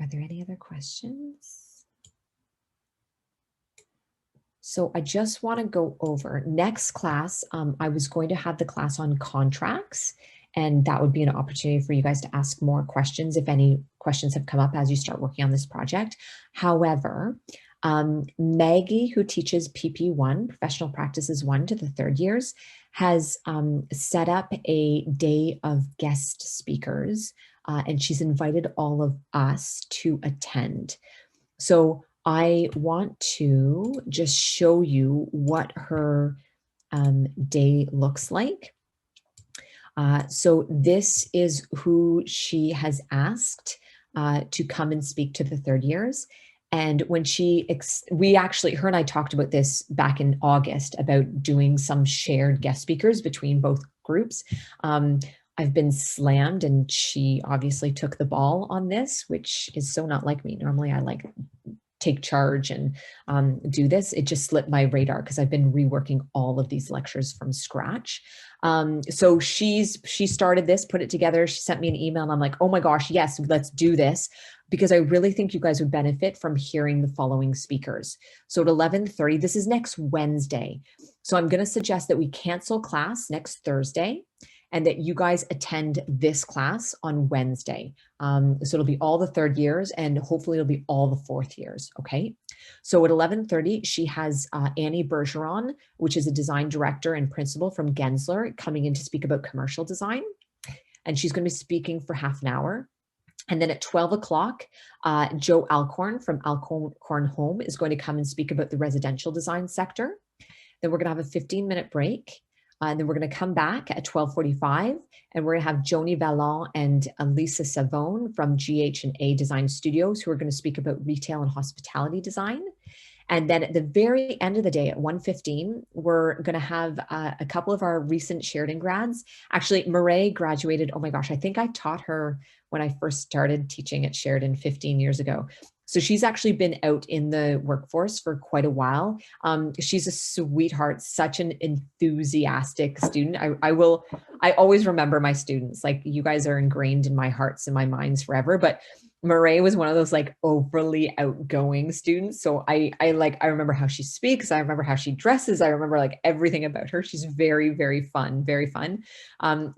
Are there any other questions? So I just want to go over next class. I was going to have the class on contracts, and that would be an opportunity for you guys to ask more questions if any questions have come up as you start working on this project. However, Maggie, who teaches PP1, Professional Practices 1 to the 3rd years, has set up a day of guest speakers, and she's invited all of us to attend. So I want to just show you what her day looks like. So this is who she has asked to come and speak to the 3rd years. And when we actually, her and I talked about this back in August about doing some shared guest speakers between both groups. I've been slammed, and she obviously took the ball on this, which is so not like me. Normally I like take charge and do this. It just slipped my radar because I've been reworking all of these lectures from scratch. So she started this, put it together. She sent me an email and I'm like, oh my gosh, yes, let's do this, because I really think you guys would benefit from hearing the following speakers. So at 11:30, this is next Wednesday. So I'm going to suggest that we cancel class next Thursday and that you guys attend this class on Wednesday. So it'll be all the 3rd years, and hopefully it'll be all the 4th years, okay? So at 11:30, she has Annie Bergeron, which is a design director and principal from Gensler, coming in to speak about commercial design. And she's going to be speaking for half an hour. And then at 12 o'clock, Joe Alcorn from Alcorn Home is going to come and speak about the residential design sector. Then we're going to have a 15-minute break. And then we're going to come back at 12:45, and we're going to have Joni Vallon and Lisa Savone from GH&A Design Studios, who are going to speak about retail and hospitality design. And then at the very end of the day at 1:15, we're going to have a couple of our recent Sheridan grads. Actually, Marae graduated, oh my gosh, I think I taught her when I first started teaching at Sheridan 15 years ago. So she's actually been out in the workforce for quite a while. She's a sweetheart, such an enthusiastic student. I always remember my students. Like, you guys are ingrained in my hearts and my minds forever. But Marae was one of those like overly outgoing students. So I remember how she speaks. I remember how she dresses. I remember like everything about her. She's very, very fun, very fun.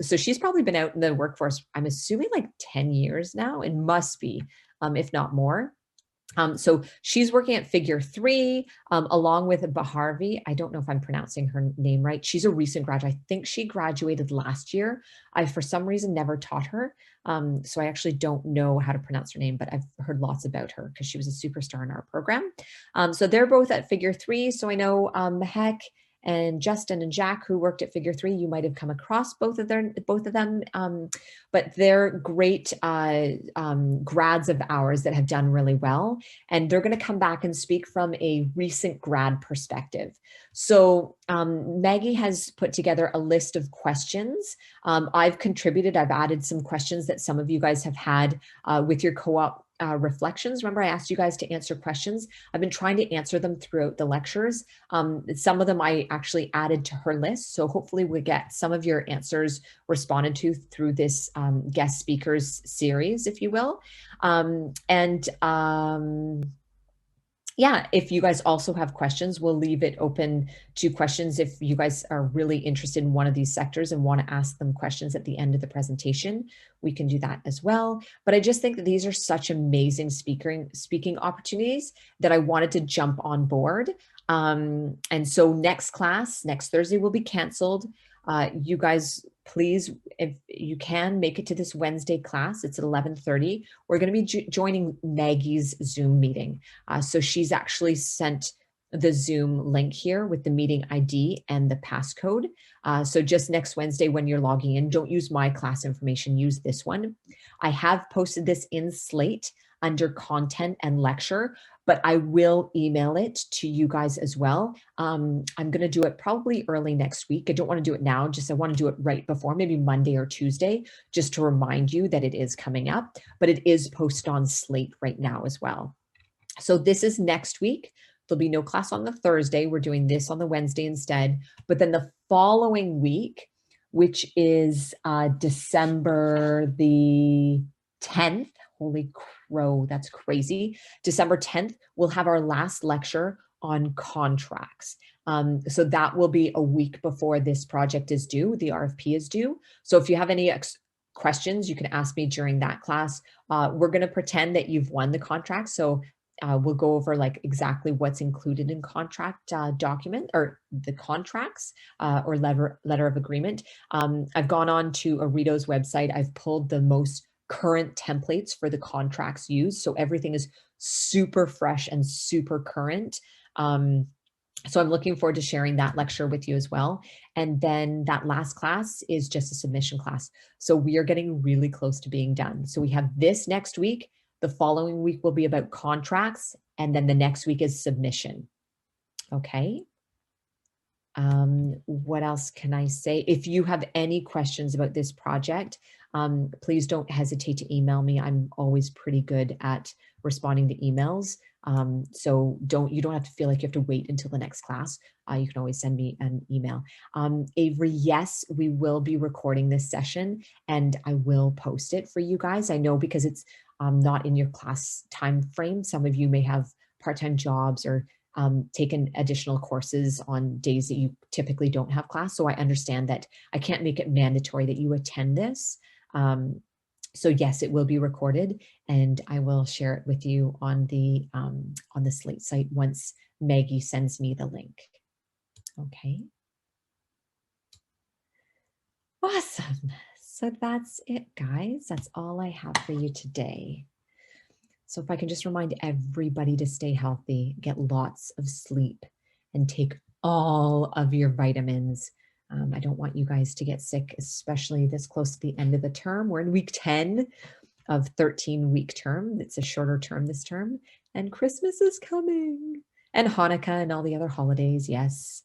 So she's probably been out in the workforce, I'm assuming like 10 years now, and must be, if not more. So she's working at Figure 3, along with Baharvi. I don't know if I'm pronouncing her name right. She's a recent graduate. I think she graduated last year. I, for some reason, never taught her. So I actually don't know how to pronounce her name, but I've heard lots about her because she was a superstar in our program. So they're both at Figure 3. So I know Mehek and Justin and Jack, who worked at Figure 3, you might have come across both of them, but they're great grads of ours that have done really well, and they're going to come back and speak from a recent grad perspective. So Maggie has put together a list of questions. I've contributed, I've added some questions that some of you guys have had with your co-op reflections. Remember, I asked you guys to answer questions. I've been trying to answer them throughout the lectures. Some of them I actually added to her list. So hopefully we'll get some of your answers responded to through this guest speakers series, if you will. Yeah, if you guys also have questions, we'll leave it open to questions. If you guys are really interested in one of these sectors and want to ask them questions at the end of the presentation, we can do that as well. But I just think that these are such amazing speaking opportunities that I wanted to jump on board. And so next class, next Thursday, will be canceled. You guys, please, if you can, make it to this Wednesday class. It's at 11:30. We're going to be joining Maggie's Zoom meeting. So she's actually sent the Zoom link here with the meeting ID and the passcode. So just next Wednesday when you're logging in, don't use my class information, use this one. I have posted this in Slate under content and lecture, but I will email it to you guys as well. I'm going to do it probably early next week. I don't want to do it now, just I want to do it right before, maybe Monday or Tuesday, just to remind you that it is coming up, but it is posted on Slate right now as well. So this is next week. There'll be no class on the Thursday. We're doing this on the Wednesday instead. But then the following week, which is December the 10th, holy crow, that's crazy. December 10th, we'll have our last lecture on contracts. So that will be a week before this project is due, the RFP is due. So if you have any questions, you can ask me during that class. We're going to pretend that you've won the contract. So we'll go over like exactly what's included in contract document or the contracts or letter of agreement. I've gone on to Arito's website. I've pulled the most current templates for the contracts used. So everything is super fresh and super current. So I'm looking forward to sharing that lecture with you as well. And then that last class is just a submission class. So we are getting really close to being done. So we have this next week. The following week will be about contracts. And then the next week is submission. Okay. What else can I say? If you have any questions about this project, please don't hesitate to email me. I'm always pretty good at responding to emails. So you don't have to feel like you have to wait until the next class. You can always send me an email. Avery, yes, we will be recording this session and I will post it for you guys. I know because it's not in your class time frame. Some of you may have part-time jobs or taken additional courses on days that you typically don't have class. So I understand that I can't make it mandatory that you attend this. So yes, it will be recorded and I will share it with you on the Slate site once Maggie sends me the link. Okay. Awesome. So that's it, guys. That's all I have for you today. So if I can just remind everybody to stay healthy, get lots of sleep, and take all of your vitamins. I don't want you guys to get sick, especially this close to the end of the term. We're in week 10 of 13-week term. It's a shorter term this term, and Christmas is coming. And Hanukkah and all the other holidays, yes.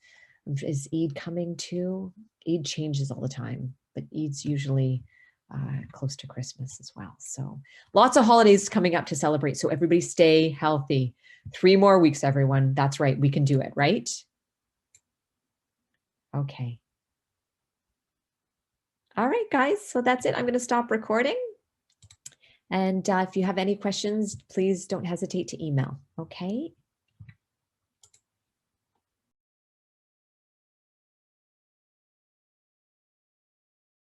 Is Eid coming too? Eid changes all the time, but Eid's usually close to Christmas as well. So lots of holidays coming up to celebrate. So everybody stay healthy. 3 more weeks, everyone. That's right. We can do it, right? Okay. All right, guys. So that's it. I'm going to stop recording. And if you have any questions, please don't hesitate to email. Okay.